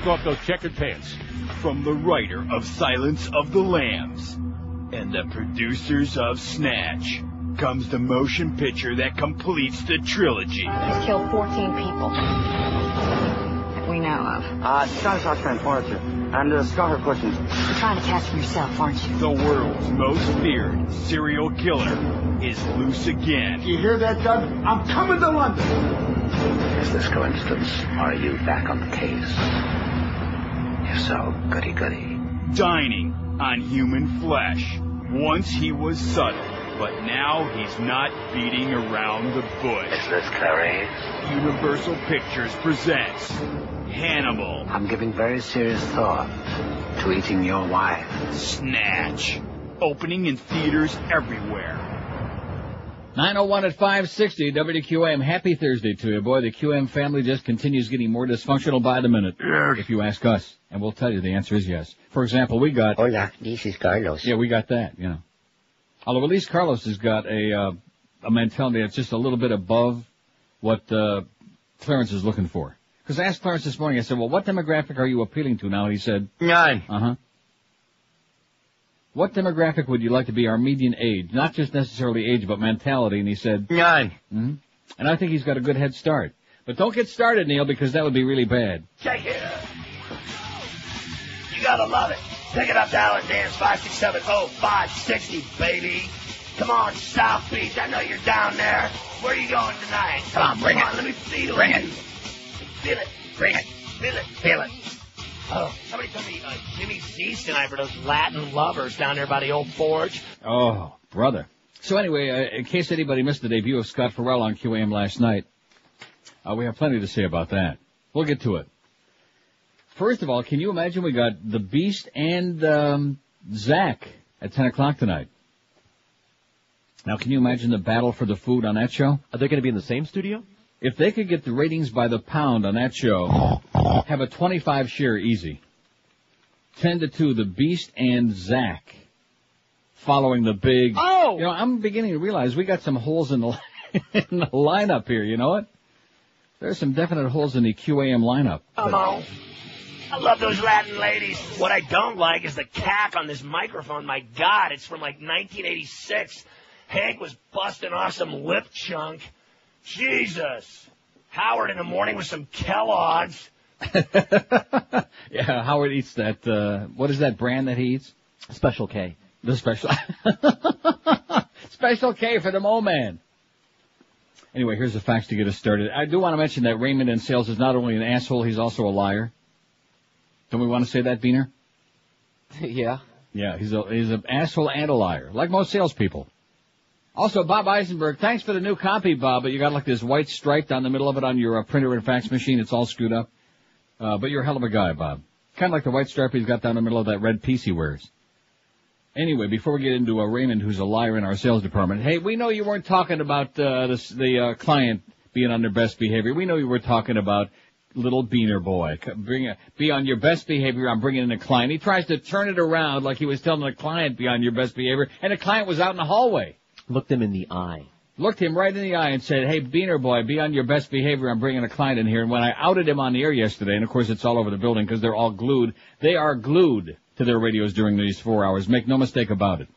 off those checkered pants. From the writer of Silence of the Lambs and the producers of Snatch comes the motion picture that completes the trilogy. He's killed 14 people that we know of. Scott Ferrall, and Scott, her questions. You're trying to catch him yourself, aren't you? The world's most feared serial killer is loose again. You hear that, Doug? I'm coming to London. Is this coincidence, or are you back on the case? If so, goody-goody. Dining on human flesh. Once he was subtle, but now he's not beating around the bush. Is this Clarice? Universal Pictures presents Hannibal. I'm giving very serious thought to eating your wife. Snatch. Opening in theaters everywhere. 9:01 at 560 WQAM. Happy Thursday to you, boy. The QM family just continues getting more dysfunctional by the minute. Yes. If you ask us, and we'll tell you the answer is yes. For example, we got... Hola, this is Carlos. Yeah, we got that, you know. Although at least Carlos has got a mentality that's just a little bit above what Clarence is looking for. Because I asked Clarence this morning, I said, well, what demographic are you appealing to now? And he said... None. Uh-huh. What demographic would you like to be our median age? Not just necessarily age, but mentality. And he said... None. Mm-hmm. And I think he's got a good head start. But don't get started, Neil, because that would be really bad. Check it. You gotta love it. Pick it up, dial and dance, 567-0560, baby. Come on, South Beach. I know you're down there. Where are you going tonight? Come on, bring it. Let me feel Bring you. it. Feel it. Bring it. Feel it. Feel it. Oh, somebody told me Jimmy C's tonight for those Latin lovers down there by the old forge. Oh, brother. So anyway, in case anybody missed the debut of Scott Ferrall on QAM last night, we have plenty to say about that. We'll get to it. First of all, can you imagine we got the Beast and Zach at 10 o'clock tonight? Now, can you imagine the battle for the food on that show? Are they going to be in the same studio? If they could get the ratings by the pound on that show, have a 25 share easy. 10-2, the Beast and Zach following the big... Oh! You know, I'm beginning to realize we got some holes in the, in the lineup here, you know what? There's some definite holes in the QAM lineup. Come on. I love those Latin ladies. What I don't like is the cack on this microphone. My God, it's from like 1986. Hank was busting off some lip chunk. Jesus. Howard in the morning with some Kellogg's. Yeah, Howard eats that, what is that brand that he eats? Special K. The special, Special K for the Mo Man. Anyway, here's the facts to get us started. I do want to mention that Raymond in sales is not only an asshole, he's also a liar. Don't we want to say that, Beaner? Yeah. Yeah, he's an asshole and a liar, like most salespeople. Also, Bob Eisenberg, thanks for the new copy, Bob, but you got like this white stripe down the middle of it on your printer and fax machine. It's all screwed up. But you're a hell of a guy, Bob. Kind of like the white stripe he's got down the middle of that red piece he wears. Anyway, before we get into Raymond, who's a liar in our sales department, hey, we know you weren't talking about the client being on their best behavior. We know you were talking about little Beaner boy. Be on your best behavior. I'm bringing in a client. He tries to turn it around like he was telling the client, be on your best behavior, and the client was out in the hallway. Looked him in the eye. Looked him right in the eye and said, hey, Beaner boy, be on your best behavior. I'm bringing a client in here. And when I outed him on the air yesterday, and of course it's all over the building because they're all glued, they are glued to their radios during these 4 hours. Make no mistake about it.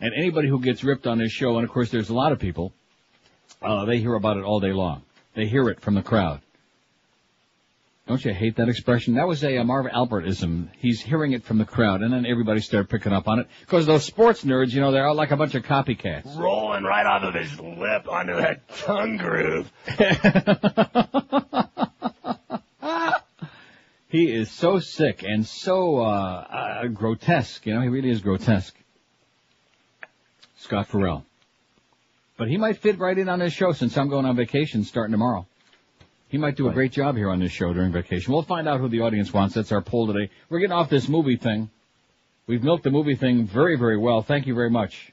And anybody who gets ripped on this show, and of course there's a lot of people, they hear about it all day long. They hear it from the crowd. Don't you hate that expression? That was a Marv Albertism. He's hearing it from the crowd, and then everybody started picking up on it. Because those sports nerds, you know, they're all like a bunch of copycats. Rolling right off of his lip onto that tongue groove. He is so sick and so grotesque. You know, he really is grotesque. Scott Ferrall. But he might fit right in on this show since I'm going on vacation starting tomorrow. He might do a great job here on this show during vacation. We'll find out who the audience wants. That's our poll today. We're getting off this movie thing. We've milked the movie thing very, very well. Thank you very much.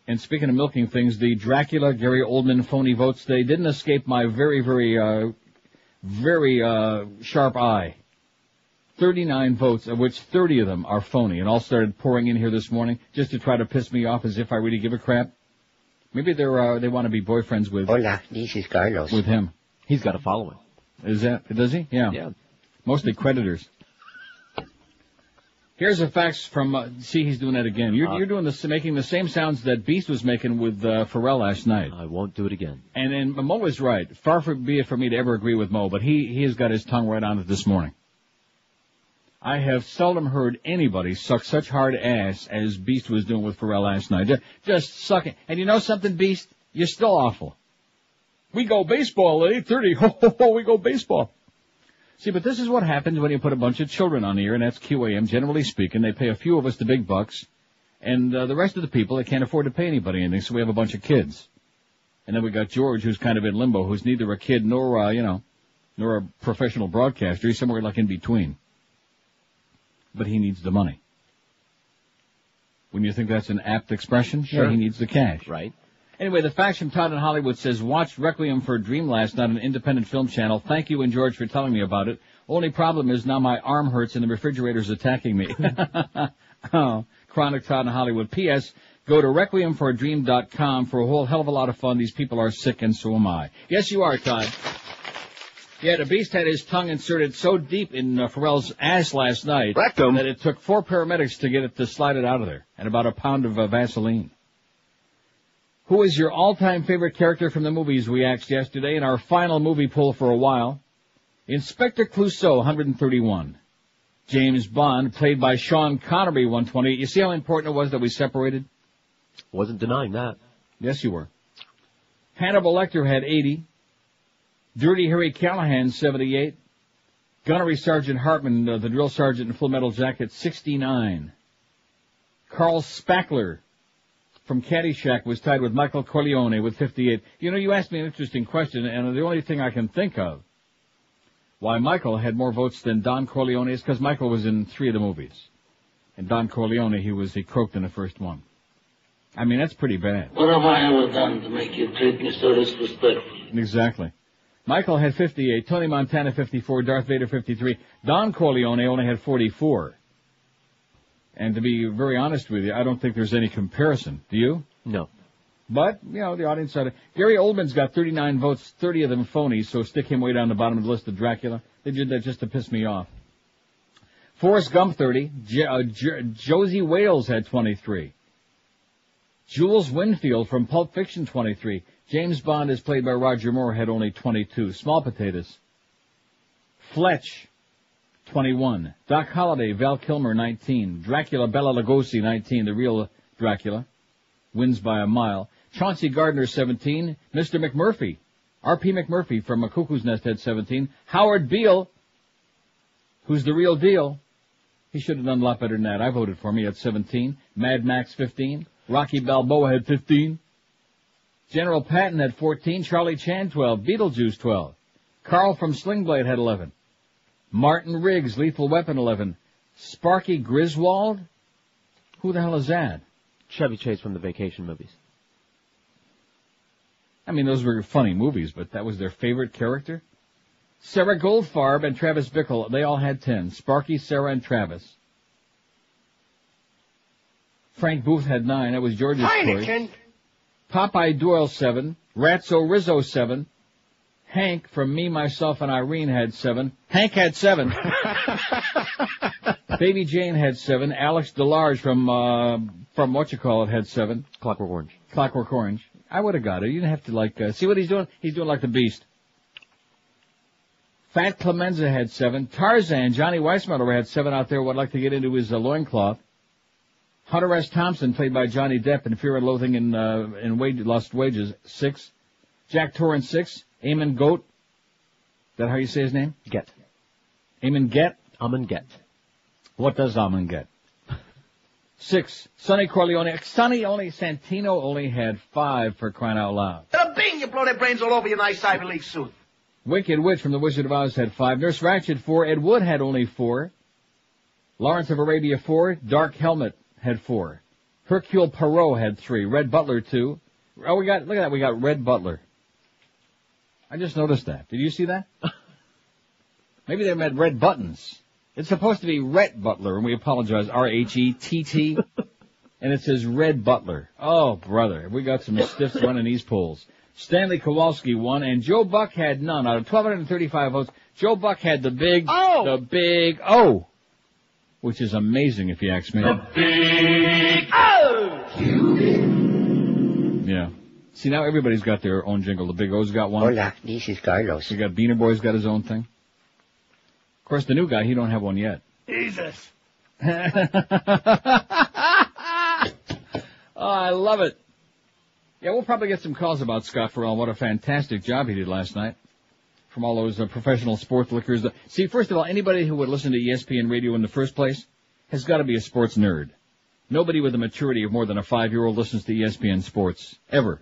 And speaking of milking things, the Dracula, Gary Oldman phony votes, they didn't escape my very, very, very sharp eye. 39 votes, of which 30 of them are phony, and all started pouring in here this morning just to try to piss me off as if I really give a crap. Maybe they want to be boyfriends with... Hola, this is Carlos. With him. He's got a following. Does he? Yeah. Yeah. Mostly creditors. Here's a fax from, see, he's doing that again. You're doing this, making the same sounds that Beast was making with Farel last night. I won't do it again. And Mo is right. Far be it for me to ever agree with Mo, but he has got his tongue right on it this morning. I have seldom heard anybody suck such hard ass as Beast was doing with Farel last night. Just sucking. And you know something, Beast? You're still awful. We go baseball at 8:30. Ho, ho, ho, we go baseball. See, but this is what happens when you put a bunch of children on the air, and that's QAM. Generally speaking, they pay a few of us the big bucks, and the rest of the people, they can't afford to pay anybody anything, so we have a bunch of kids. And then we got George, who's kind of in limbo, who's neither a kid nor, nor a professional broadcaster. He's somewhere like in between. But he needs the money. Wouldn't you think that's an apt expression? Sure. Yeah, he needs the cash. Right. Anyway, the fax from Todd in Hollywood says, watched Requiem for a Dream last night on an independent film channel. Thank you and George for telling me about it. Only problem is now my arm hurts and the refrigerator's attacking me. Oh, Chronic Todd in Hollywood. P.S. Go to requiemforadream.com for a whole hell of a lot of fun. These people are sick and so am I. Yes, you are, Todd. Yeah, the Beast had his tongue inserted so deep in Farrell's ass last night that it took 4 paramedics to get it to slide it out of there, and about a pound of Vaseline. Who is your all-time favorite character from the movies, we asked yesterday in our final movie poll for a while. Inspector Clouseau, 131. James Bond, played by Sean Connery, 128. You see how important it was that we separated? Wasn't denying that. Yes, you were. Hannibal Lecter had 80. Dirty Harry Callahan, 78. Gunnery Sergeant Hartman, the drill sergeant in Full Metal Jacket, 69. Carl Spackler from Caddyshack was tied with Michael Corleone with 58. You know, you asked me an interesting question, and the only thing I can think of why Michael had more votes than Don Corleone is because Michael was in 3 of the movies. And Don Corleone, he croaked in the first one. I mean, that's pretty bad. What have I ever done to make you treat me so disrespectfully? Exactly. Michael had 58, Tony Montana 54, Darth Vader 53. Don Corleone only had 44. And to be very honest with you, I don't think there's any comparison. Do you? No. But, the audience said it. Gary Oldman's got 39 votes, 30 of them phonies, so stick him way down the bottom of the list of Dracula. They did that just to piss me off. Forrest Gump 30. Josie Wales had 23. Jules Winfield from Pulp Fiction 23. James Bond, as played by Roger Moore, had only 22. Small potatoes. Fletch, 21. Doc Holliday, Val Kilmer, 19. Dracula, Bela Lugosi, 19. The real Dracula. Wins by a mile. Chauncey Gardner, 17. Mr. McMurphy. R.P. McMurphy from A Cuckoo's Nest had 17. Howard Beale, who's the real deal. He should have done a lot better than that. I voted for him. He had 17. Mad Max, 15. Rocky Balboa had 15. General Patton had 14. Charlie Chan, 12. Beetlejuice, 12. Carl from Sling Blade had 11. Martin Riggs, Lethal Weapon, 11. Sparky Griswold? Who the hell is that? Chevy Chase from the Vacation movies. I mean, those were funny movies, but that was their favorite character? Sarah Goldfarb and Travis Bickle, they all had 10. Sparky, Sarah, and Travis. Frank Booth had 9. That was George's choice. Popeye Doyle, 7. Ratso Rizzo, 7. Hank from Me, Myself, and Irene had 7. Hank had 7. Baby Jane had 7. Alex DeLarge from whatchamacallit had 7. Clockwork Orange. Clockwork Orange. I would have got it. You didn't have to see what he's doing? He's doing like the Beast. Fat Clemenza had 7. Tarzan, Johnny Weissmuller had 7 out there would like to get into his loincloth. Hunter S. Thompson, played by Johnny Depp in Fear and Loathing in Lost Wages, 6. Jack Torrance, 6. Eamon Goat. Is that how you say his name? Get. Eamon Get? Amen Get. What does Amen get? 6. Sonny Corleone. Sonny Santino only had 5 for crying out loud. Bing, you blow their brains all over your nice Ivy League suit. Wicked Witch from The Wizard of Oz had 5. Nurse Ratched, 4. Ed Wood had only 4. Lawrence of Arabia, 4. Dark Helmet had 4. Hercule Poirot had 3. Red Butler, 2. Oh, look at that, we got Red Butler. I just noticed that. Did you see that? Maybe they meant red buttons. It's supposed to be Rhett Butler, and we apologize, R-H-E-T-T. And it says Red Butler. Oh, brother, we got some stiffs running these polls. Stanley Kowalski won, and Joe Buck had none. Out of 1,235 votes, Joe Buck had the big... Oh! O! The big O. Which is amazing if you ask me. The big O! Yeah. See, now everybody's got their own jingle. The Big O's got one. Hola, this is Carlos. We got Beaner Boy's got his own thing. Of course, the new guy, he don't have one yet. Jesus. Oh, I love it. Yeah, we'll probably get some calls about Scott Ferrall. What a fantastic job he did last night. From all those professional sports lickers. See, first of all, anybody who would listen to ESPN radio in the first place has got to be a sports nerd. Nobody with the maturity of more than a 5-year-old listens to ESPN sports, ever.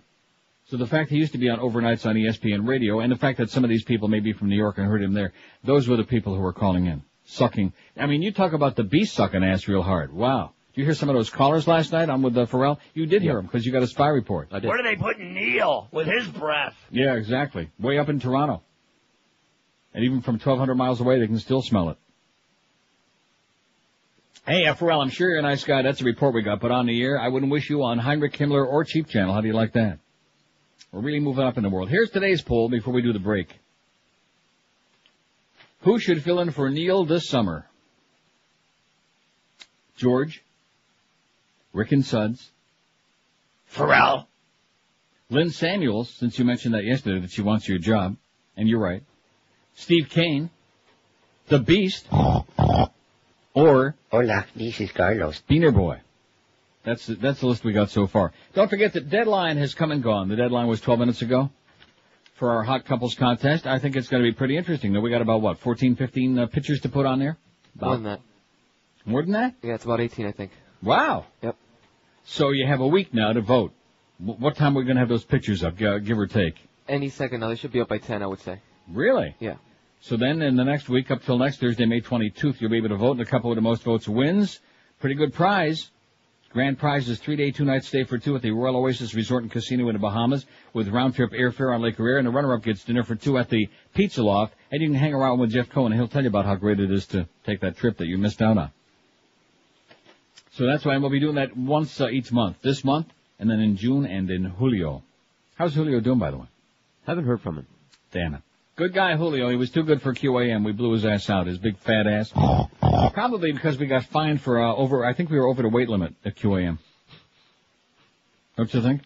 So the fact he used to be on overnights on ESPN radio, and the fact that some of these people may be from New York and heard him there, those were the people who were calling in, sucking. I mean, you talk about the beast sucking ass real hard. Wow. Did you hear some of those callers last night on with Farel? You did hear them because you got a spy report. I did. Where do they put Neil with his breath? Yeah, exactly. Way up in Toronto. And even from 1,200 miles away, they can still smell it. Hey, Farel, I'm sure you're a nice guy. That's a report we got put on the air. I wouldn't wish you on Heinrich Himmler or Cheap Channel. How do you like that? We're really moving up in the world. Here's today's poll before we do the break. Who should fill in for Neil this summer? George, Rick and Suds, Farel, Lynn Samuels, since you mentioned that yesterday that she wants your job, and you're right, Steve Kane, The Beast, or Hola, this is Carlos. Beaner Boy. That's the list we got so far. Don't forget the deadline has come and gone. The deadline was 12 minutes ago for our Hot Couples contest. I think it's going to be pretty interesting. Now, we got about, 14, 15 pictures to put on there? More than that. More than that? Yeah, it's about 18, I think. Wow. Yep. So you have a week now to vote. What time are we going to have those pictures up, give or take? Any second now. They should be up by 10, I would say. Really? Yeah. So then in the next week, up till next Thursday, May 22nd, you'll be able to vote, and the couple with the most votes wins. Pretty good prize. Grand prize is 3-day, 2-night stay for two at the Royal Oasis Resort and Casino in the Bahamas with round-trip airfare on Lake Erie, and the runner-up gets dinner for two at the Pizza Loft, and you can hang around with Jeff Cohen, and he'll tell you about how great it is to take that trip that you missed out on. So that's why we'll be doing that once each month. This month, and then in June and in Julio. How's Julio doing, by the way? Haven't heard from him. Damn it. Good guy, Julio. He was too good for QAM. We blew his ass out, his big fat ass. Probably because we got fined for I think we were over the weight limit at QAM. Don't you think?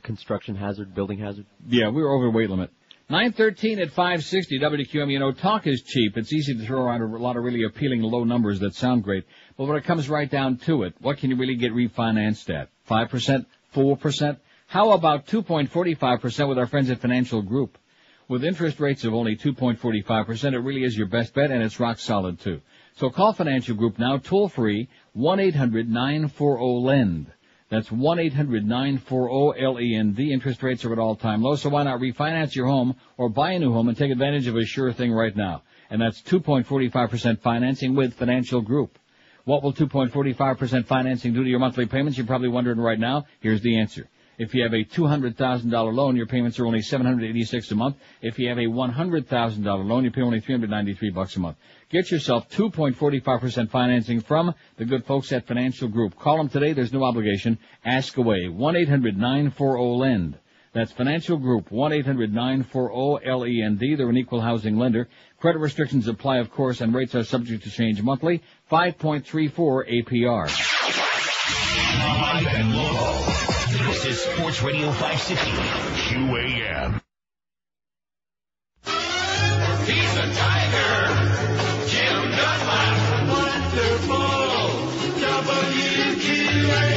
Construction hazard, building hazard. Yeah, we were over the weight limit. 913 at 560 WQAM. You know, talk is cheap. It's easy to throw around a lot of really appealing low numbers that sound great. But when it comes right down to it, what can you really get refinanced at? 5%? 4%? How about 2.45% with our friends at Financial Group? With interest rates of only 2.45%, it really is your best bet, and it's rock solid, too. So call Financial Group now, toll-free, 1-800-940-LEND. That's 1-800-940-LEND. Interest rates are at all-time low, so why not refinance your home or buy a new home and take advantage of a sure thing right now? And that's 2.45% financing with Financial Group. What will 2.45% financing do to your monthly payments? You're probably wondering right now. Here's the answer. If you have a $200,000 loan, your payments are only $786 a month. If you have a $100,000 loan, you pay only $393 a month. Get yourself 2.45% financing from the good folks at Financial Group. Call them today. There's no obligation. Ask away. 1-800-940-LEND. That's Financial Group. 1-800-940-LEND. They're an equal housing lender. Credit restrictions apply, of course, and rates are subject to change monthly. 5.34 APR. High and low. This is Sports Radio 560 QAM. He's a tiger. Jim Dunlap. Wonderful. WQAM.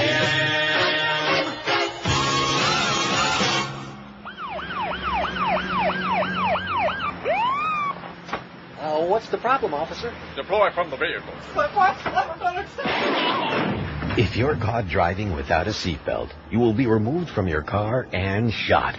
What's the problem, officer? Deploy from the vehicle. What? I don't understand. If you're caught driving without a seatbelt, you will be removed from your car and shot.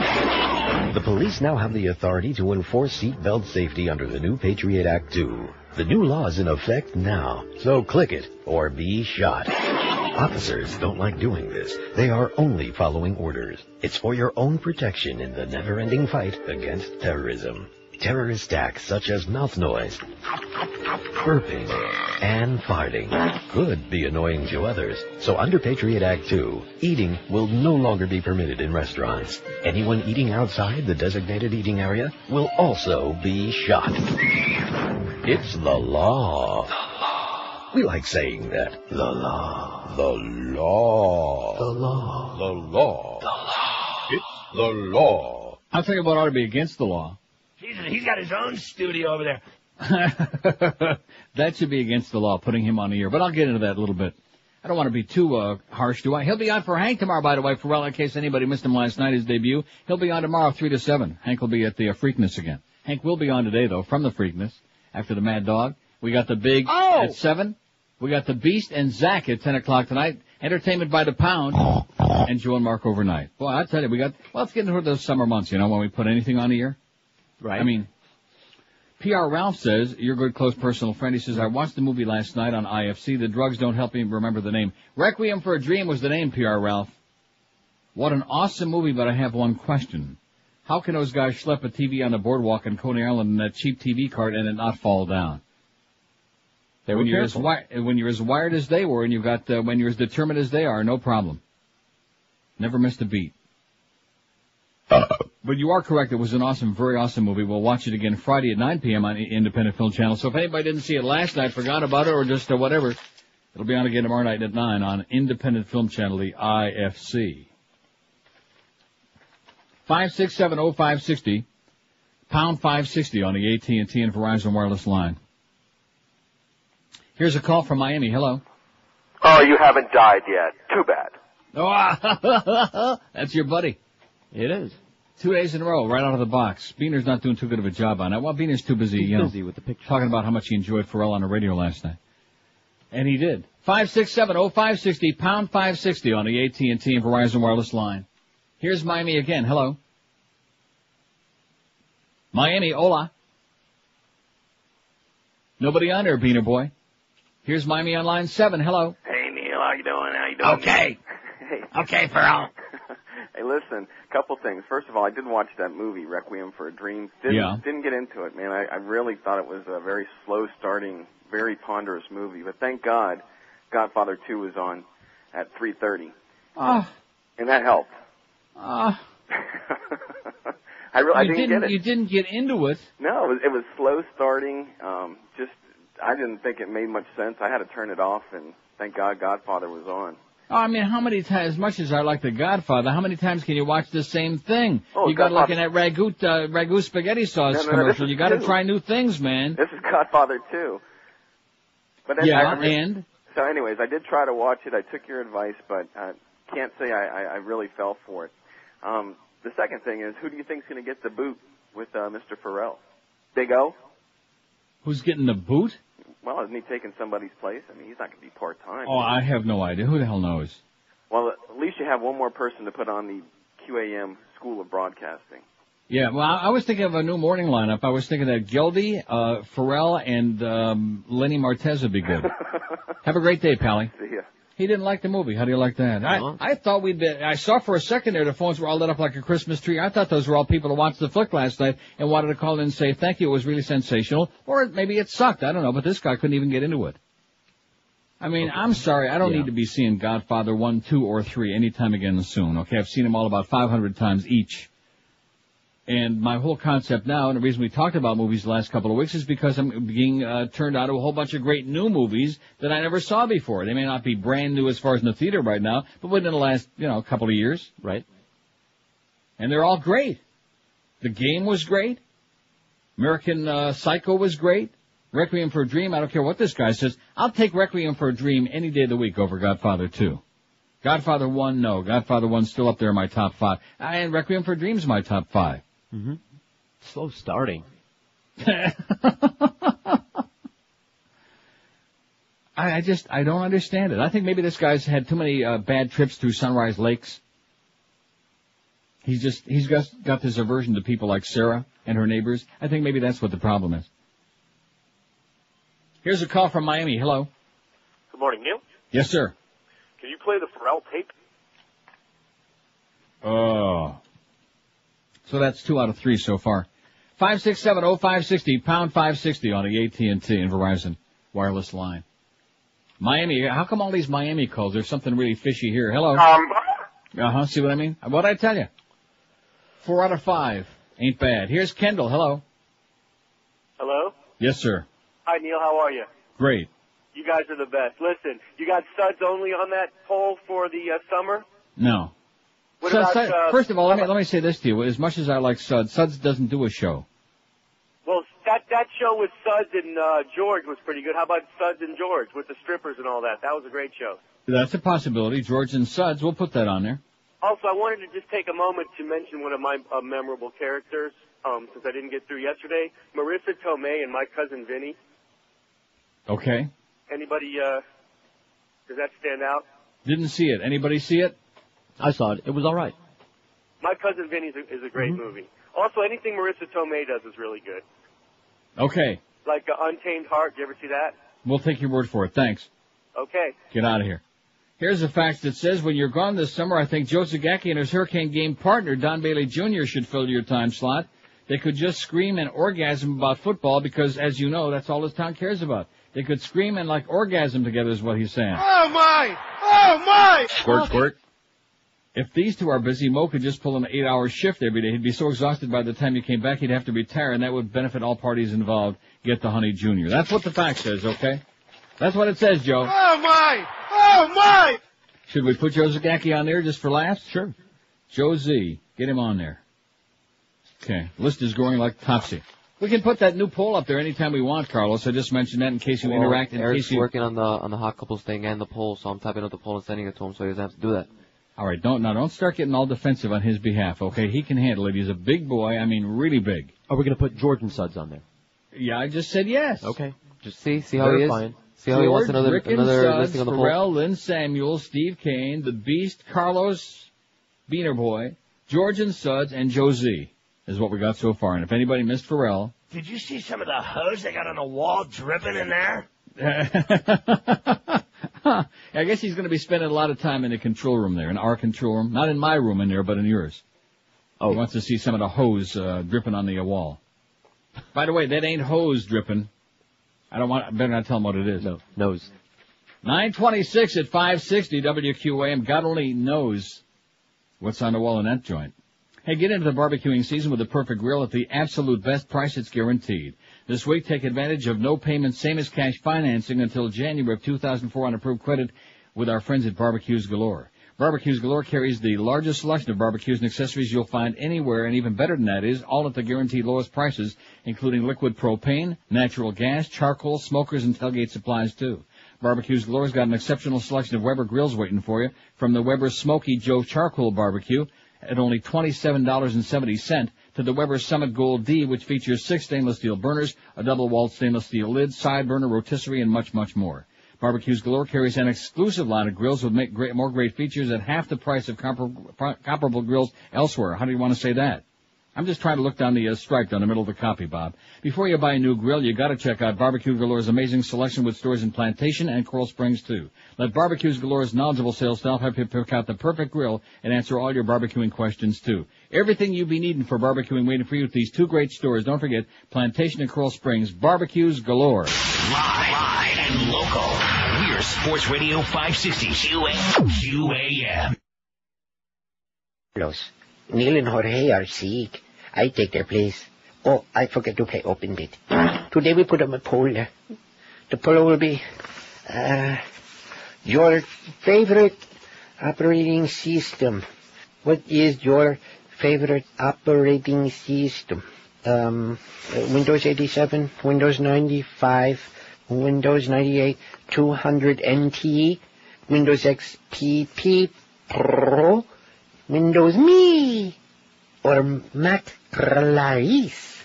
The police now have the authority to enforce seatbelt safety under the new Patriot Act 2. The new law is in effect now, so click it or be shot. Officers don't like doing this. They are only following orders. It's for your own protection in the never-ending fight against terrorism. Terrorist acts such as mouth noise, burping, and farting could be annoying to others. So under Patriot Act 2, eating will no longer be permitted in restaurants. Anyone eating outside the designated eating area will also be shot. It's the law. The law. We like saying that. The law. The law. The law. The law. The law. It's the law. I think what ought to be against the law. Jesus, he's got his own studio over there. That should be against the law, putting him on the air. But I'll get into that a little bit. I don't want to be too harsh, do I? He'll be on for Hank tomorrow, by the way, Farel, in case anybody missed him last night, his debut. He'll be on tomorrow, 3 to 7. Hank will be at the Freakness again. Hank will be on today, though, from the Freakness, after the Mad Dog. We got the Big at 7. We got the Beast and Zach at 10 o'clock tonight. Entertainment by the pound. And Joe and Mark overnight. Boy, I tell you, let's get into those summer months, when we put anything on the air. Right. I mean, PR Ralph says, your good close personal friend, he says, I watched the movie last night on IFC. The drugs don't help me remember the name. Requiem for a Dream was the name, PR Ralph. What an awesome movie, but I have one question. How can those guys schlep a TV on the boardwalk in Coney Island in that cheap TV cart and it not fall down? When you're as wired as they were and you've got, when you're as determined as they are, no problem. Never missed a beat. But you are correct. It was an awesome, very awesome movie. We'll watch it again Friday at 9 p.m. on the Independent Film Channel. So if anybody didn't see it last night, forgot about it, or just whatever, it'll be on again tomorrow night at 9 on Independent Film Channel, the IFC. 5670560, pound 560 on the AT&T and Verizon wireless line. Here's a call from Miami. Hello. Oh, you haven't died yet. Too bad. Oh, that's your buddy. It is. 2 days in a row, right out of the box. Beaner's not doing too good of a job on that. Well, Beaner's too busy, He's busy with the picture. Talking about how much he enjoyed Farel on the radio last night. And he did. 5670560, pound 560 on the AT&T and Verizon wireless line. Here's Miami again. Hello. Miami, hola. Nobody on there, Beaner boy. Here's Miami on line 7. Hello. Hey, Neil. How you doing? How you doing? Okay. Hey. Okay, Farrell. Hey, listen, a couple things. First of all, I did watch that movie, Requiem for a Dream. Didn't get into it, man. I really thought it was a very slow-starting, very ponderous movie. But thank God, Godfather 2 was on at 3:30. And that helped. I didn't get it. You didn't get into it? No, it was slow-starting. I didn't think it made much sense. I had to turn it off, and thank God Godfather was on. Oh, I mean, how many times, as much as I like The Godfather, how many times can you watch the same thing? Oh, you got like in that ragu spaghetti sauce commercial. You got to try new things, man. This is Godfather 2. But and? So anyways, I did try to watch it. I took your advice, but can't say I really fell for it. The second thing is, who do you think's going to get the boot with Mr. Farel? Big O? Who's getting the boot? Well, isn't he taking somebody's place? I mean, he's not going to be part-time. Oh, I have no idea. Who the hell knows? Well, at least you have one more person to put on the QAM School of Broadcasting. Yeah, well, I was thinking of a new morning lineup. I was thinking that Gildy, Farel, and Lenny Martez would be good. Have a great day, Pally. See ya. He didn't like the movie. How do you like that? I thought I saw for a second there the phones were all lit up like a Christmas tree. I thought those were all people who watched the flick last night and wanted to call in and say thank you. It was really sensational. Or maybe it sucked. I don't know. But this guy couldn't even get into it. I mean, I'm sorry. I don't need to be seeing Godfather 1, 2, or 3 anytime again soon. Okay, I've seen them all about 500 times each. And my whole concept now, and the reason we talked about movies the last couple of weeks is because I'm being turned on to a whole bunch of great new movies that I never saw before. They may not be brand new as far as in the theater right now, but within the last, couple of years. Right. And they're all great. The Game was great. American Psycho was great. Requiem for a Dream, I don't care what this guy says. I'll take Requiem for a Dream any day of the week over Godfather 2. Godfather 1, no. Godfather 1's still up there in my top 5. And Requiem for a Dream's my top 5. Mm-hmm. Slow starting. I don't understand it. I think maybe this guy's had too many bad trips through Sunrise Lakes. He's got this aversion to people like Sarah and her neighbors. I think maybe that's what the problem is. Here's a call from Miami. Hello. Good morning, Neil. Yes, sir. Can you play the Farel tape? Oh. So that's 2 out of 3 so far. 5670560, pound 560 on the AT&T and Verizon wireless line. Miami, how come all these Miami calls? There's something really fishy here. Hello. See what I mean? What'd I tell you? 4 out of 5. Ain't bad. Here's Kendall. Hello. Hello? Yes, sir. Hi, Neil. How are you? Great. You guys are the best. Listen, you got Suds only on that poll for the summer? No. What Suds, about, first of all, let me say this to you. As much as I like Suds, Suds doesn't do a show. Well, that show with Suds and George was pretty good. How about Suds and George with the strippers and all that? That was a great show. That's a possibility. George and Suds, we'll put that on there. Also, I wanted to just take a moment to mention one of my memorable characters, since I didn't get through yesterday. Marissa Tomei and my cousin Vinny. Okay. Anybody, does that stand out? Didn't see it. Anybody see it? I saw it. It was all right. My Cousin Vinny is a great movie. Also, anything Marissa Tomei does is really good. Okay. Like Untamed Heart. Did you ever see that? We'll take your word for it. Thanks. Okay. Get out of here. Here's a fact that says when you're gone this summer, I think Joe Zagacki and his Hurricane Game partner, Don Bailey Jr., should fill your time slot. They could just scream and orgasm about football because, as you know, that's all this town cares about. They could scream and, orgasm together is what he's saying. Oh, my! Oh, my! Squirt, squirt. If these two are busy, Mo could just pull an 8-hour shift every day. He'd be so exhausted by the time he came back he'd have to retire, and that would benefit all parties involved. Get the Honey Jr. That's what the fact says, okay? That's what it says, Joe. Oh, my! Oh, my! Should we put Joe Zagacki on there just for laughs? Sure. Joe Z. Get him on there. Okay. List is going like Topsy. We can put that new poll up there anytime we want, Carlos. I just mentioned that in case you interact. Eric's working on the hot couples thing and the poll, so I'm typing up the poll and sending it to him so he doesn't have to do that. All right, don't start getting all defensive on his behalf, okay? He can handle it. He's a big boy. I mean, really big. Are we going to put George and Suds on there? Yeah, I just said yes. Okay. Just see how he is. See how he wants another Rick and listing on the poll. Farel, Lynn Samuel, Steve Kane, the Beast, Carlos, Beaner Boy, George and Suds, and Joe Z is what we got so far. And if anybody missed Farel... Did you see some of the hose they got on the wall dripping in there? I guess he's going to be spending a lot of time in the control room there, in our control room. Not in my room in there, but in yours. Oh. He wants to see some of the hose dripping on the wall. By the way, that ain't hose dripping. I better not tell him what it is. No, nose. 926 at 560 WQAM. God only knows what's on the wall in that joint. Hey, get into the barbecuing season with the perfect grill at the absolute best price. It's guaranteed. This week, take advantage of no payment, same as cash financing until January of 2004 on approved credit with our friends at Barbecues Galore. Barbecues Galore carries the largest selection of barbecues and accessories you'll find anywhere, and even better than that is, all at the guaranteed lowest prices, including liquid propane, natural gas, charcoal, smokers, and tailgate supplies, too. Barbecues Galore's got an exceptional selection of Weber grills waiting for you, from the Weber Smoky Joe Charcoal Barbecue at only $27.70 to the Weber Summit Gold D, which features 6 stainless steel burners, a double-walled stainless steel lid, side burner, rotisserie, and much, much more. Barbecues Galore carries an exclusive line of grills with more great features at half the price of comparable grills elsewhere. How do you want to say that? I'm just trying to look down the stripe down the middle of the copy, Bob. Before you buy a new grill, you got to check out Barbecue Galore's amazing selection with stores in Plantation and Coral Springs, too. Let Barbecues Galore's knowledgeable sales staff help you pick out the perfect grill and answer all your barbecuing questions, too. Everything you be needing for barbecuing waiting for you at these 2 great stores. Don't forget, Plantation and Coral Springs, Barbecues Galore. Live and local. We're Sports Radio 560 QAM. Carlos, Neil and Jorge are sick. I take their place. Oh, I forget to play open bit. Today we put on a poll. The poll will be, your favorite operating system. What is your favorite operating system? Windows 87, Windows 95, Windows 98, 200 NT, Windows XP Pro, Windows Me, or Mac Clarice.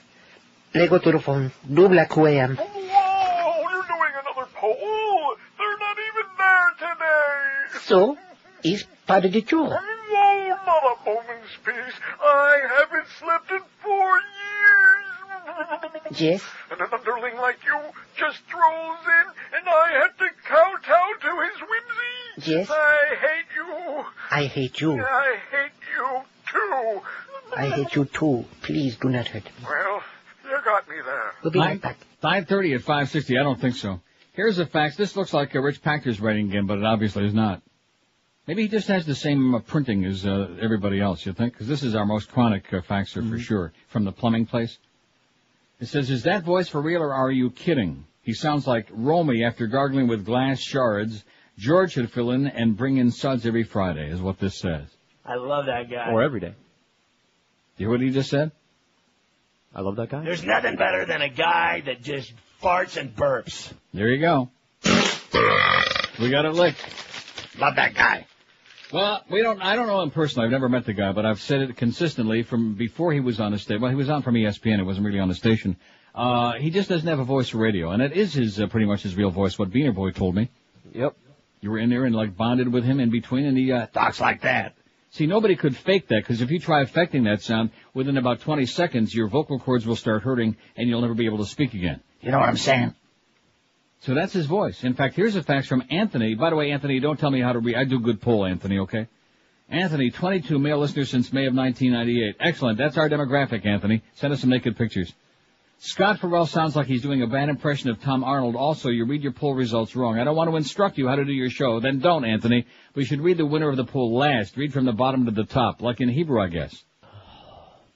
Lego to the phone, WQAM. Whoa, you're doing another poll. They're not even there today. So, it's part of the show. No, not a moment's peace. I haven't slept in 4 years. Yes? And an underling like you just strolls in, and I had to kowtow to his whimsy. Yes? I hate you. I hate you. I hate you, too. I hate you too. Please do not hurt me. Well, you got me there. We'll be right back. 9:30 at 560. I don't think so. Here's a fax. This looks like Rich Pactor's writing again, but it obviously is not. Maybe he just has the same printing as everybody else, you think? Because this is our most chronic faxer for sure, from the plumbing place. It says, is that voice for real or are you kidding? He sounds like Romy after gargling with glass shards. George should fill in and bring in Suds every Friday, is what this says. I love that guy. Or every day. You hear what he just said? I love that guy. There's nothing better than a guy that just farts and burps. There you go. We got it licked. Love that guy. Well, I don't know him personally. I've never met the guy, but I've said it consistently from before he was on the station. Well, he was on from ESPN. It wasn't really on the station. He just doesn't have a voice for radio, and it is his, pretty much his real voice, what Beaner Boy told me. Yep. You were in there and, like, bonded with him in between, and he, talks like that. See, nobody could fake that, because if you try affecting that sound, within about 20 seconds, your vocal cords will start hurting, and you'll never be able to speak again. You know what I'm saying? So that's his voice. In fact, here's a fax from Anthony. By the way, Anthony, don't tell me how to read. I do good poll, Anthony, okay? Anthony, 22 male listeners since May of 1998. Excellent. That's our demographic, Anthony. Send us some naked pictures. Scott Ferrall sounds like he's doing a bad impression of Tom Arnold. Also, you read your poll results wrong. I don't want to instruct you how to do your show. Then don't, Anthony. We should read the winner of the poll last. Read from the bottom to the top, like in Hebrew, I guess.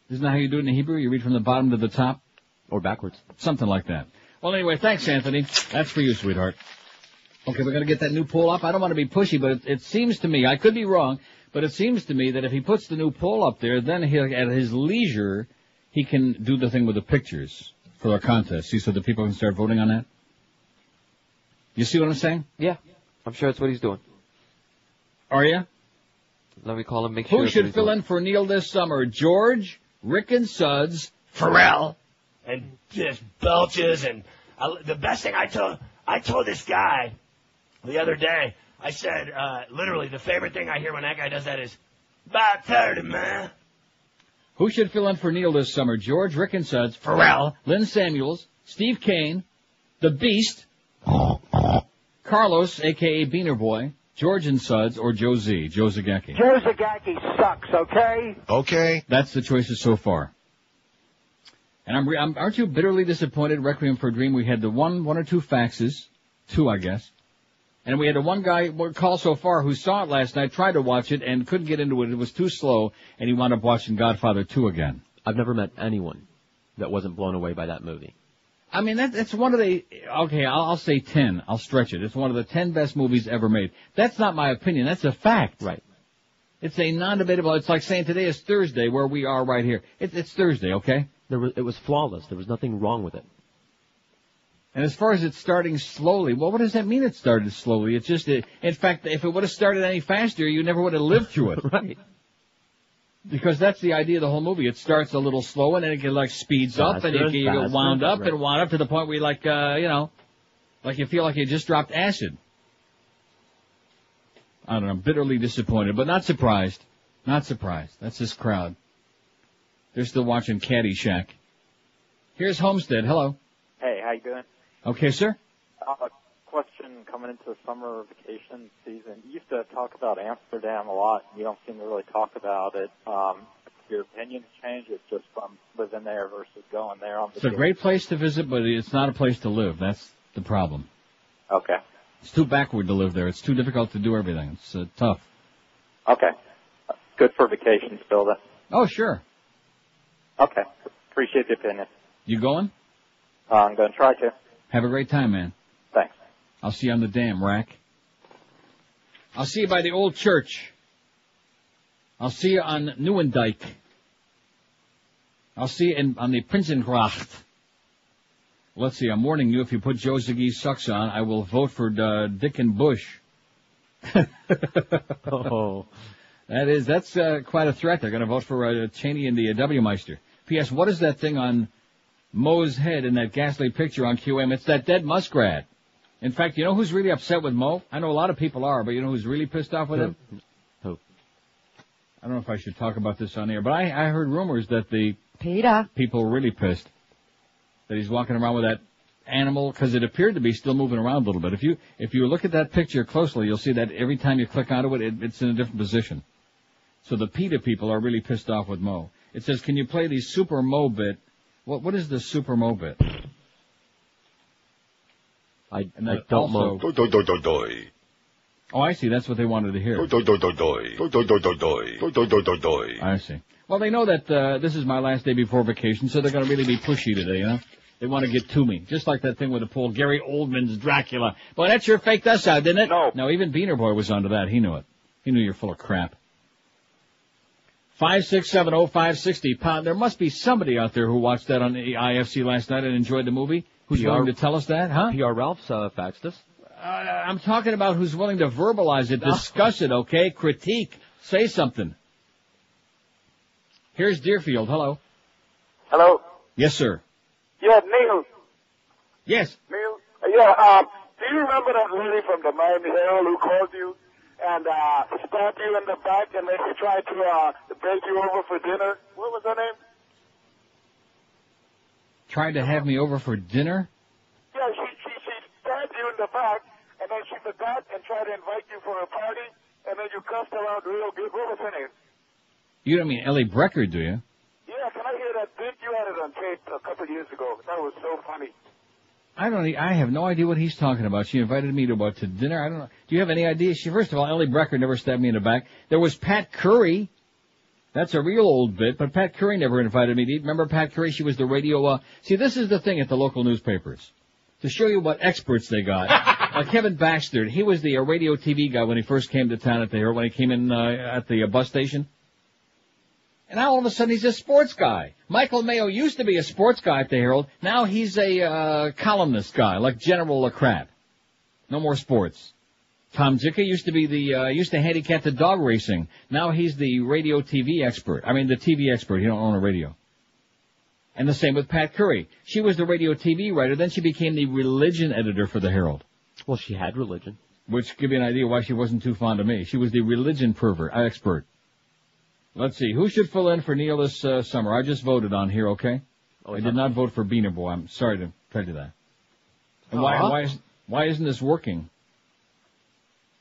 Isn't that how you do it in Hebrew? You read from the bottom to the top? Or backwards. Something like that. Well, anyway, thanks, Anthony. That's for you, sweetheart. Okay, we're going to get that new poll up. I don't want to be pushy, but it seems to me, I could be wrong, but it seems to me that if he puts the new poll up there, then at his leisure, he can do the thing with the pictures for our contest. See, so that people can start voting on that? You see what I'm saying? Yeah. I'm sure that's what he's doing. Are you? Let me call him, make sure. Who should fill in for Neil this summer? George, Rick and Suds, Farel. And just belches and the best thing I told this guy the other day, I said, literally, the favorite thing I hear when that guy does that is, about 30, man. Who should fill in for Neil this summer? George, Rick and Suds, Farel, Lynn Samuels, Steve Kane, The Beast, Carlos, a.k.a. Beaner Boy, George and Suds, or Joe Z, Joe Zagacki. Joe Zagacki sucks, okay? Okay. That's the choices so far. And aren't you bitterly disappointed, Requiem for a Dream? We had the one or two faxes, two, I guess. And we had the one guy call so far who saw it last night, tried to watch it, and couldn't get into it. It was too slow, and he wound up watching Godfather 2 again. I've never met anyone that wasn't blown away by that movie. I mean, that's one of the, okay, I'll say 10. I'll stretch it. It's one of the 10 best movies ever made. That's not my opinion. That's a fact. Right. It's a non-debatable, it's like saying today is Thursday where we are right here. It's Thursday, okay? It was flawless. There was nothing wrong with it. And as far as it's starting slowly, well, what does that mean it started slowly? It's just, in fact, if it would have started any faster, you never would have lived through it. Right. Because that's the idea of the whole movie. It starts a little slow and then it like speeds up and you get wound up and wound up to the point where you like, like you feel like you just dropped acid. I don't know, bitterly disappointed, but not surprised. Not surprised. That's this crowd. They're still watching Caddyshack. Here's Homestead. Hello. Hey, how you doing? Okay, sir. Question coming into the summer vacation season. You used to talk about Amsterdam a lot, and you don't seem to really talk about it. Your opinions change? It's just from living there versus going there on vacation. It's a great place to visit, but it's not a place to live. That's the problem. Okay. It's too backward to live there. It's too difficult to do everything. It's tough. Okay. Good for vacation still, then. Oh, sure. Okay. Appreciate the opinion. You going? I'm going to try to. Have a great time, man. Thanks. I'll see you on the dam, Rack. I'll see you by the old church. I'll see you on Nieuwendijk. I'll see you on the Prinsengracht. Let's see, I'm warning you, if you put Joe Ziggy's sucks on, I will vote for Dick and Bush. Oh. That's quite a threat. They're going to vote for Cheney and the W. Meister. P.S. What is that thing on Moe's head in that ghastly picture on QM? It's that dead muskrat. In fact, you know who's really upset with Moe? I know a lot of people are, but you know who's really pissed off with him? Who? I don't know if I should talk about this on air, but I heard rumors that the Peter people were really pissed that he's walking around with that animal, because it appeared to be still moving around a little bit. If you look at that picture closely, you'll see that every time you click onto it, it's in a different position. So the PETA people are really pissed off with Moe. It says, can you play the Super Moe bit? What is the Super Moe bit? I don't know. Oh, I see. That's what they wanted to hear. I see. Well, they know that this is my last day before vacation, so they're going to really be pushy today, you know? They want to get to me. Just like that thing with the poll, Gary Oldman's Dracula. Boy, that sure faked us out, didn't it? No, even Beaner Boy was onto that. He knew it. He knew you're full of crap. 5670560 #. There must be somebody out there who watched that on the IFC last night and enjoyed the movie. Who's willing to tell us that, huh? PR Ralph's faxed us. I'm talking about who's willing to verbalize it, discuss it, okay? Critique. Say something. Here's Deerfield. Hello. Hello. Yes, sir. Yeah, Neil. Yes. Neil. Yeah. Do you remember that lady from the Miami Herald who called you and stabbed you in the back, and then she tried to beg you over for dinner? What was her name? Tried to have me over for dinner? Yeah, she stabbed you in the back, and then she forgot and tried to invite you for a party, and then you cussed her out real good. What was her name? You don't mean Ellie Brecker, do you? Yeah, can I hear that bit? You had it on tape a couple of years ago. That was so funny. I have no idea what he's talking about. She invited me to dinner. I don't know. Do you have any idea? First of all, Ellie Brecker never stabbed me in the back. There was Pat Curry. That's a real old bit, but Pat Curry never invited me to eat. Remember Pat Curry? She was the radio, see, this is the thing at the local newspapers. To show you what experts they got. Like Kevin Baxter, he was the radio TV guy when he first came to town when he came in, at the bus station. And now all of a sudden he's a sports guy. Michael Mayo used to be a sports guy at the Herald. Now he's a columnist guy, like General LaCrap. No more sports. Tom Zicka used to be used to handicap the dog racing. Now he's the radio TV expert. I mean the TV expert. He don't own a radio. And the same with Pat Curry. She was the radio TV writer. Then she became the religion editor for the Herald. Well, she had religion. Which give you an idea why she wasn't too fond of me. She was the religion expert. Let's see. Who should fill in for Neil this summer? I just voted on here, okay? I did not vote for Beaner Boy. I'm sorry to tell you that. And why isn't this working?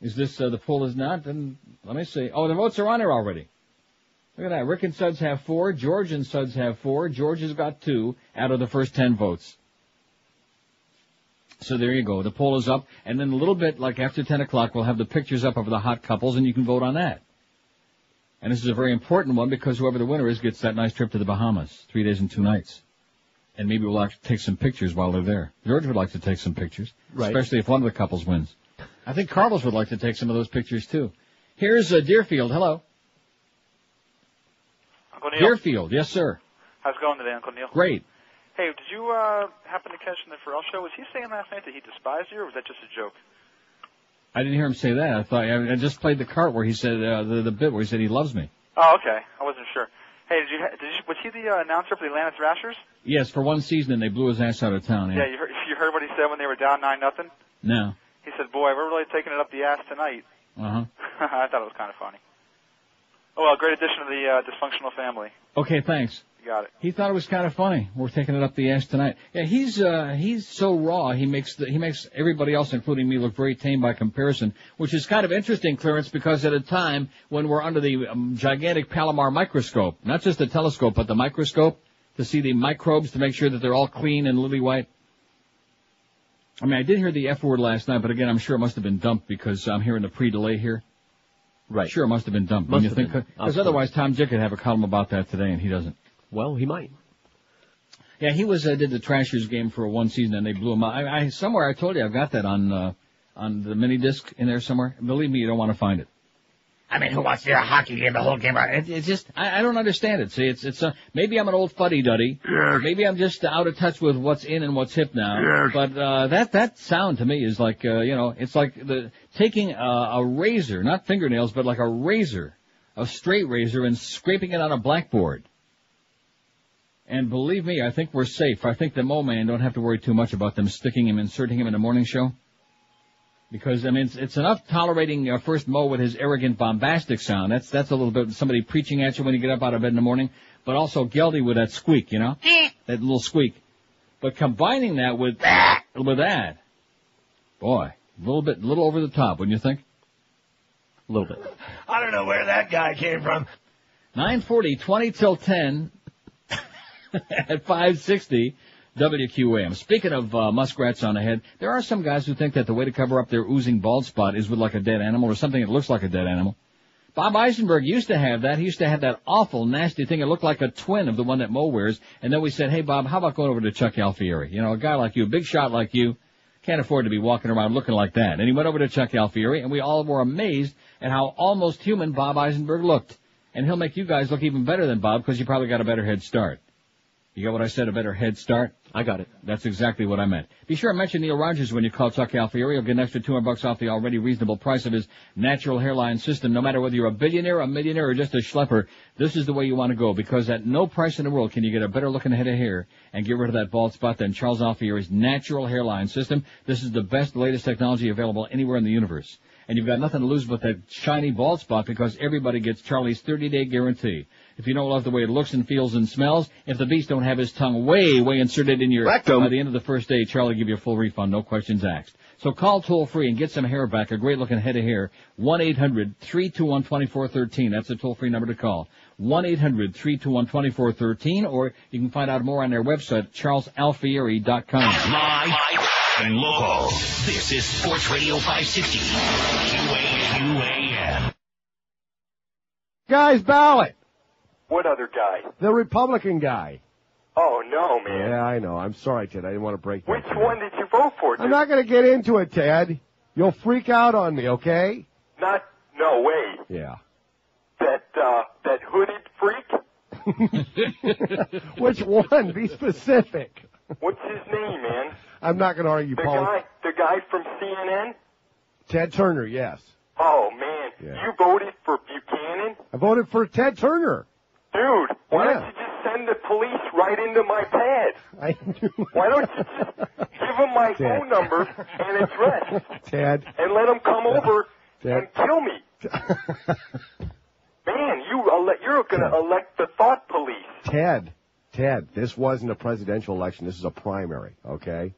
Is this, the poll is not? Then let me see. Oh, the votes are on there already. Look at that. Rick and Suds have 4. George and Suds have 4. George has got 2 out of the first 10 votes. So there you go. The poll is up. And then a little bit, like after 10 o'clock, we'll have the pictures up of the hot couples, and you can vote on that. And this is a very important one because whoever the winner is gets that nice trip to the Bahamas, 3 days and 2 nights. And maybe we'll actually take some pictures while they're there. George would like to take some pictures, right, especially if one of the couples wins. I think Carlos would like to take some of those pictures, too. Here's Deerfield. Hello. Uncle Neil. Deerfield. Yes, sir. How's it going today, Uncle Neil? Great. Hey, did you happen to catch in the Farel show? Was he saying last night that he despised you, or was that just a joke? I didn't hear him say that. I just played the part where he said the bit where he said he loves me. Oh, okay. I wasn't sure. Hey, was he the announcer for the Atlanta Thrashers? Yes, for one season, and they blew his ass out of town. Yeah, you heard what he said when they were down 9-0? No. He said, "Boy, we're really taking it up the ass tonight." Uh-huh. I thought it was kind of funny. Oh, well, great addition to the dysfunctional family. Okay, thanks. You got it. He thought it was kind of funny. We're taking it up the ass tonight. Yeah, he's so raw. He makes everybody else, including me, look very tame by comparison, which is kind of interesting, Clarence, because at a time when we're under the gigantic Palomar microscope, not just the telescope, but the microscope, to see the microbes, to make sure that they're all clean and lily white. I mean, I did hear the F word last night, but again, I'm sure it must have been dumped because I'm hearing the pre-delay here. Right. Sure, it must have been dumped. Must you think? Because otherwise, Tom Jick could have a column about that today, and he doesn't. Well, he might. Yeah, he did the Trashers game for one season, and they blew him out. Somewhere I told you I've got that on the mini disc in there somewhere. Believe me, you don't want to find it. I mean, who wants to hear a hockey game the whole game? It's just, I don't understand it. See, it's maybe I'm an old fuddy-duddy. Yes. Maybe I'm just out of touch with what's in and what's hip now. Yes. But, that sound to me is like, it's like taking a razor, not fingernails, but like a razor, a straight razor, and scraping it on a blackboard. And believe me, I think we're safe. I think the Mo Man don't have to worry too much about them inserting him in the morning show. Because, I mean, it's enough tolerating first Mo with his arrogant, bombastic sound. That's a little bit somebody preaching at you when you get up out of bed in the morning. But also Geldy with that squeak, you know? That little squeak. But combining that with that, boy, a little over the top, wouldn't you think? A little bit. I don't know where that guy came from. 9:40, 20 till 10 at 560. WQAM. Speaking of muskrats on the head, there are some guys who think that the way to cover up their oozing bald spot is with like a dead animal or something that looks like a dead animal. Bob Eisenberg used to have that. He used to have that awful, nasty thing. It looked like a twin of the one that Mo wears. And then we said, hey, Bob, how about going over to Chuck Alfieri? You know, a guy like you, a big shot like you, can't afford to be walking around looking like that. And he went over to Chuck Alfieri, and we all were amazed at how almost human Bob Eisenberg looked. And he'll make you guys look even better than Bob because you probably got a better head start. You got what I said, a better head start? I got it. That's exactly what I meant. Be sure and mention Neil Rogers when you call Chuck Alfieri. You'll get an extra $200 off the already reasonable price of his natural hairline system. No matter whether you're a billionaire, a millionaire, or just a schlepper, this is the way you want to go, because at no price in the world can you get a better looking head of hair and get rid of that bald spot than Charles Alfieri's natural hairline system. This is the best, latest technology available anywhere in the universe. And you've got nothing to lose but that shiny bald spot, because everybody gets Charlie's 30-day guarantee. If you don't love the way it looks and feels and smells, if the beast don't have his tongue way inserted in your rectum, by the end of the first day, Charlie will give you a full refund, no questions asked. So call toll-free and get some hair back, a great-looking head of hair, 1-800-321-2413. That's the toll-free number to call, 1-800-321-2413, or you can find out more on their website, charlesalfieri.com. Live and local. This is Sports Radio 560. QAM. Guy's ballot. What other guy? The Republican guy. Oh, no, man. Yeah, I know. I'm sorry, Ted. I didn't want to break that. Which one did you vote for, dude? I'm not going to get into it, Ted. You'll freak out on me, okay? No way. Yeah. That hooded freak? Which one? Be specific. What's his name, man? I'm not going to argue, Paul. The guy from CNN? Ted Turner, yes. Oh, man. Yeah. You voted for Buchanan? I voted for Ted Turner. Dude, why don't you just send the police right into my pad? Why don't you just give them my phone number and address? Ted. And let them come over Ted. and kill me. Man, you're going to elect the thought police. Ted, this wasn't a presidential election. This is a primary, okay?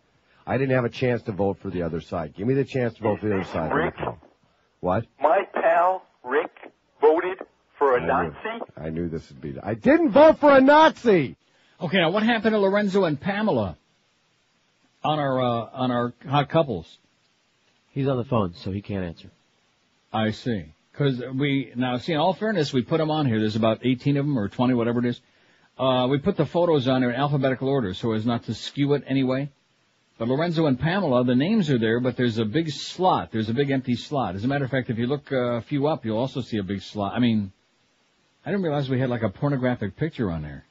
I didn't have a chance to vote for the other side. Give me the chance to vote for the other side. Rick? What? My pal, Rick, voted for a Nazi? I knew this would be... I didn't vote for a Nazi! Okay, now what happened to Lorenzo and Pamela on our hot couples? He's on the phone, so he can't answer. I see. Because in all fairness, we put them on here. There's about 18 of them, or 20, whatever it is. We put the photos on there in alphabetical order so as not to skew it anyway. But Lorenzo and Pamela, the names are there, but there's a big slot. There's a big empty slot. As a matter of fact, if you look a few up, you'll also see a big slot. I mean, I didn't realize we had like a pornographic picture on there.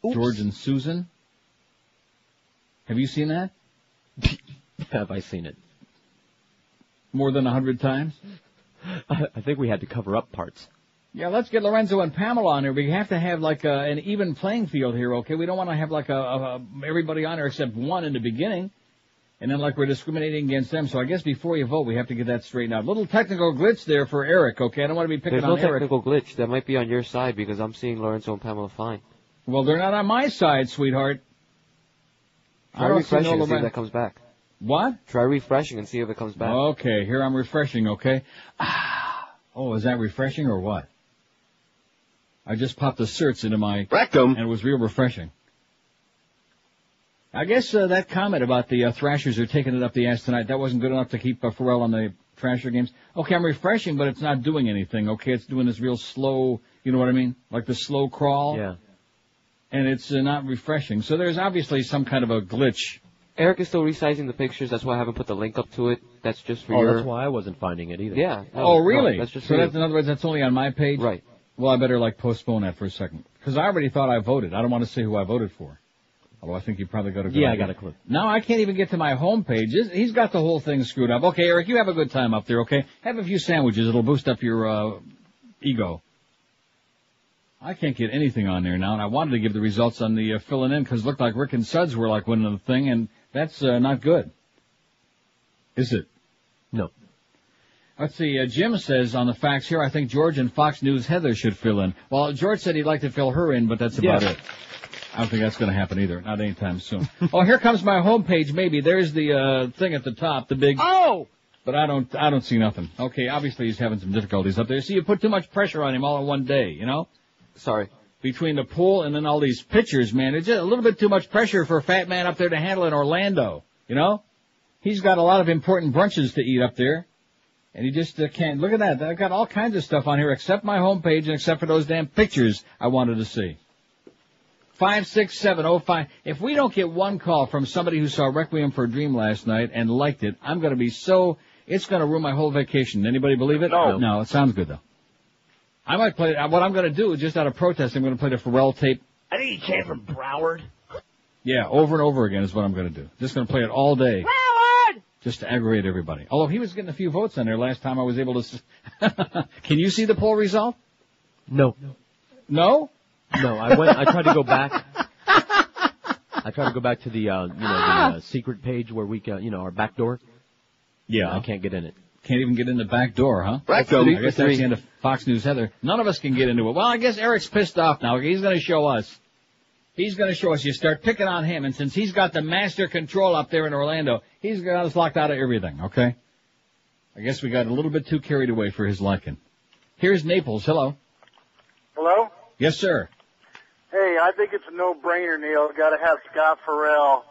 Oops. George and Susan. Have you seen that? Have I seen it? More than 100 times? I think we had to cover up parts. Yeah, let's get Lorenzo and Pamela on here. We have to have like an even playing field here, okay? We don't want to have like everybody on there except one in the beginning, and then like we're discriminating against them. So I guess before you vote, we have to get that straightened out. Little technical glitch there for Eric, okay? I don't want to be picking on Eric. There's no technical glitch. That might be on your side because I'm seeing Lorenzo and Pamela fine. Well, they're not on my side, sweetheart. Try refreshing and see if that comes back. What? Try refreshing and see if it comes back. Okay, here I'm refreshing, okay? Oh, is that refreshing or what? I just popped the certs into my rectum, and it was real refreshing. I guess that comment about the Thrashers are taking it up the ass tonight, that wasn't good enough to keep Farel on the Thrasher games. Okay, I'm refreshing, but it's not doing anything, okay? It's doing this real slow, you know what I mean? Like the slow crawl. Yeah. And it's not refreshing. So there's obviously some kind of a glitch. Eric is still resizing the pictures, that's why I haven't put the link up to it. That's just for your... that's why I wasn't finding it either. Yeah. Oh, really? No, that's just so that's, in other words, that's only on my page? Right. Well, I better, postpone that for a second. Because I already thought I voted. I don't want to say who I voted for. Although I think you probably got a good idea. I got a clue. Now I can't even get to my home page. He's got the whole thing screwed up. Okay, Eric, you have a good time up there, okay? Have a few sandwiches. It'll boost up your ego. I can't get anything on there now, and I wanted to give the results on the filling in because it looked like Rick and Suds were winning the thing, and that's not good. Is it? No. Let's see, Jim says on the facts here, I think George and Fox News Heather should fill in. Well, George said he'd like to fill her in, but that's about it. I don't think that's going to happen either, not anytime soon. Oh, here comes my homepage, maybe. There's the thing at the top, the big... Oh! But I don't see nothing. Okay, obviously he's having some difficulties up there. See, you put too much pressure on him all in one day, you know? Sorry. Between the pool and then all these pictures, man, it's just a little bit too much pressure for a fat man up there to handle in Orlando, you know? He's got a lot of important brunches to eat up there. And you just can't. Look at that. I've got all kinds of stuff on here except my homepage and except for those damn pictures I wanted to see. 56705. If we don't get one call from somebody who saw Requiem for a Dream last night and liked it, I'm going to be so... It's going to ruin my whole vacation. Anybody believe it? No. No, it sounds good, though. I might play it. What I'm going to do, just out of protest, I'm going to play the Farel tape. I think he came from Broward. Yeah, over and over again is what I'm going to do. Just going to play it all day. Broward! Just to aggravate everybody. Although he was getting a few votes on there last time I was able to... Can you see the poll result? No. No? No, I tried to go back. I tried to go back to the secret page where we can, our back door. Yeah. I can't get in it. Can't even get in the back door, huh? Right. I guess that's the end of Fox News Heather. None of us can get into it. Well, I guess Eric's pissed off now. He's going to show us. He's going to show us. You start picking on him, and since he's got the master control up there in Orlando, he's got us locked out of everything, okay? I guess we got a little bit too carried away for his liking. Here's Naples. Hello. Hello? Yes, sir. Hey, I think it's a no-brainer, Neil. Got to have Scott Ferrall.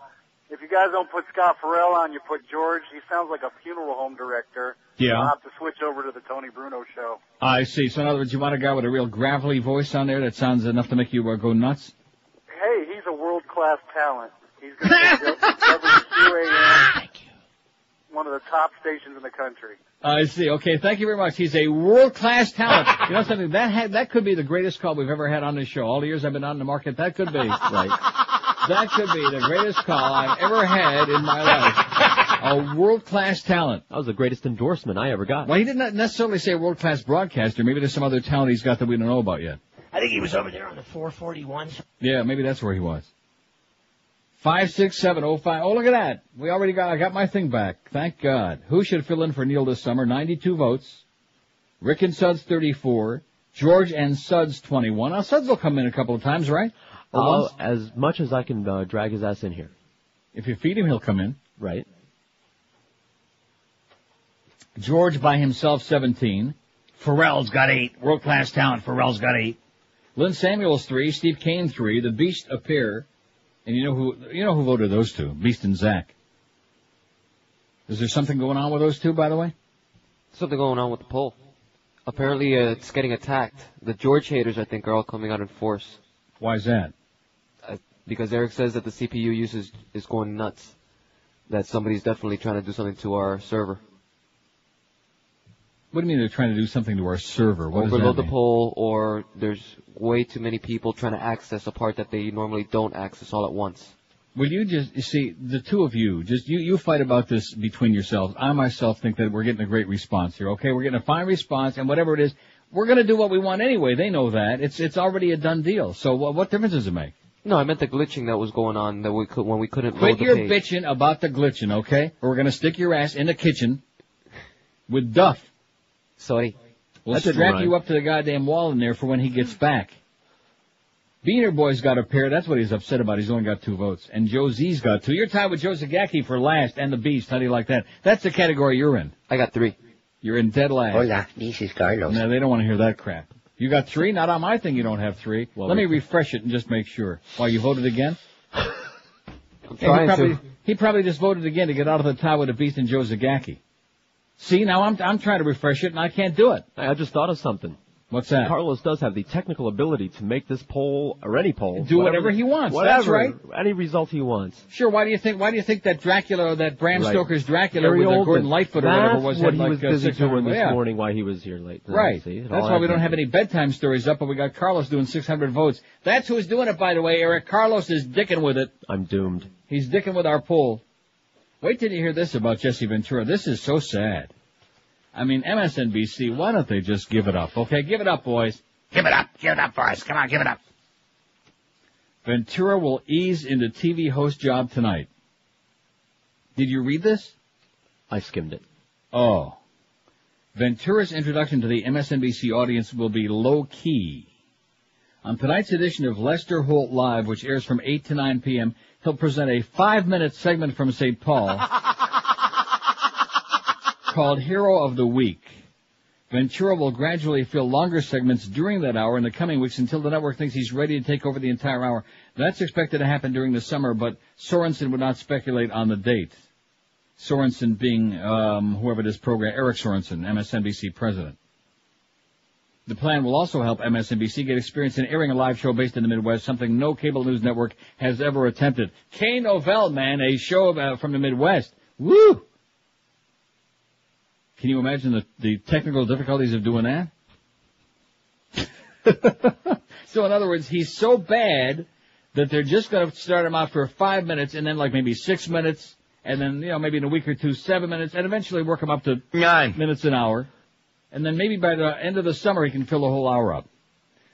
If you guys don't put Scott Ferrall on, you put George. He sounds like a funeral home director. Yeah. I'll have to switch over to the Tony Bruno show. I see. So in other words, you want a guy with a real gravelly voice on there that sounds enough to make you go nuts? Hey, he's a world-class talent. He's going to be WQAM, one of the top stations in the country. I see. Okay, thank you very much. He's a world-class talent. You know something? That could be the greatest call we've ever had on this show. All the years I've been on the market, that could be. Right. That could be the greatest call I've ever had in my life. A world-class talent. That was the greatest endorsement I ever got. Well, he didn't necessarily say world-class broadcaster. Maybe there's some other talent he's got that we don't know about yet. I think he was over there on the 441s. Yeah, maybe that's where he was. 56705. Oh, look at that. I got my thing back. Thank God. Who should fill in for Neil this summer? 92 votes. Rick and Suds 34. George and Suds 21. Now, Suds will come in a couple of times, right? As much as I can drag his ass in here. If you feed him, he'll come in. Right. George by himself 17. Farrell's got 8. World-class talent. Farrell's got 8. Lynn Samuels 3. Steve Kane 3. The Beast a pair. And you know who voted those two? Beast and Zach. Is there something going on with those two, by the way? Something going on with the poll. Apparently, it's getting attacked. The George haters, I think, are all coming out in force. Why is that? Because Eric says that the CPU usage is going nuts. That somebody's definitely trying to do something to our server. What do you mean they're trying to do something to our server? What does that Overload the mean? poll, or there's way too many people trying to access a part that they normally don't access all at once. Will you you see, the two of you, you fight about this between yourselves. I myself think that we're getting a great response here, okay? We're getting a fine response, and whatever it is, we're going to do what we want anyway. They know that. It's already a done deal. So what difference does it make? No, I meant the glitching that was going on when we couldn't Quit load the your page. bitching about the glitching, okay? Or we're going to stick your ass in the kitchen with Duff. Sorry. We'll strap you up to the goddamn wall in there for when he gets back. Beaner Boy's got a pair. That's what he's upset about. He's only got 2 votes. And Joe Z's got 2. You're tied with Joe Zagacki for last and the Beast. How do you like that? That's the category you're in. I got 3. You're in dead last. Hola, this is Carlos. No, they don't want to hear that crap. You got 3? Not on my thing you don't have 3. Well, let me refresh it and just make sure. Why, you voted again? I'm trying he probably just voted again to get out of the tie with the Beast and Joe Zagacki. See, now I'm trying to refresh it and I can't do it. I just thought of something. What's that? Carlos does have the technical ability to make this poll, or any poll, do whatever he wants. Whatever, that's right. Any result he wants. Sure. Why do you think that Dracula, or that Bram Stoker's Dracula Very with old, Gordon Lightfoot or whatever was, what had he was busy 600 doing this yeah. morning while he was here late. Right. See, that's why we don't have any bedtime stories up, but we got Carlos doing 600 votes. That's who's doing it, by the way, Eric. Carlos is dicking with it. I'm doomed. He's dicking with our poll. Wait till you hear this about Jesse Ventura. This is so sad. I mean, MSNBC, why don't they just give it up? Okay, give it up, boys. Give it up for us. Come on, give it up. Ventura will ease into TV host job tonight. Did you read this? I skimmed it. Oh. Ventura's introduction to the MSNBC audience will be low-key. On tonight's edition of Lester Holt Live, which airs from 8 to 9 p.m., he'll present a 5-minute segment from St. Paul called Hero of the Week. Ventura will gradually fill longer segments during that hour in the coming weeks until the network thinks he's ready to take over the entire hour. That's expected to happen during the summer, but Sorensen would not speculate on the date. Sorensen being, whoever this program, Eric Sorensen, MSNBC president. The plan will also help MSNBC get experience in airing a live show based in the Midwest, something no cable news network has ever attempted. K-Novell, man, a show from the Midwest. Woo! Can you imagine the technical difficulties of doing that? So in other words, he's so bad that they're just going to start him out for 5 minutes and then like maybe 6 minutes and then, maybe in a week or two, 7 minutes and eventually work him up to 9 minutes an hour. And then maybe by the end of the summer he can fill the whole hour up.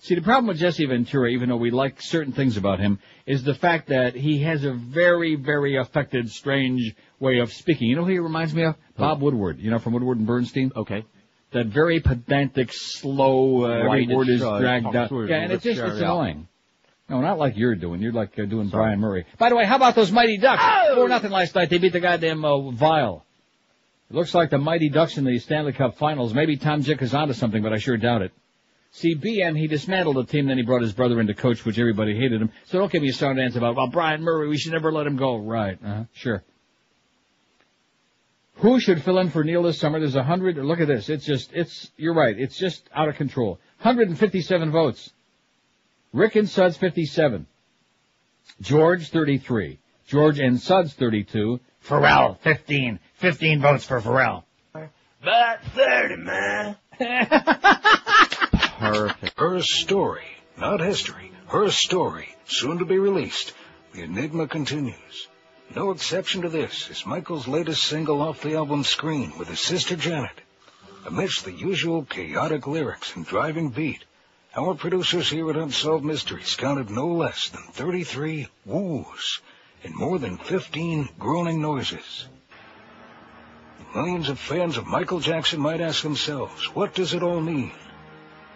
See, the problem with Jesse Ventura, even though we like certain things about him, is the fact that he has a very, very affected, strange way of speaking. You know who he reminds me of? Bob Woodward, from Woodward and Bernstein? Okay. That very pedantic, slow, every word is dragged out. Yeah, and it's annoying. No, not like you're doing. You're like doing Brian Murray. By the way, how about those Mighty Ducks? 4-0 last night. They beat the goddamn Vial. It looks like the Mighty Ducks in the Stanley Cup Finals. Maybe Tom Jick is onto something, but I sure doubt it. See, BM, he dismantled the team, then he brought his brother in to coach, which everybody hated him. So don't give me a song dance about, Brian Murray, we should never let him go. Right, sure. Who should fill in for Neil this summer? There's 100, look at this, you're right, it's just out of control. 157 votes. Rick and Suds, 57. George, 33. George and Suds, 32. Farel, 15. 15 votes for Farel. About 30, man. Perfect. Her story, not history. Her story, soon to be released. The enigma continues. No exception to this is Michael's latest single off the album Screen with his sister Janet. Amidst the usual chaotic lyrics and driving beat, our producers here at Unsolved Mysteries counted no less than 33 woos and more than 15 groaning noises. Millions of fans of Michael Jackson might ask themselves, what does it all mean?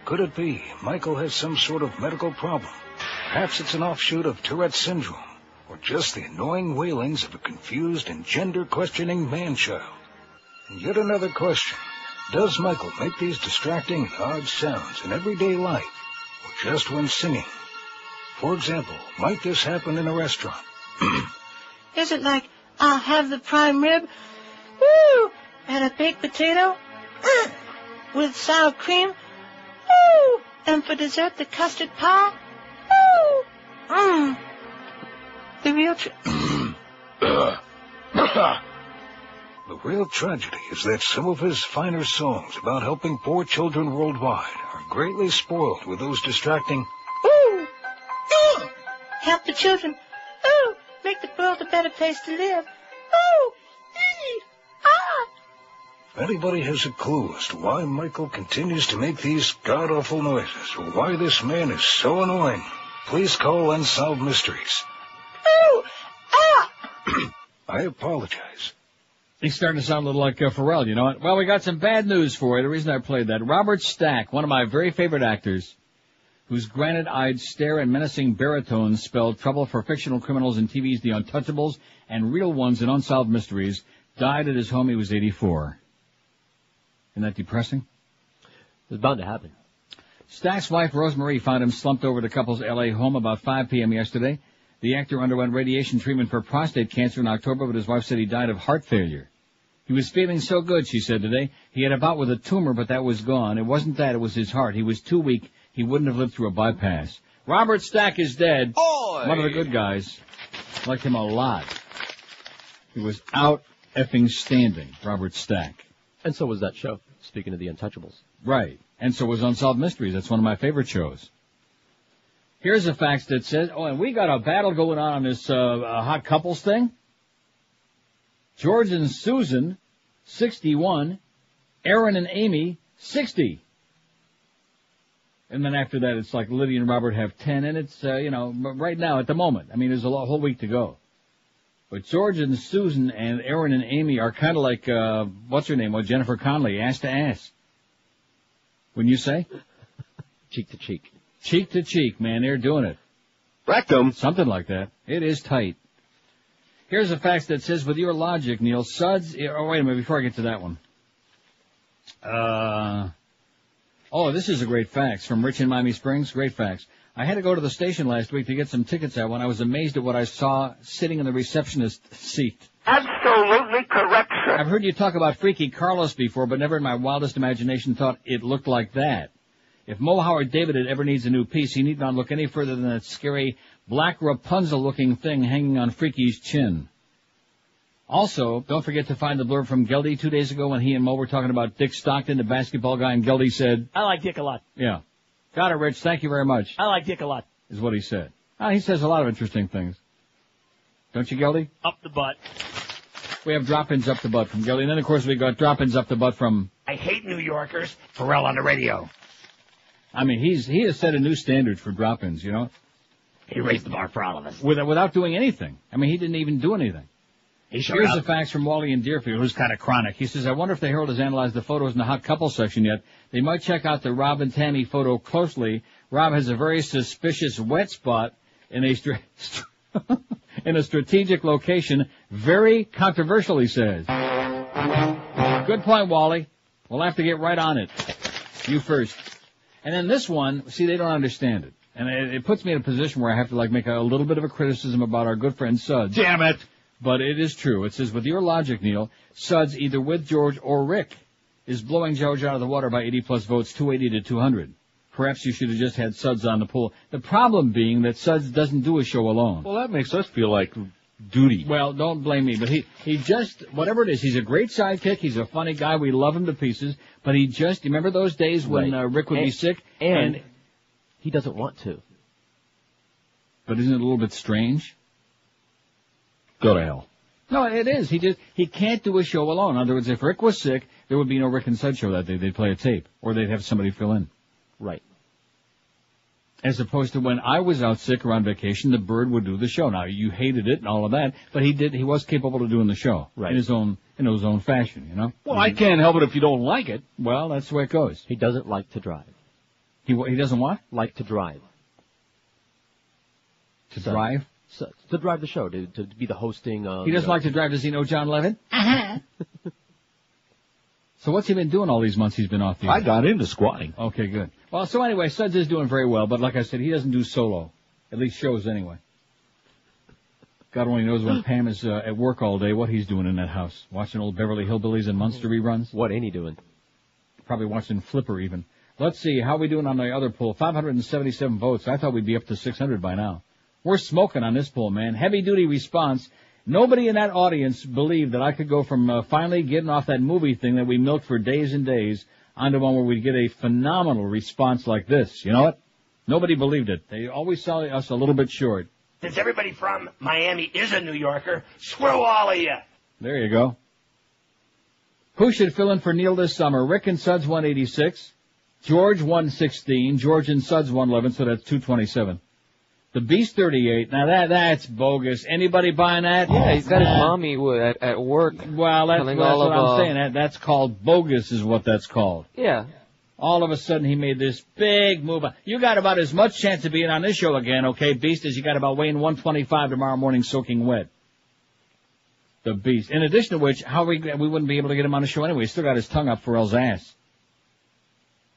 Could it be Michael has some sort of medical problem? Perhaps it's an offshoot of Tourette's syndrome, or just the annoying wailings of a confused and gender-questioning man-child. And yet another question. Does Michael make these distracting and odd sounds in everyday life, or just when singing? For example, might this happen in a restaurant? Is it like, I'll have the prime rib, woo, and a baked potato, with sour cream, woo, and for dessert the custard pie, woo, The real tragedy is that some of his finer songs about helping poor children worldwide are greatly spoiled with those distracting ooh, help the children, ooh, make the world a better place to live, ooh, If anybody has a clue as to why Michael continues to make these god-awful noises, or why this man is so annoying, please call Unsolved Mysteries. I apologize. He's starting to sound a little like Farel, you know what? Well, we got some bad news for you. The reason I played that, Robert Stack, one of my very favorite actors, whose granite-eyed stare and menacing baritone spelled trouble for fictional criminals in TV's The Untouchables and real ones in Unsolved Mysteries, died at his home. He was 84. Isn't that depressing? It's bound to happen. Stack's wife, Rosemarie, found him slumped over the couple's L.A. home about 5 p.m. yesterday. The actor underwent radiation treatment for prostate cancer in October, but his wife said he died of heart failure. He was feeling so good, she said today. He had a bout with a tumor, but that was gone. It wasn't that, it was his heart. He was too weak. He wouldn't have lived through a bypass. Robert Stack is dead. Oy! One of the good guys. Liked him a lot. He was out effing standing, Robert Stack. And so was that show, speaking of The Untouchables. Right. And so was Unsolved Mysteries. That's one of my favorite shows. Here's a fax that says, and we got a battle going on this hot couples thing. George and Susan, 61. Aaron and Amy, 60. And then after that, it's like Lydia and Robert have 10, and it's, right now, at the moment. I mean, there's a whole week to go. But George and Susan and Aaron and Amy are kind of like, what's her name? Well, Jennifer Connelly, ass to ass. Wouldn't you say? Cheek to cheek. Cheek to cheek, man, they're doing it. Rectum. Something like that. It is tight. Here's a fax that says, with your logic, Neil, Suds... Oh, wait a minute, before I get to that one. This is a great fax from Rich in Miami Springs. Great fax. I had to go to the station last week to get some tickets I won. I was amazed at what I saw sitting in the receptionist seat. Absolutely correct, sir. I've heard you talk about Freaky Carlos before, but never in my wildest imagination thought it looked like that. If Mo Howard David ever needs a new piece, he need not look any further than that scary black Rapunzel-looking thing hanging on Freaky's chin. Also, don't forget to find the blurb from Geldy 2 days ago when he and Mo were talking about Dick Stockton, the basketball guy, and Geldy said... I like Dick a lot. Yeah. Got it, Rich. Thank you very much. I like Dick a lot. Is what he said. He says a lot of interesting things. Don't you, Geldy? Up the butt. We have drop-ins up the butt from Geldy. And then, of course, we got drop-ins up the butt from... I hate New Yorkers. Farel on the radio. I mean, he has set a new standard for drop-ins, you know? He raised the bar for all of us. Without doing anything. I mean, he didn't even do anything. Here's the facts from Wally in Deerfield, who's kind of chronic. He says, I wonder if the Herald has analyzed the photos in the hot couple section yet. They might check out the Rob and Tammy photo closely. Rob has a very suspicious wet spot in a in a strategic location. Very controversial, he says. Good point, Wally. We'll have to get right on it. You first. And then this one, see, they don't understand it. And it puts me in a position where I have to, make a little bit of a criticism about our good friend Suds. Damn it! But it is true. It says, with your logic, Neil, Suds, either with George or Rick, is blowing George out of the water by 80-plus votes, 280 to 200. Perhaps you should have just had Suds on the poll. The problem being that Suds doesn't do a show alone. Well, that makes us feel like duty. Well, don't blame me, but he just, whatever it is, he's a great sidekick. He's a funny guy. We love him to pieces. But you remember those days when Rick would be sick? And he doesn't want to. But isn't it a little bit strange? Go to hell. No, it is. He can't do a show alone. In other words, if Rick was sick, there would be no Rick and Suds show that day. They'd play a tape. Or they'd have somebody fill in. Right. As opposed to when I was out sick or on vacation, the Bird would do the show. Now, you hated it and all of that, but he was capable of doing the show. Right. In his own fashion, you know? Well, I can't help it if you don't like it. Well, that's the way it goes. He doesn't like to drive. He doesn't what? Like to drive. Drive? To drive the show, to be the hosting of... He doesn't like to drive. Does he know John Levin? Uh-huh. So what's he been doing all these months he's been off the air? I got into squatting. Okay, good. Well, so anyway, Suds is doing very well, but like I said, he doesn't do solo. At least shows anyway. God only knows when Pam is at work all day what he's doing in that house. Watching old Beverly Hillbillies and Munster reruns. What ain't he doing? Probably watching Flipper even. Let's see, how are we doing on the other poll? 577 votes. I thought we'd be up to 600 by now. We're smoking on this poll, man. Heavy-duty response. Nobody in that audience believed that I could go from finally getting off that movie thing that we milked for days and days onto one where we'd get a phenomenal response like this. You know what? Nobody believed it. They always saw us a little bit short. Since everybody from Miami is a New Yorker, screw all of you. There you go. Who should fill in for Neil this summer? Rick and Suds 186. George 116. George and Suds 111, so that's 227. The Beast 38. Now that's bogus. Anybody buying that? Yeah, he's got his mommy at work. Well, that's what I'm saying. That's called bogus is what that's called. Yeah. All of a sudden he made this big move. You got about as much chance of being on this show again, okay, Beast, as you got about weighing 125 tomorrow morning soaking wet. The Beast. In addition to which, how we wouldn't be able to get him on the show anyway. He still got his tongue up Farrell's ass.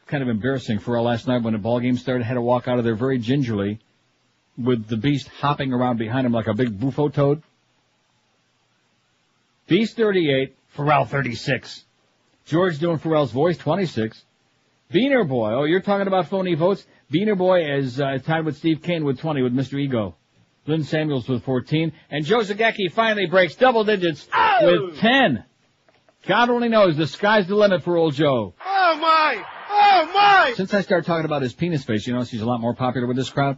Kind of embarrassing. Farrell last night when the ball game started had to walk out of there very gingerly, with the Beast hopping around behind him like a big bufo toad. Beast 38, Farrell 36. George doing Farrell's voice, 26. Beaner Boy, oh, you're talking about phony votes? Beaner Boy is tied with Steve Kane with 20 with Mr. Ego. Lynn Samuels with 14. And Joe Zagacki finally breaks double digits with 10. God only knows, the sky's the limit for old Joe. Oh, my! Oh, my! Since I started talking about his penis face, you notice he's a lot more popular with this crowd?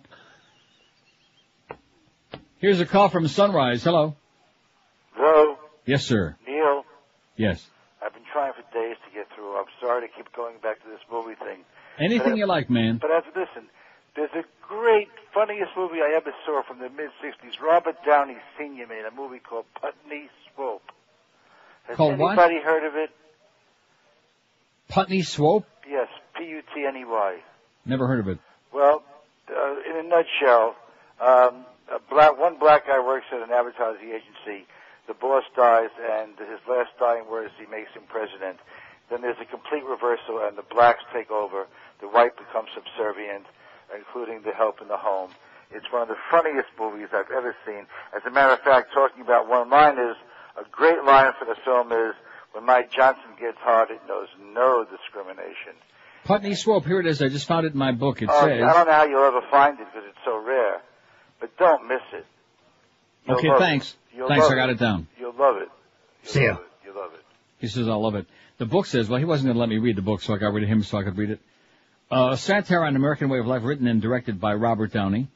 Here's a call from Sunrise. Hello. Hello. Yes, sir. Neil. Yes. I've been trying for days to get through. I'm sorry to keep going back to this movie thing. Anything you like, man. But listen, there's a great, funniest movie I ever saw from the mid-'60s. Robert Downey Sr. made a movie called Putney Swope. Has anybody heard of it? Putney Swope? Yes, P-U-T-N-E-Y. Never heard of it. Well, in a nutshell, one black guy works at an advertising agency. The boss dies, and his last dying words, he makes him president. Then there's a complete reversal, and the blacks take over. The white becomes subservient, including the help in the home. It's one of the funniest movies I've ever seen. As a matter of fact, talking about one-liners, A great line for the film is, when Mike Johnson gets hard, it knows no discrimination. Putney Swope, here it is. I just found it in my book. It says... I don't know how you'll ever find it because it's so rare, but don't miss it. Okay, thanks. Thanks, I got it down. You'll love it. See ya. You'll love it. He says, I love it. The book says, well, he wasn't going to let me read the book, so I got rid of him so I could read it. A satire on American way of life written and directed by Robert Downey,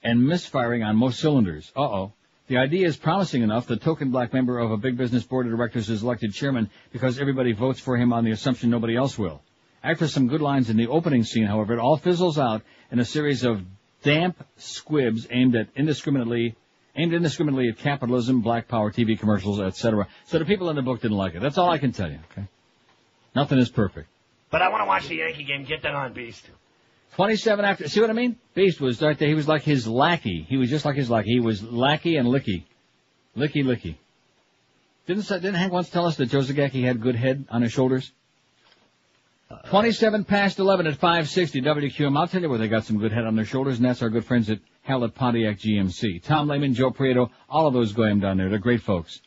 and misfiring on most cylinders. Uh-oh. The idea is promising enough. The token black member of a big business board of directors is elected chairman because everybody votes for him on the assumption nobody else will. After some good lines in the opening scene, however, it all fizzles out in a series of damp squibs aimed indiscriminately at capitalism, black power, TV commercials, etc. So the people in the book didn't like it. That's all I can tell you, okay? Nothing is perfect. But I want to watch the Yankee game. Get that on, Beast. 27 after, see what I mean? Beast was right there. He was like his lackey. He was just like his lackey. He was lackey and licky. Licky. Didn't Hank once tell us that Joe Zagacki had good head on his shoulders? 27 past 11 at 560 WQAM. I'll tell you where they got some good head on their shoulders, and that's our good friends at Hallett Pontiac GMC. Tom Lehman, Joe Prieto, all of those Goyam down there. They're great folks.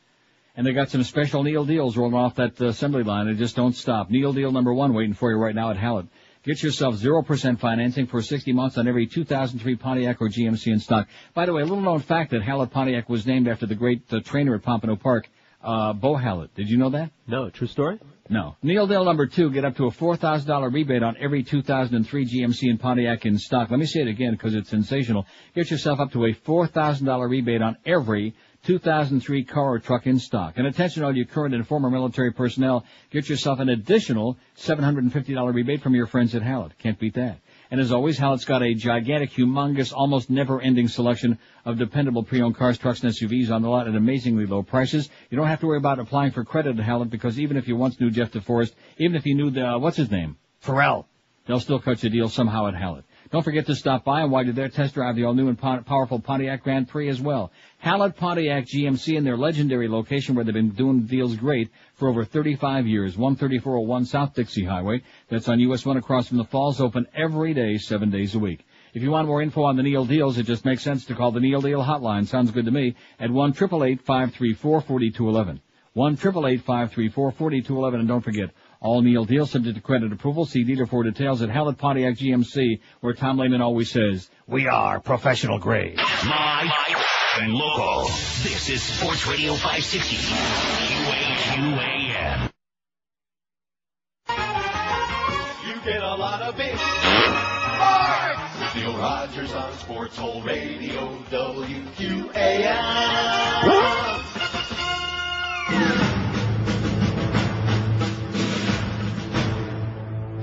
And they got some special Neil deals rolling off that assembly line. They just don't stop. Neil deal number 1 waiting for you right now at Hallett. Get yourself 0% financing for 60 months on every 2003 Pontiac or GMC in stock. By the way, a little known fact that Hallett Pontiac was named after the great trainer at Pompano Park, Bo Hallett. Did you know that? No. True story? No. Neil deal number 2, get up to a $4,000 rebate on every 2003 GMC and Pontiac in stock. Let me say it again because it's sensational. Get yourself up to a $4,000 rebate on every 2003 car or truck in stock. And attention all you current and former military personnel, get yourself an additional $750 rebate from your friends at Hallett. Can't beat that. And as always, Hallett's got a gigantic, humongous, almost never-ending selection of dependable pre-owned cars, trucks, and SUVs on the lot at amazingly low prices. You don't have to worry about applying for credit at Hallett because even if you once knew Jeff DeForest, even if you knew what's his name? Farel. They'll still cut you a deal somehow at Hallett. Don't forget to stop by and while you're there, test drive the all-new and powerful Pontiac Grand Prix as well. Hallett Pontiac GMC in their legendary location where they've been doing deals great for over 35 years. 13401 South Dixie Highway. That's on US 1 across from the Falls, open every day, 7 days a week. If you want more info on the Neil deals, it just makes sense to call the Neil Deal hotline. Sounds good to me. At 1-888-534-4211. 1-888-534-4211. And don't forget, all Neil deals subject to credit approval. See dealer for details at Hallett Pontiac GMC, where Tom Lehman always says, we are professional grade. Live and local. This is Sports Radio 560. QAM. You get a lot of big sports with Neil Rogers on Sports Hole Radio WQAM.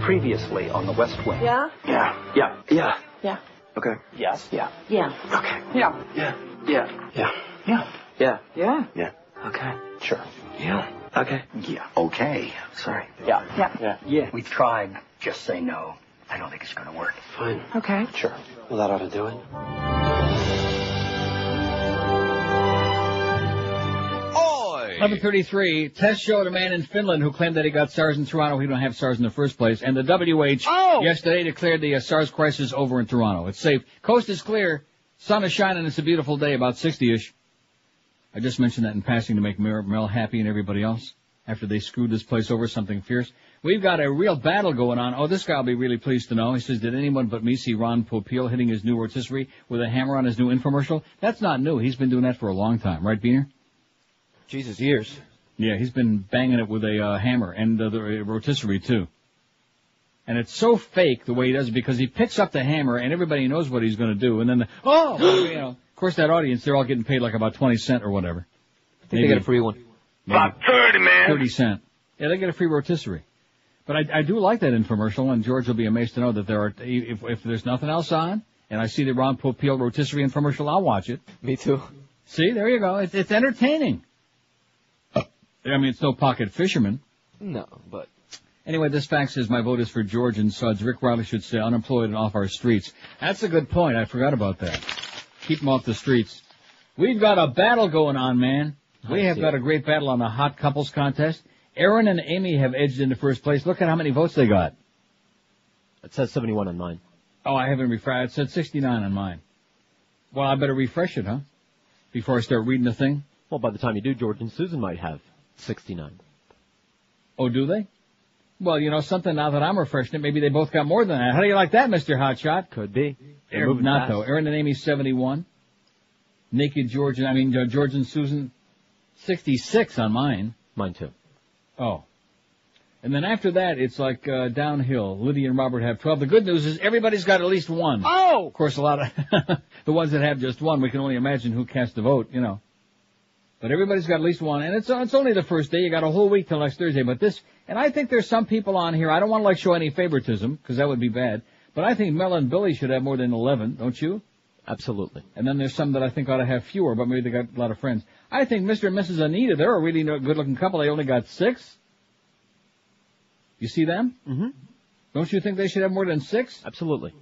Previously on the West Wing. Yeah? Yeah. Okay. Yes. Yeah. Yeah. Okay. Yeah. Yeah. Yeah. Yeah. Yeah. Yeah. Yeah. Yeah. Okay. Sure. Yeah. Okay. Yeah. Okay. Sorry. Yeah. Yeah. Yeah. We tried. Just say no. I don't think it's going to work. Fine. Okay. Sure. Well, that ought to do it. 11:33. Test showed a man in Finland who claimed that he got SARS in Toronto. He don't have SARS in the first place. And the WHO yesterday declared the SARS crisis over in Toronto. It's safe. Coast is clear. Sun is shining. It's a beautiful day, about 60-ish. I just mentioned that in passing to make Mel happy and everybody else after they screwed this place over something fierce. We've got a real battle going on. Oh, this guy will be really pleased to know. He says, did anyone but me see Ron Popeil hitting his new rotisserie with a hammer on his new infomercial? That's not new. He's been doing that for a long time. Right, Beaner? Jesus, years. Yeah, he's been banging it with a hammer and the rotisserie, too. And it's so fake the way he does it because he picks up the hammer and everybody knows what he's going to do. And then, of course, that audience, they're all getting paid like about 20 cents or whatever. I think they get a free one. About 30, man. 30 cents. Yeah, they get a free rotisserie. But I do like that infomercial, and George will be amazed to know that there are, if there's nothing else on, and I see the Ron Popeil rotisserie infomercial, I'll watch it. Me too. See, there you go. It's entertaining. I mean, it's no pocket fisherman. No, but... Anyway, this fax says my vote is for George and Suds. Rick Riley should stay unemployed and off our streets. That's a good point. I forgot about that. Keep him off the streets. We've got a battle going on, man. We have got a great battle on the Hot Couples Contest. Aaron and Amy have edged into first place. Look at how many votes they got. It says 71 on mine. Oh, I haven't refreshed. It said 69 on mine. Well, I better refresh it, huh? Before I start reading the thing. Well, by the time you do, George and Susan might have 69. Oh, do they? Well, you know something, now that I'm refreshing it, maybe they both got more than that. How do you like that, Mr. Hotshot? Could be. Aaron, not though. Aaron and Amy, 71. Naked George and Susan, 66 on mine. Mine too. Oh. And then after that, it's like downhill. Lydia and Robert have 12. The good news is everybody's got at least one. Oh! Of course, a lot of the ones that have just one, we can only imagine who cast the vote, you know. But everybody's got at least one. And it's only the first day. You got a whole week till next Thursday. But and I think there's some people on here, I don't want to show any favoritism, because that would be bad. But I think Mel and Billy should have more than 11, don't you? Absolutely. And then there's some that I think ought to have fewer, but maybe they got a lot of friends. I think Mr. and Mrs. Anita, they're a really good-looking couple. They only got 6. You see them? Mm-hmm. Don't you think they should have more than 6? Absolutely.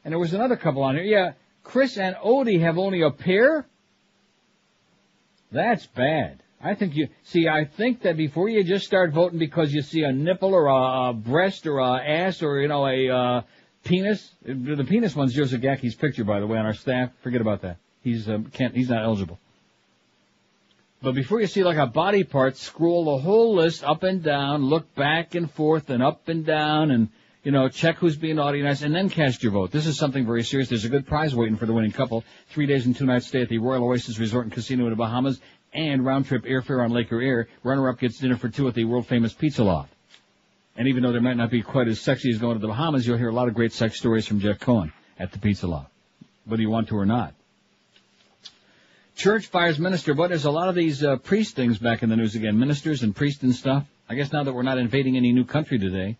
And there was another couple on here. Yeah, Chris and Odie have only a pair? That's bad. I think that before you just start voting because you see a nipple or a breast or a ass or, a penis. The penis one's Joseph Gacky's picture, by the way, on our staff. Forget about that. He's not eligible. But before you see like a body part, scroll the whole list up and down, look back and forth and up and down and, check who's being naughty and nice, and then cast your vote. This is something very serious. There's a good prize waiting for the winning couple. 3 days and 2 nights stay at the Royal Oasis Resort and Casino in the Bahamas, and round-trip airfare on Laker Air. Runner-up gets dinner for 2 at the world-famous Pizza Loft. And even though there might not be quite as sexy as going to the Bahamas, you'll hear a lot of great sex stories from Jeff Cohen at the Pizza Loft, whether you want to or not. Church fires minister, but there's a lot of these priest things back in the news again. Ministers and priests and stuff. I guess now that we're not invading any new country today,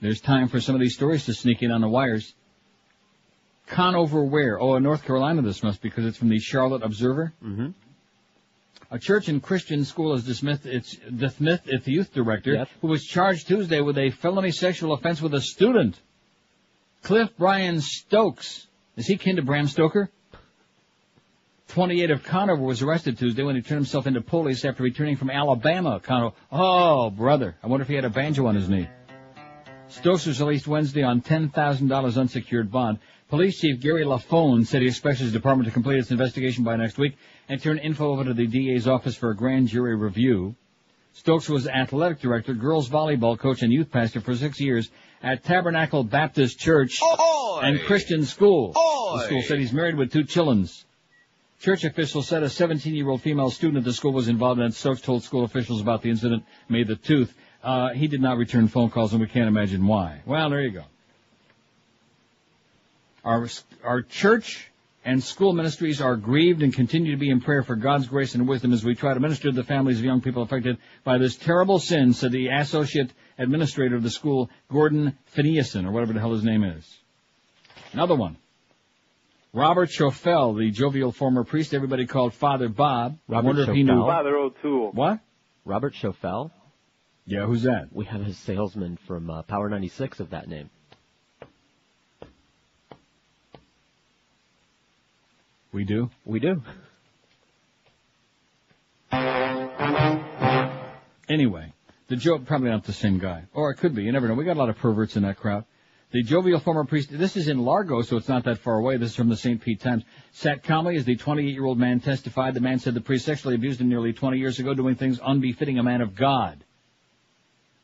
there's time for some of these stories to sneak in on the wires. Conover where? Oh, in North Carolina this must, because it's from the Charlotte Observer. Mm-hmm. A church and Christian school has dismissed its youth director, who was charged Tuesday with a felony sexual offense with a student. Cliff Brian Stokes. Is he kin to Bram Stoker? 28 of Conover was arrested Tuesday when he turned himself into police after returning from Alabama. Oh, brother. I wonder if he had a banjo on his knee. Stokes was released Wednesday on $10,000 unsecured bond. Police Chief Gary Lafone said he expects his department to complete its investigation by next week and turn info over to the DA's office for a grand jury review. Stokes was athletic director, girls volleyball coach, and youth pastor for 6 years at Tabernacle Baptist Church and Christian School. The school said he's married with 2 chillins. Church officials said a 17-year-old female student at the school was involved, and Stokes told school officials about the incident, made the tooth. He did not return phone calls, and we can't imagine why. Well, there you go. Our church and school ministries are grieved and continue to be in prayer for God's grace and wisdom as we try to minister to the families of young people affected by this terrible sin, said the associate administrator of the school, Gordon Phineason, or whatever the hell his name is. Another one. Robert Schofel, the jovial former priest everybody called Father Bob. I wonder if he knew. Father O'Toole. What? Robert Schofel? Yeah, who's that? We have his salesman from Power 96 of that name. We do? We do. Anyway, probably not the same guy. Or it could be, you never know. We got a lot of perverts in that crowd. The jovial former priest, this is in Largo, so it's not that far away. This is from the St. Pete Times. Sat calmly as the 28-year-old man testified. The man said the priest sexually abused him nearly 20 years ago, doing things unbefitting a man of God.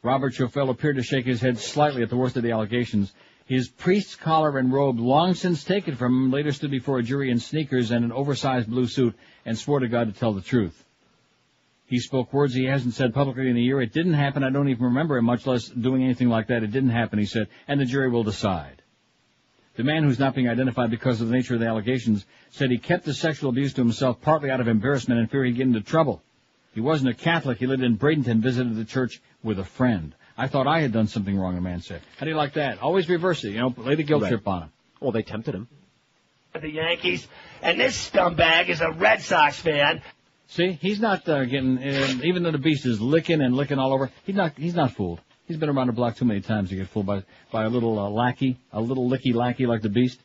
Robert Schofel appeared to shake his head slightly at the worst of the allegations. His priest's collar and robe, long since taken from him, later stood before a jury in sneakers and an oversized blue suit and swore to God to tell the truth. He spoke words he hasn't said publicly in a year. It didn't happen. I don't even remember him, much less doing anything like that. It didn't happen, he said, and the jury will decide. The man, who's not being identified because of the nature of the allegations, said he kept the sexual abuse to himself partly out of embarrassment and fear he'd get into trouble. He wasn't a Catholic. He lived in Bradenton, visited the church with a friend. I thought I had done something wrong, the man said. How do you like that? Always reverse it, lay the guilt trip on him. Well, they tempted him. The Yankees, and this scumbag is a Red Sox fan. See, he's not getting, even though the beast is licking all over, he's not fooled. He's been around the block too many times to get fooled by a little lackey, a little licky lackey like the beast,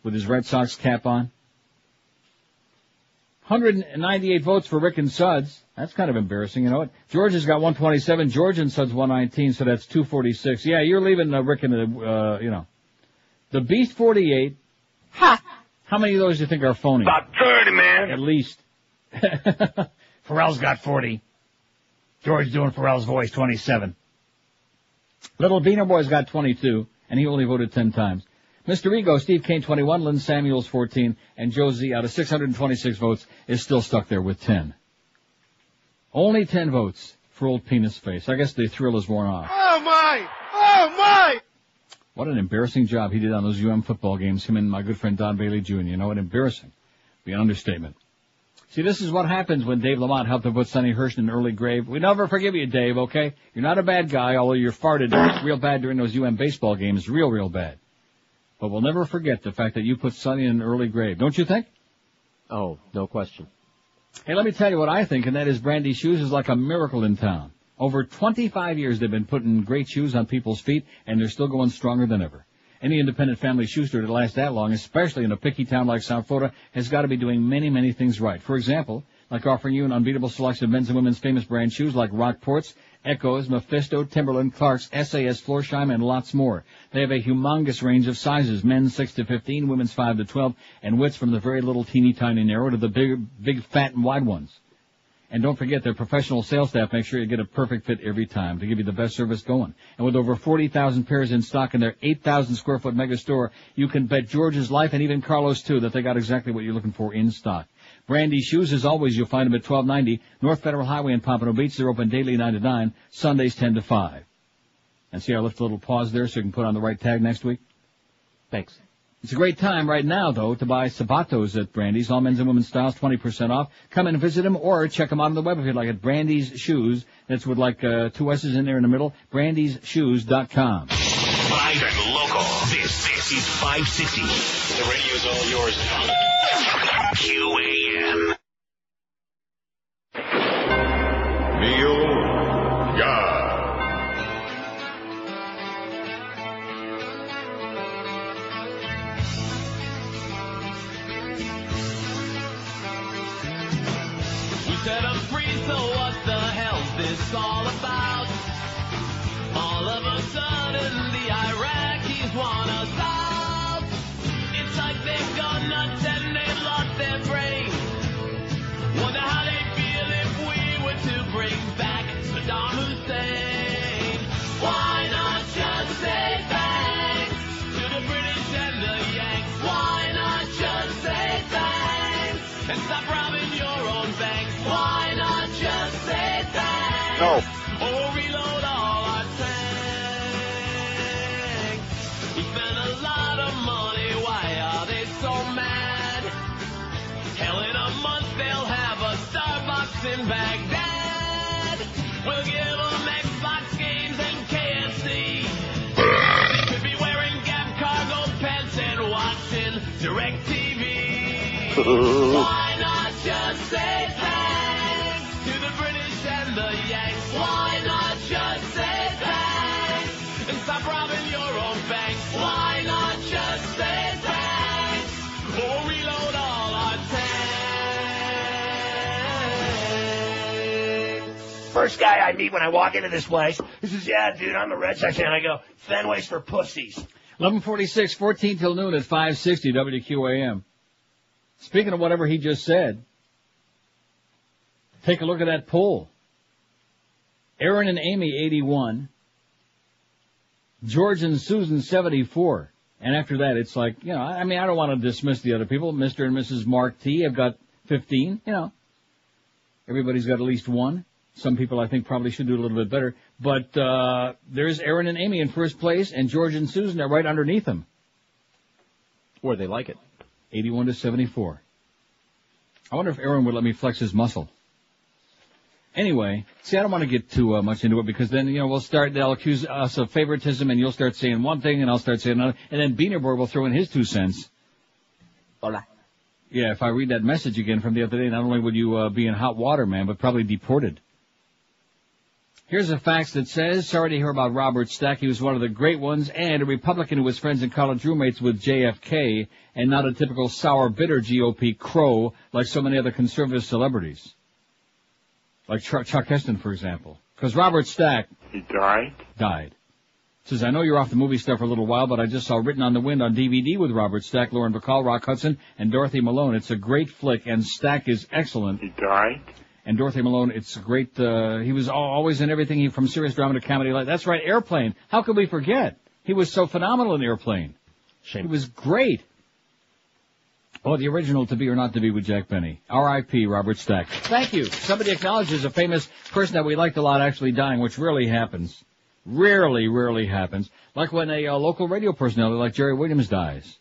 with his Red Sox cap on. 198 votes for Rick and Suds. That's kind of embarrassing, you know what? George has got 127, George and Suds 119, so that's 246. Yeah, you're leaving Rick and the Beast 48. Ha! How many of those do you think are phony? About 30, man. At least. Farrell's got 40. George doing Farrell's voice, 27. Little Beaner Boy's got 22, and he only voted 10 times. Mr. Ego, Steve Kane, 21, Lynn Samuels, 14, and Josie, out of 626 votes, is still stuck there with 10. Only 10 votes for old Penis Face. I guess the thrill is worn off. Oh, my! Oh, my! What an embarrassing job he did on those UM football games, him and my good friend Don Bailey Jr. You know what? Embarrassing. Be an understatement. See, this is what happens when Dave Lamont helped to put Sonny Hirsch in an early grave. We never forgive you, Dave, okay? You're not a bad guy, although you farted real bad during those UM baseball games. Real bad. But we'll never forget the fact that you put Sonny in an early grave. Don't you think? Oh, no question. Hey, let me tell you what I think, and that is Brandy Shoes is like a miracle in town. Over 25 years they've been putting great shoes on people's feet, and they're still going stronger than ever. Any independent family shoe store that lasts that long, especially in a picky town like South Florida, has got to be doing many things right. For example, like offering you an unbeatable selection of men's and women's famous brand shoes like Rockports, Echoes, Mephisto, Timberland, Clarks, SAS, Florsheim, and lots more. They have a humongous range of sizes, men's 6 to 15, women's 5 to 12, and widths from the very little teeny tiny narrow to the big fat and wide ones. And don't forget, their professional sales staff make sure you get a perfect fit every time to give you the best service going. And with over 40,000 pairs in stock in their 8,000 square foot mega store, you can bet George's life and even Carlos too that they got exactly what you're looking for in stock. Brandy Shoes, as always, you'll find them at 1290 North Federal Highway in Pompano Beach. They're open daily 9 to 9, Sundays 10 to 5. And see, I left a little pause there so you can put on the right tag next week. Thanks. It's a great time right now, though, to buy Sabatos at Brandy's. All men's and women's styles, 20% off. Come and visit them or check them out on the web if you'd like at Brandy's Shoes. That's with like 2 S's in there in the middle. Brandy'sShoes.com. Live and local. This is 560. The radio's all yours now. QAM. Neil God. We set them free, so what the hell's this all about? All of a sudden, the Iraqis want us out. It's like they've gone nuts and they've lost their brain. Wonder how they feel if we were to bring back Saddam Hussein. Why not just say thanks to the British and the Yanks? Why not just say thanks and stop robbing your own banks? Why not just say thanks? No. Or reload all our tanks. We spent a lot of money. Why are they so mad? Hell, in a month they'll have a Starbucks in Baghdad. We'll give them Xbox games and KFC. They could be wearing Gap cargo pants and watching DirecTV. Why not just say thanks to the British and the Yanks? Why not just say thanks and stop robbing your own banks? Why not just say thanks or reload all our tanks? First guy I meet when I walk into this place, he says, yeah, dude, I'm a Red Sox fan. I go, Fenway's for pussies. 11:46, 14 till noon at 560 WQAM. Speaking of whatever he just said, take a look at that poll. Aaron and Amy, 81. George and Susan, 74. And after that, it's like, you know, I mean, I don't want to dismiss the other people. Mr. and Mrs. Mark T have got 15, you know. Everybody's got at least one. Some people, I think, probably should do a little bit better. But there's Aaron and Amy in first place, and George and Susan are right underneath them. Where they like it. 81 to 74. I wonder if Aaron would let me flex his muscle. Anyway, see, I don't want to get too much into it because then, you know, they'll accuse us of favoritism and you'll start saying one thing and I'll start saying another. And then Beaner Boy will throw in his 2 cents. Hola. Yeah, if I read that message again from the other day, not only would you be in hot water, man, but probably deported. Here's a fax that says, sorry to hear about Robert Stack. He was one of the great ones and a Republican who was friends and college roommates with JFK and not a typical sour, bitter GOP crow like so many other conservative celebrities. Like Chuck Heston, for example. Because Robert Stack... He died? Died. Says, I know you're off the movie stuff for a little while, but I just saw Written on the Wind on DVD with Robert Stack, Lauren Bacall, Rock Hudson, and Dorothy Malone. It's a great flick, and Stack is excellent. He died? And Dorothy Malone, it's great. He was always in everything from serious drama to comedy. That's right, Airplane. How could we forget? He was so phenomenal in Airplane. Shame. He was great. Oh, the original To Be or Not to Be with Jack Benny. R.I.P. Robert Stack. Thank you. Somebody acknowledges a famous person that we liked a lot actually dying, which rarely happens. Rarely happens. Like when a local radio personality like Jerry Williams dies.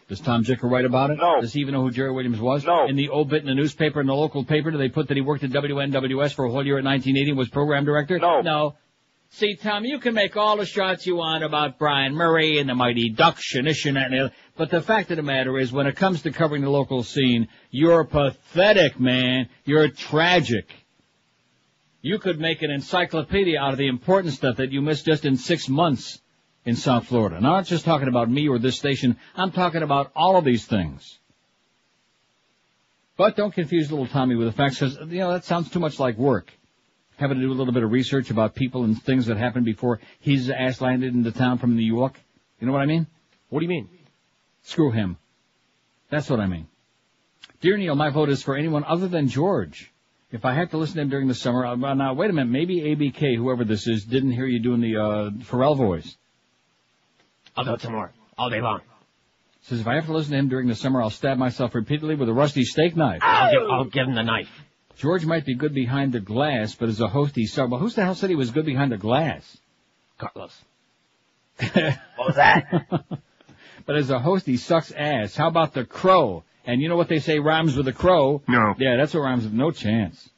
Does Tom Jicker write about it? No. Does he even know who Jerry Williams was? No. In the obit in the newspaper, in the local paper, do they put that he worked at WNWS for a whole year at 1980 and was program director? No. No. See, Tom, you can make all the shots you want about Brian Murray and the Mighty Ducks and this and that and the other, but the fact of the matter is, when it comes to covering the local scene, you're pathetic, man. You're tragic. You could make an encyclopedia out of the important stuff that you missed just in 6 months in South Florida. And I'm not just talking about me or this station. I'm talking about all of these things. But don't confuse little Tommy with the facts, because, that sounds too much like work. Having to do a little bit of research about people and things that happened before his ass landed into town from New York. You know what I mean? What do you mean? Screw him. That's what I mean. Dear Neil, my vote is for anyone other than George. If I have to listen to him during the summer, now wait a minute, maybe ABK, whoever this is, didn't hear you doing the Farel voice. I'll do it tomorrow, all day long. Says if I have to listen to him during the summer, I'll stab myself repeatedly with a rusty steak knife. I'll give him the knife. George might be good behind the glass, but as a host, he sucks. Well, who the hell said he was good behind the glass? Carlos. What was that? But as a host, he sucks ass. How about the Crow? And you know what they say rhymes with the Crow? No. Yeah, that's what rhymes with no chance.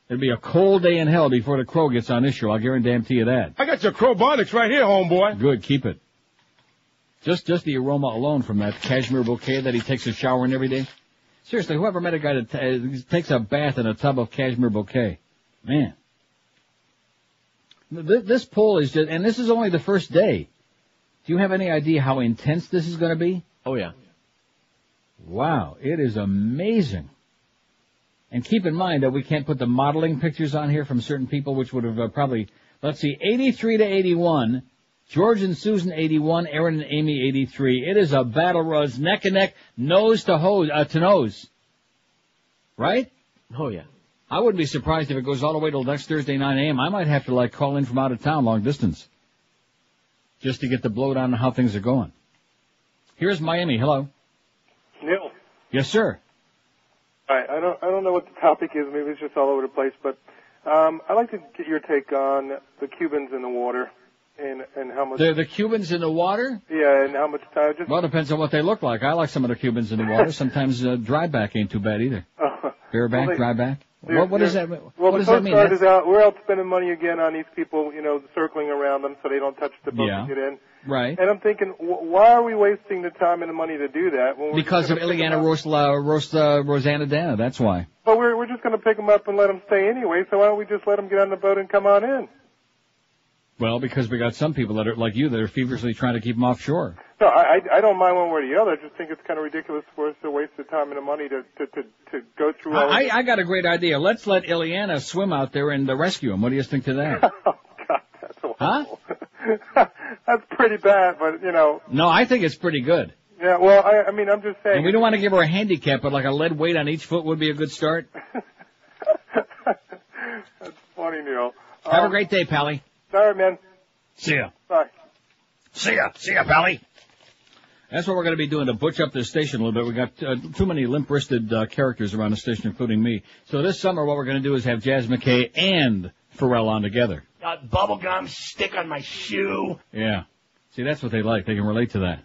There'll be a cold day in hell before the Crow gets on this show. I'll guarantee you that. I got your Crowbonics right here, homeboy. Good, keep it. Just the aroma alone from that cashmere bouquet that he takes a shower in every day. Seriously, whoever met a guy that takes a bath in a tub of cashmere bouquet? Man. This poll is just, and this is only the first day. Do you have any idea how intense this is going to be? Oh, yeah. Wow, it is amazing. And keep in mind that we can't put the modeling pictures on here from certain people, which would have probably, let's see, 83 to 81, George and Susan 81, Aaron and Amy 83. It is a battle rose, neck and neck, nose to nose. Right? Oh, yeah. I wouldn't be surprised if it goes all the way till next Thursday 9 a.m. I might have to, call in from out of town, long distance, just to get the blowdown on how things are going. Here's Miami. Hello. Neil. Yes, sir. Hi. I don't know what the topic is. Maybe it's just all over the place, but I'd like to get your take on the Cubans in the water and how much. The Cubans in the water? Yeah, and how much time. Well, it depends on what they look like. I like some of the Cubans in the water. Sometimes dry back ain't too bad either. Bareback, dry back. What does that? Well, what the does that Coast mean? Guard is out. We're out spending money again on these people, circling around them so they don't touch the boat Yeah. to get in. Right. And I'm thinking, why are we wasting the time and the money to do that? When we're Because of Ileana Rosanna Dana, that's why. But we're just going to pick them up and let them stay anyway, so why don't we just let them get on the boat and come on in? Well, because we got some people that are like you that are feverishly trying to keep them offshore. No, I don't mind one way or the other. I just think it's kind of ridiculous for us to waste the time and the money to go through all of I got a great idea. Let's let Ileana swim out there and rescue him. What do you think to that? Oh, God, that's awful. Huh? That's pretty bad, but, No, I think it's pretty good. Yeah, well, I mean, I'm just saying. And we don't want to give her a handicap, but like a lead weight on each foot would be a good start. That's funny, Neil. Have a great day, Pally. All right, man. See ya. Bye. See ya, Pally. That's what we're going to be doing to butch up this station a little bit. We got too many limp-wristed characters around the station, including me. So this summer, what we're going to do is have Jazz McKay and Farel on together. Bubblegum stick on my shoe. Yeah. See, that's what they like. They can relate to that.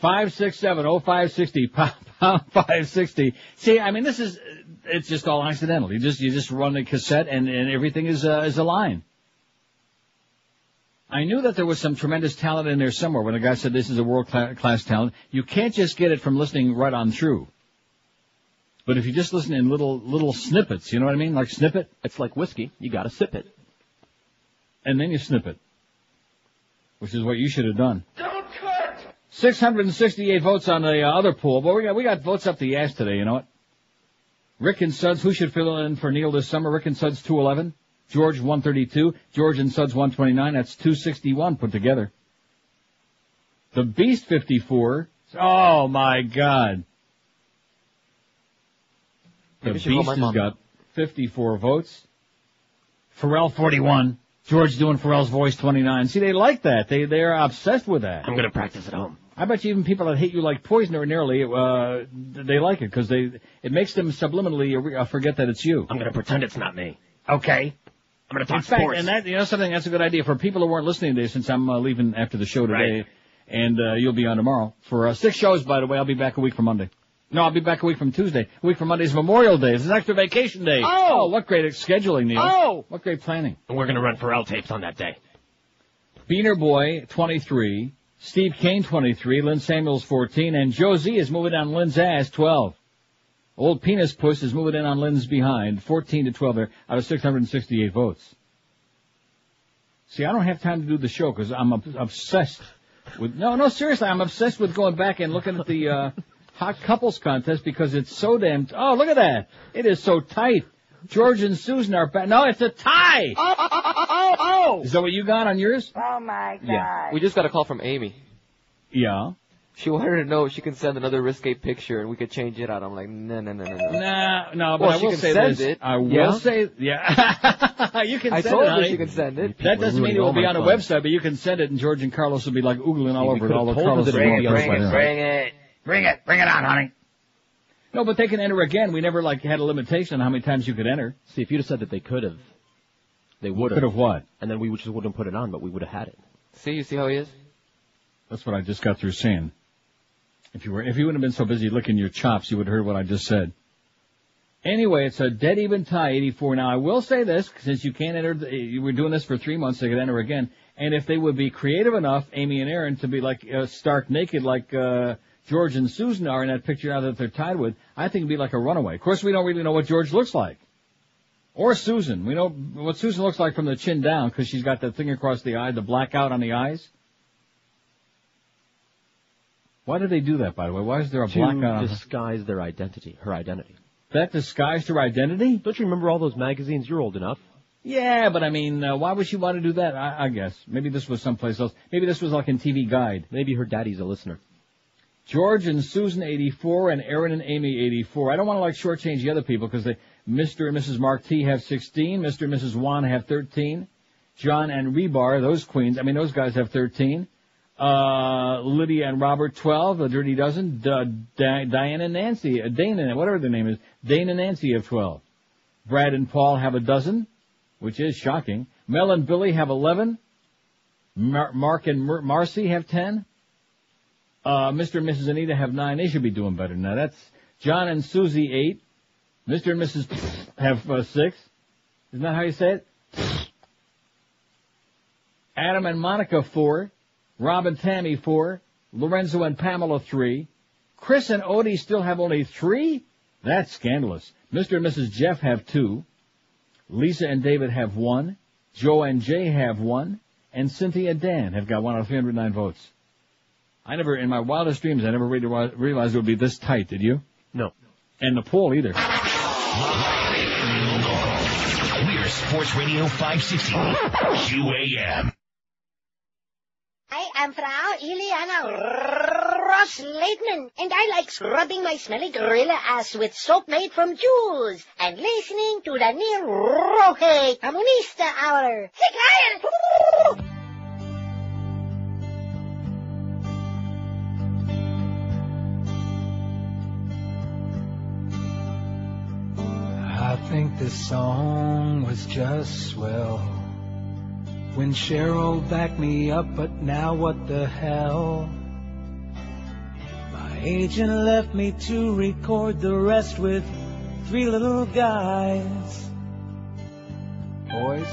567-0560, pound 560. See, I mean, it's just all accidental. You just run the cassette and everything is a line. I knew that there was some tremendous talent in there somewhere when the guy said this is a world-class talent. You can't just get it from listening right on through. But if you just listen in little snippets, you know what I mean? Like snippet? It's like whiskey. You gotta sip it. And then you snip it. Which is what you should have done. Don't cut! 668 votes on the other poll. But we got votes up the ass today, you know what? Rick and Suds, who should fill in for Neil this summer? Rick and Suds 211. George 132, George and Suds 129, that's 261 put together. The Beast 54, oh my God. The Beast has got 54 votes. Farel, 41. George doing Farrell's voice, 29. See, they like that. They're obsessed with that. I'm going to practice at home. I bet you even people that hate you like poison ordinarily, they like it because it makes them subliminally forget that it's you. I'm going to pretend it's not me. Okay? I'm going to talk In fact, sports. and that, something, that's a good idea for people who weren't listening today since I'm leaving after the show today. Right. And you'll be on tomorrow. For 6 shows, by the way, I'll be back a week from Monday. No, I'll be back a week from Tuesday. A week from Monday is Memorial Day. It's an extra vacation day. Oh, what great scheduling, Neil. Oh! What great planning. And we're going to run Farel tapes on that day. Beaner Boy, 23. Steve Kane, 23. Lynn Samuels, 14. And Josie is moving on Lynn's ass, 12. Old Penis Puss is moving in on Lynn's behind, 14 to 12 there, out of 668 votes. See, I don't have time to do the show because I'm obsessed with... No, seriously, I'm obsessed with going back and looking at the... Hot Couples Contest because it's so damn... Oh, look at that. It is so tight. George and Susan are back. No, it's a tie. Oh. Is that what you got on yours? Oh, my God. Yeah. We just got a call from Amy. Yeah. She wanted to know if she can send another risque picture and we could change it out. I'm like, no. No, but well, I will say this. It. I will say... Yeah. You can send it, I told her honey. she can send it. That doesn't mean it will be on a website, but you can send it and George and Carlos will be like oogling all over it. All the Carlos Bring it on, honey. No, but they can enter again. We never, had a limitation on how many times you could enter. See, if you'd have said that they could have, they would have. Could have what? And then we just wouldn't put it on, but we would have had it. See, you see how he is? That's what I just got through saying. If you wouldn't have been so busy licking your chops, you would have heard what I just said. Anyway, it's a dead even tie, 84. Now, I will say this, since you can't enter, you were doing this for 3 months, they could enter again. And if they would be creative enough, Amy and Aaron, to be stark naked like George and Susan are in that picture now that they're tied with, I think it'd be like a runaway. Of course, we don't really know what George looks like. Or Susan. We know what Susan looks like from the chin down because she's got that thing across the eye, the blackout on the eyes. Why did they do that, by the way? Why is there a blackout? To disguise their identity, her identity. That disguised her identity? Don't you remember all those magazines? You're old enough. Yeah, but I mean, why would she want to do that? I guess. Maybe this was someplace else. Maybe this was like in TV Guide. Maybe her daddy's a listener. George and Susan, 84, and Aaron and Amy, 84. I don't want to shortchange the other people because Mr. and Mrs. Mark T have 16. Mr. and Mrs. Juan have 13. John and Rebar, those queens, those guys have 13. Lydia and Robert, 12. A dirty dozen. Diane and Nancy, Dana, whatever their name is. Dane and Nancy have 12. Brad and Paul have a dozen, which is shocking. Mel and Billy have 11. Mark and Marcy have 10. Mr. and Mrs. Anita have 9. They should be doing better than that. That's John and Susie, 8. Mr. and Mrs. have 6. Isn't that how you say it? Adam and Monica, 4. Rob and Tammy, 4. Lorenzo and Pamela, 3. Chris and Odie still have only 3? That's scandalous. Mr. and Mrs. Jeff have 2. Lisa and David have 1. Joe and Jay have 1. And Cynthia and Dan have got 1 out of 309 votes. In my wildest dreams, I never really realized it would be this tight, did you? No. And the poll either. We're Sports Radio 560, QAM. I am Frau Ileana Ross-Leitman, and I like scrubbing my smelly gorilla ass with soap made from jewels and listening to the Neil Roque Comunista Hour. Sick I think this song was just swell when Cheryl backed me up, but now what the hell? My agent left me to record the rest with 3 little guys. Boys?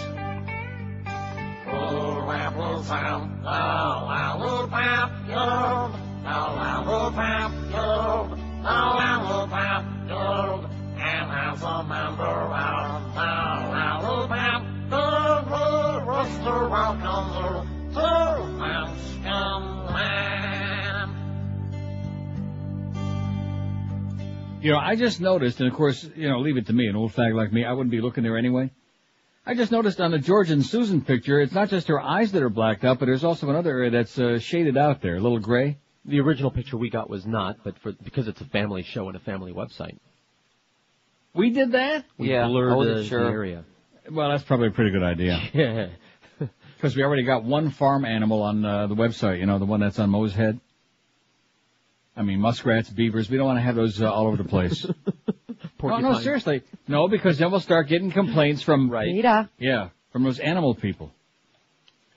I just noticed, and of course, leave it to me, an old fag like me, I wouldn't be looking there anyway. I just noticed on the George and Susan picture, it's not just her eyes that are blacked out, but there's also another area that's shaded out there, a little gray. The original picture we got was not, but because it's a family show and a family website. We did that? We Yeah, I blurred wasn't the sure. area. Well, that's probably a pretty good idea. Yeah. Because we already got one farm animal on the website, you know, the one that's on Moe's head. I mean, muskrats, beavers, we don't want to have those all over the place. No, seriously. No, because then we'll start getting complaints from... Rita. Yeah, from those animal people.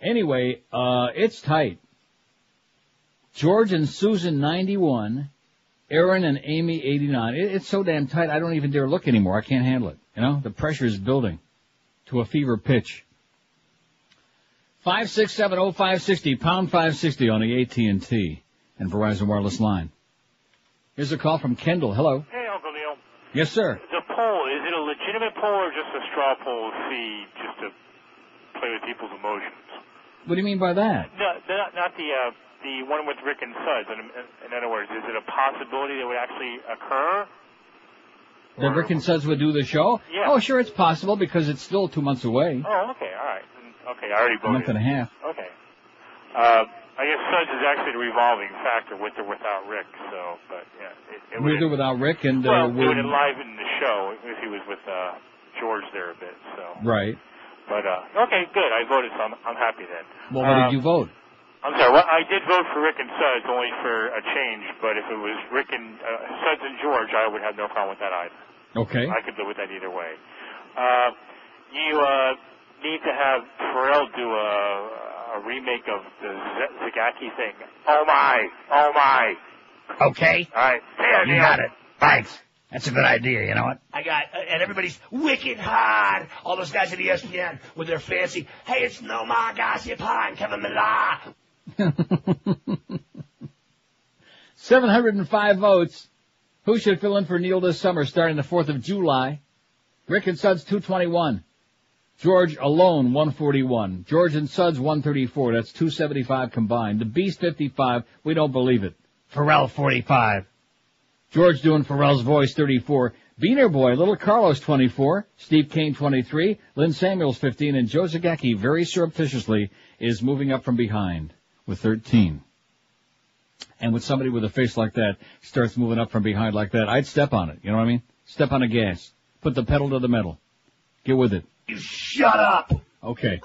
Anyway, it's tight. George and Susan, 91. Aaron and Amy, 89. It's so damn tight, I don't even dare look anymore. I can't handle it. You know, the pressure is building to a fever pitch. 5670560, pound 560 on the AT&T and Verizon wireless line. Here's a call from Kendall. Hello. Hey, Uncle Neil. Yes, sir. The poll, is it a legitimate poll or just a straw poll just to play with people's emotions? What do you mean by that? No, not the one with Rick and Suds. In other words, is it a possibility that would actually occur? That Rick and Suds would do the show? Yeah. Oh, sure, it's possible because it's still 2 months away. Oh, okay, all right. Okay, I already voted. A month and a half. Okay. I guess Suds is actually the revolving factor with or without Rick, so, but yeah. It We'll do without Rick and... well, it would enliven the show if he was with George there a bit, so. Right. But, okay, good. I voted, so I'm happy then. Well, what did you vote? I'm sorry, well, I did vote for Rick and Suds only for a change, but if it was Rick and Suds and George, I would have no problem with that either. Okay. I could live with that either way. You need to have Farel do a remake of the Zagacki thing. Oh my. Okay. All right. You got it. Thanks. That's a good idea, you know what? I got, and everybody's wicked hard. All those guys at ESPN with their fancy, hey, it's no more gossip on Kevin Millar. 705 votes. Who should fill in for Neil this summer starting the 4th of July? Rick and Suds, 221. George alone, 141. George and Suds, 134. That's 275 combined. The Beast, 55. We don't believe it. Farel, 45. George doing Farrell's voice, 34. Beaner Boy, Little Carlos, 24. Steve Kane, 23. Lynn Samuels, 15. And Joe Zagacki, very surreptitiously, is moving up from behind with 13. And with somebody with a face like that starts moving up from behind like that, I'd step on it. You know what I mean? Step on the gas. Put the pedal to the metal. Get with it. You shut up. Okay.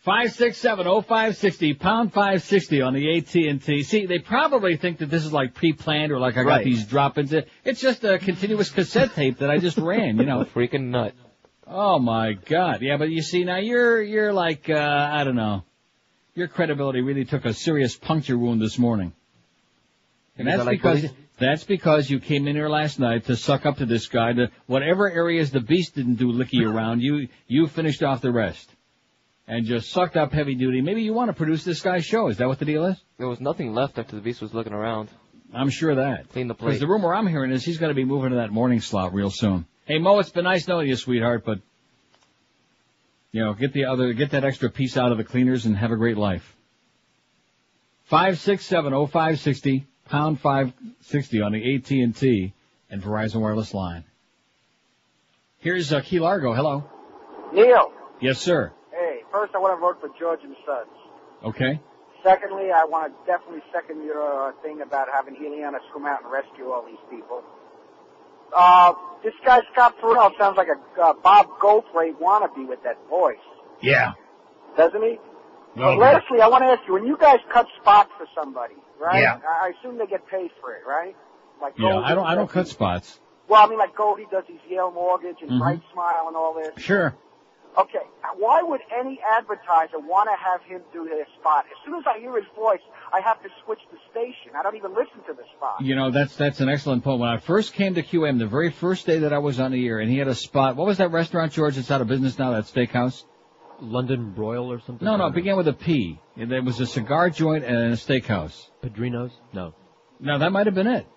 5670560, pound 560 on the AT&T. See, they probably think that this is like pre-planned or like I got these drop-ins. It's just a continuous cassette tape that I just ran, you know. Freaking nut. Oh my God. Yeah, but you see, now you're like, I don't know. Your credibility really took a serious puncture wound this morning. And that's because you came in here last night to suck up to this guy. To whatever areas the Beast didn't do licky around, you finished off the rest. And just sucked up heavy duty. Maybe you want to produce this guy's show. Is that what the deal is? There was nothing left after the Beast was looking around. I'm sure of that. Clean the plate. Because the rumor I'm hearing is he's going to be moving to that morning slot real soon. Hey, Mo, it's been nice knowing you, sweetheart, but, you know, get that extra piece out of the cleaners and have a great life. 5670560, pound 560 on the AT&T and Verizon wireless line. Here's Key Largo. Hello. Neil. Yes, sir. Hey, first I want to vote for George and Suds. Okay. Secondly, I want to definitely second your thing about having Heliana swim out and rescue all these people. This guy Scott Ferrall sounds like a Bob Goldthwait wannabe with that voice. Yeah. Doesn't he? No, lastly, I want to ask you, when you guys cut spots for somebody, right? Yeah. I assume they get paid for it, right? Like Yeah, Goldie I don't cut spots. Well, I mean, like Goldie does these Yale Mortgage and Mhm. Bright Smile and all this. Sure. Okay, why would any advertiser want to have him do their spot? As soon as I hear his voice, I have to switch the station. I don't even listen to the spot. You know, that's an excellent point. When I first came to QM, the very first day that I was on the air, and he had a spot. What was that restaurant, George, that's out of business now, that steakhouse? London Broil or something? No, it began with a P. There was a cigar joint and a steakhouse. Padrinos? No. No, that might have been it.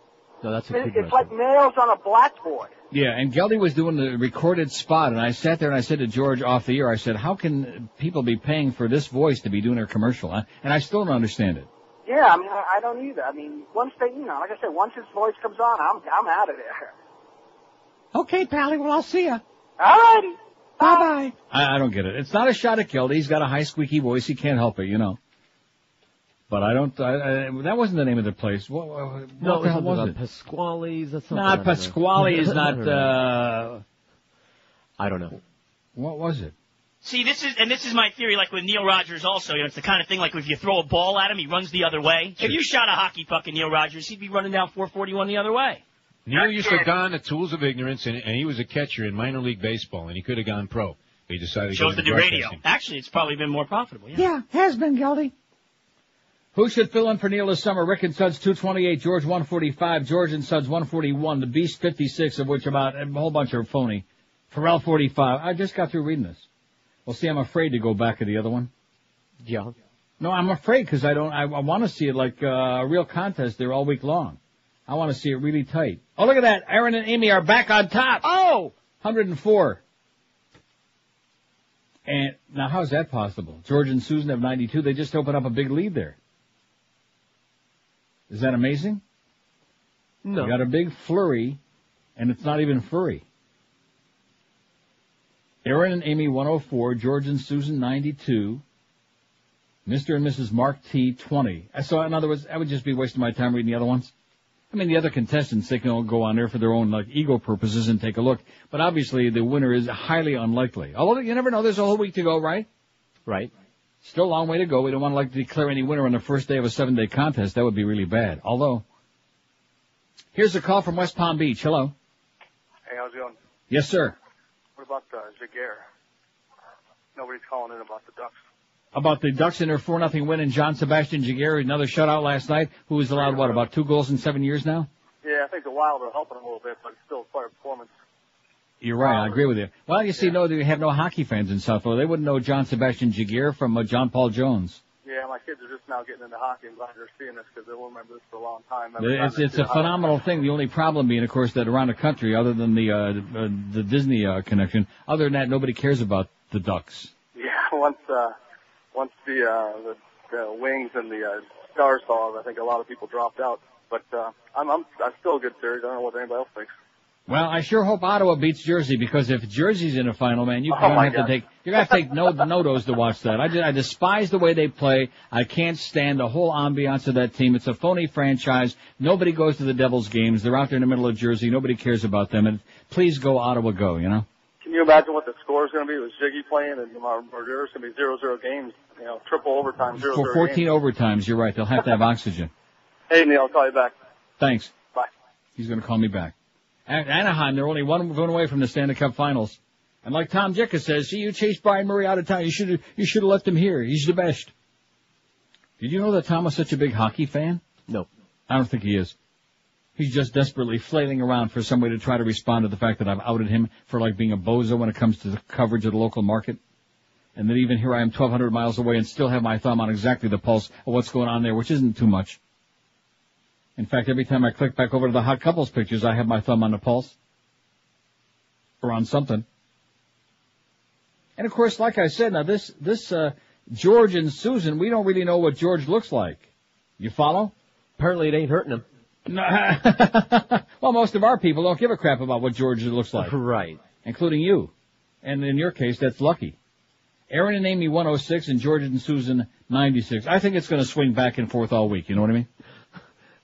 No, that's a It's pig like nails on a blackboard. Yeah, and Geldy was doing the recorded spot, and I sat there and I said to George off the air, I said, how can people be paying for this voice to be doing their commercial? And I still don't understand it. Yeah, I mean, I don't either. I mean, once they, like I said, once his voice comes on, I'm out of there. Okay, Pally, well, I'll see ya. All righty. Bye-bye. I don't get it. It's not a shot at Geldy. He's got a high squeaky voice. He can't help it, you know. But I don't. That wasn't the name of the place. What the hell was it? Pasquale's. That's something. Nah, Pasquale is not. I don't know. What was it? See, this is my theory, like with Neil Rogers also. You know, it's the kind of thing like if you throw a ball at him, he runs the other way. If you shot a hockey puck at Neil Rogers, he'd be running down 441 the other way. Neil used to don the tools of ignorance, and he was a catcher in minor league baseball, and he could have gone pro. He decided to go Chose to into do radio. broadcasting. Actually, it's probably been more profitable. Yeah, has been, Geldy. Who should fill in for Neil this summer? Rick and Suds 228, George 145, George and Suds 141, the Beast 56, of which about a whole bunch are phony. Farel 45. I just got through reading this. Well, see, I'm afraid to go back to the other one. Yeah. No, I'm afraid because I want to see it like a real contest there all week long. I want to see it really tight. Oh, look at that. Aaron and Amy are back on top. Oh! 104. And now how's that possible? George and Susan have 92. They just opened up a big lead there. Is that amazing? No. You got a big flurry, and it's not even furry. Aaron and Amy 104, George and Susan 92, Mr. and Mrs. Mark T 20. So in other words, I would just be wasting my time reading the other ones. I mean, the other contestants, they can all go on there for their own like ego purposes and take a look. But obviously, the winner is highly unlikely. Although you never know, there's a whole week to go, right? Right. Still a long way to go. We don't want to like declare any winner on the first day of a 7-day contest. That would be really bad. Although, here's a call from West Palm Beach. Hello. Hey, how's it going? Yes, sir. What about Jaguar? Nobody's calling in about the Ducks. About the Ducks in their 4-0 win, and John Sebastian Jaguar, another shutout last night, who was allowed, what, about 2 goals in 7 years now? Yeah, I think the Wild are helping them a little bit, but it's still quite a performance. You're right, I agree with you. Well, you see, no, they have no hockey fans in South Florida. They wouldn't know John Sebastian Jaguar from John Paul Jones. Yeah, my kids are just now getting into hockey. I'm glad they're seeing this because they will remember this for a long time. It's a phenomenal thing. The only problem being, of course, that around the country, other than the Disney connection, other than that, nobody cares about the Ducks. Yeah, once the Wings and the Stars saw, I think a lot of people dropped out. But I'm still a good series. I don't know what anybody else thinks. Well, I sure hope Ottawa beats Jersey, because if Jersey's in a final, man, you're gonna have to take no-dos to watch that. I despise the way they play. I can't stand the whole ambiance of that team. It's a phony franchise. Nobody goes to the Devils games. They're out there in the middle of Jersey. Nobody cares about them. And please go Ottawa, go. You know. Can you imagine what the score is going to be with Ziggy playing, and there's going to be 0-0 games? You know, triple overtime, 0-0 For 14 games. overtimes, you're right. They'll have to have oxygen. Hey, Neil, I'll call you back. Thanks. Bye. He's going to call me back. Anaheim, they're only one away from the Stanley Cup Finals. And like Tom Jicka says, see, you chased Brian Murray out of town. You should have left him here. He's the best. Did you know that Tom was such a big hockey fan? No. I don't think he is. He's just desperately flailing around for somebody to try to respond to the fact that I've outed him for like being a bozo when it comes to the coverage of the local market. And that even here I am 1,200 miles away and still have my thumb on exactly the pulse of what's going on there, which isn't too much. In fact, every time I click back over to the hot couples pictures, I have my thumb on the pulse. Or on something. And of course, like I said, now this George and Susan, we don't really know what George looks like. You follow? Apparently it ain't hurting him. Well, most of our people don't give a crap about what George looks like. Right. Including you. And in your case, that's lucky. Aaron and Amy 106 and George and Susan 96. I think it's going to swing back and forth all week. You know what I mean?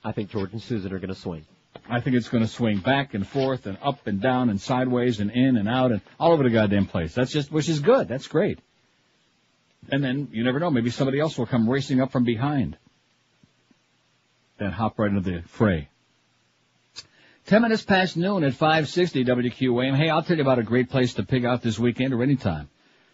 I think George and Susan are going to swing. I think it's going to swing back and forth and up and down and sideways and in and out and all over the goddamn place. Which is good. That's great. And then, you never know, maybe somebody else will come racing up from behind. Then hop right into the fray. 10 minutes past noon at 560 WQAM. Hey, I'll tell you about a great place to pig out this weekend or anytime.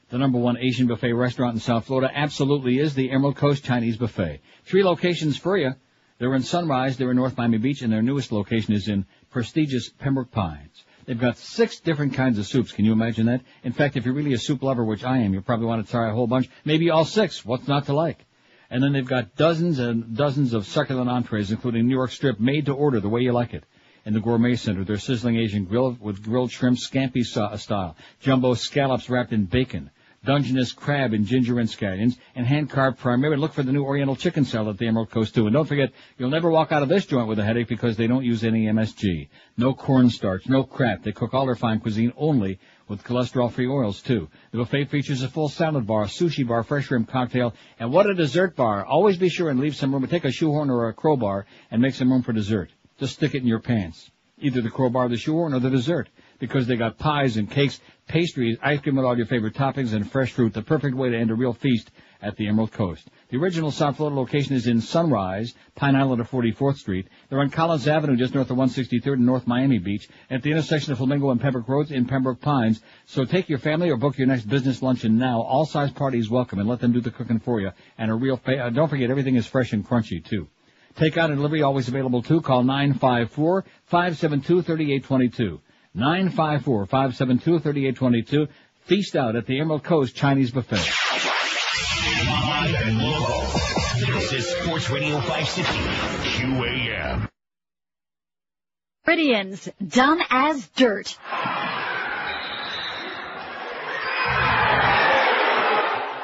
The #1 Asian buffet restaurant in South Florida absolutely is the Emerald Coast Chinese Buffet. 3 locations for you. They're in Sunrise, they're in North Miami Beach, and their newest location is in prestigious Pembroke Pines. They've got 6 different kinds of soups. Can you imagine that? In fact, if you're really a soup lover, which I am, you'll probably want to try a whole bunch, maybe all 6. What's not to like? And then they've got dozens and dozens of succulent entrees, including New York strip, made to order the way you like it. In the Gourmet Center, their sizzling Asian grill with grilled shrimp, scampi style, jumbo scallops wrapped in bacon, Dungeness crab and ginger and scallions, and hand-carved prime rib. And look for the new Oriental chicken salad at the Emerald Coast, too. And don't forget, you'll never walk out of this joint with a headache because they don't use any MSG. No cornstarch, no crap. They cook all their fine cuisine only with cholesterol-free oils, too. The buffet features a full salad bar, a sushi bar, fresh shrimp cocktail, and what a dessert bar. Always be sure and leave some room. Take a shoehorn or a crowbar and make some room for dessert. Just stick it in your pants. Either the crowbar, the shoehorn, or the dessert. Because they got pies and cakes, pastries, ice cream with all your favorite toppings, and fresh fruit. The perfect way to end a real feast at the Emerald Coast. The original South Florida location is in Sunrise, Pine Island of 44th Street. They're on Collins Avenue, just north of 163rd and North Miami Beach, at the intersection of Flamingo and Pembroke Roads in Pembroke Pines. So take your family or book your next business luncheon now. All size parties welcome, and let them do the cooking for you. And a real don't forget, everything is fresh and crunchy, too. Takeout and delivery always available, too. Call 954-572-3822. 954-572-3822. Feast out at the Emerald Coast Chinese Buffet. Live and local. This is Sports Radio 560 QAM. Floridians, dumb as dirt.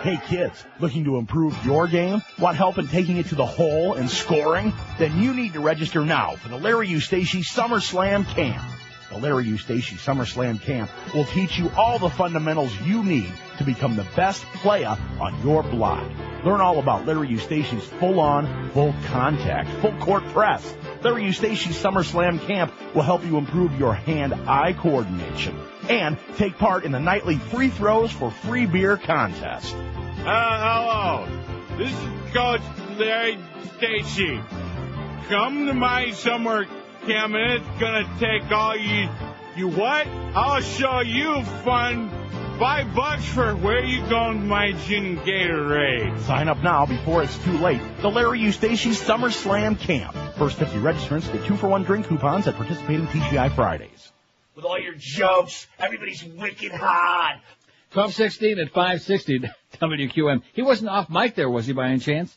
Hey kids, looking to improve your game? Want help in taking it to the hole and scoring? Then you need to register now for the Larry Eustace Summer Slam Camp. The Larry Eustace Summer Slam Camp will teach you all the fundamentals you need to become the best player on your block. Learn all about Larry Eustace's full-on, full-contact, full-court press. Larry Eustace's Summer Slam Camp will help you improve your hand-eye coordination and take part in the nightly free throws for free beer contest. Hello. This is Coach Larry Stacey. Come to my summer camp and it's gonna take all you what? I'll show you fun. $5 for where you going, my gin Gatorade. Sign up now before it's too late. The Larry Eustace Summer Slam Camp. First 50 registrants get 2-for-1 drink coupons at participating TGI Fridays. With all your jokes, everybody's wicked hot. 12:16 at 560 WQM. He wasn't off mic there, was he, by any chance?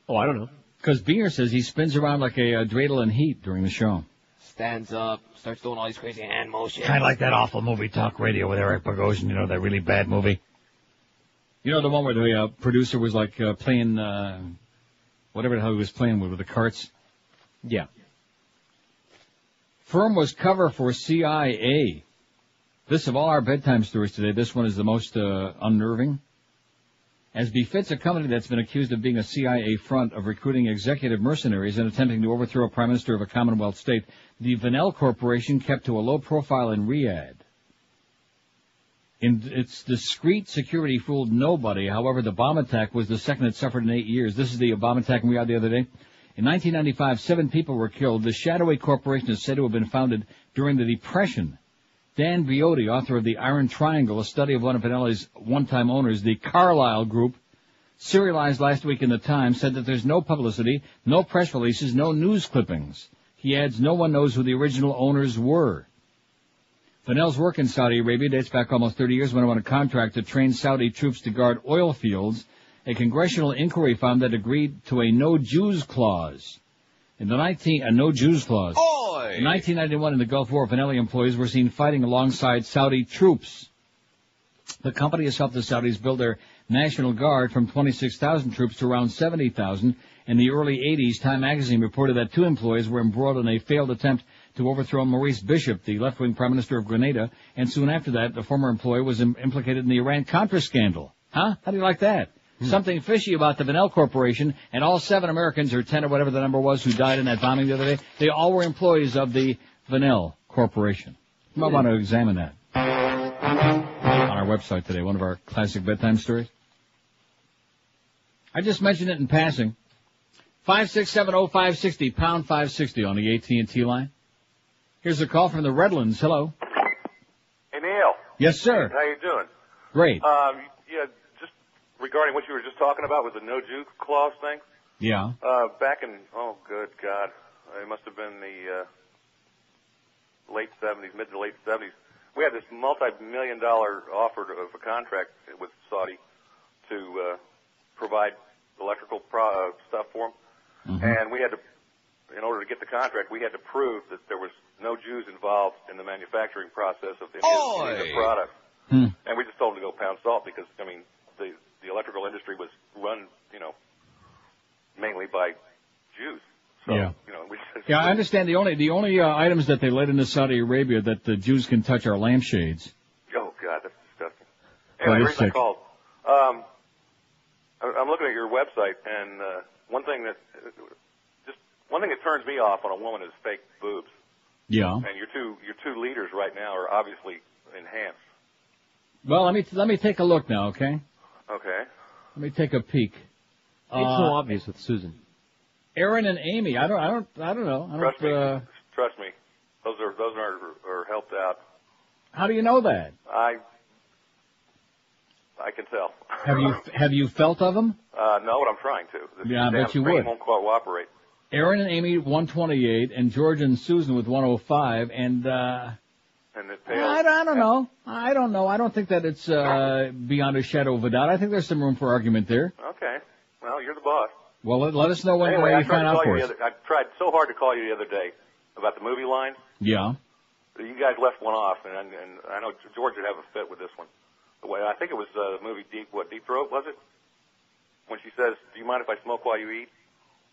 Oh, I don't know. Because Beer says he spins around like a dreidel in heat during the show. Stands up, starts doing all these crazy hand motions. Kind of like that awful movie Talk Radio with Eric Bogosian, you know, that really bad movie. You know the one where the producer was like playing, whatever the hell he was playing with the carts? Yeah. Firm was cover for CIA. This, of all our bedtime stories today, this one is the most unnerving. As befits a company that's been accused of being a CIA front of recruiting executive mercenaries and attempting to overthrow a prime minister of a Commonwealth state, the Vanel Corporation kept to a low profile in Riyadh. Its discreet security fooled nobody. However, the bomb attack was the second it suffered in 8 years. This is the bomb attack in Riyadh the other day. In 1995, 7 people were killed. The shadowy corporation is said to have been founded during the Depression. Dan Biotti, author of The Iron Triangle, a study of one of Vanelli's one-time owners, the Carlyle Group, serialized last week in the Times, said that there's no publicity, no press releases, no news clippings. He adds, no one knows who the original owners were. Vanel's work in Saudi Arabia dates back almost 30 years when he won a contract to train Saudi troops to guard oil fields. A congressional inquiry found that agreed to a no Jews clause. In the no Jews clause. In 1991, in the Gulf War, Vanelli employees were seen fighting alongside Saudi troops. The company has helped the Saudis build their National Guard from 26,000 troops to around 70,000. In the early 80s, Time magazine reported that 2 employees were embroiled in a failed attempt to overthrow Maurice Bishop, the left-wing prime minister of Grenada, and soon after that, the former employee was implicated in the Iran-Contra scandal. Huh? How do you like that? Something fishy about the Vanel Corporation, and all 7 Americans, or 10 or whatever the number was, who died in that bombing the other day, they all were employees of the Vanel Corporation. You might want to examine that on our website today, one of our classic bedtime stories. I just mentioned it in passing. 5670560, pound 560 on the AT&T line. Here's a call from the Redlands. Hello. Hey, Neil. Yes, sir. How you doing? Great. Yeah, just regarding what you were just talking about with the no Jew clause thing. Yeah. Back in, oh, good God, it must have been the late 70s, mid to late 70s. We had this multi-million-dollar offer of a contract with Saudi to provide electrical stuff for them. Mm-hmm. And we had to, in order to get the contract, we had to prove that there was no Jews involved in the manufacturing process of the product. And we just told them to go pound salt because, I mean, the electrical industry was run, mainly by Jews. So, Yeah. We just, Yeah, I understand the only items that they let into Saudi Arabia that the Jews can touch are lampshades. Oh, God, that's disgusting. Anyway, the reason I called, I'm looking at your website, and one thing that turns me off on a woman is fake boobs. Yeah. And your two leaders right now are obviously enhanced. Well, let me take a look now, okay? Okay. Let me take a peak. It's so obvious with Susan. Aaron and Amy, I don't know. Trust me, those are helped out. How do you know that? I can tell. Have you felt of them? No, but I'm trying to. Yeah, I bet you brain would. Won't cooperate. Aaron and Amy 128, and George and Susan with 105, and it pales. I don't know. I don't think that it's beyond a shadow of a doubt. I think there's some room for argument there. Okay. Well, you're the boss. Well, let us know when anyway, you find out for us. I tried so hard to call you the other day about the movie line. Yeah. You guys left one off, and I know George would have a fit with this one. The way I think it was the movie Deep Throat, was it? When she says, "Do you mind if I smoke while you eat?"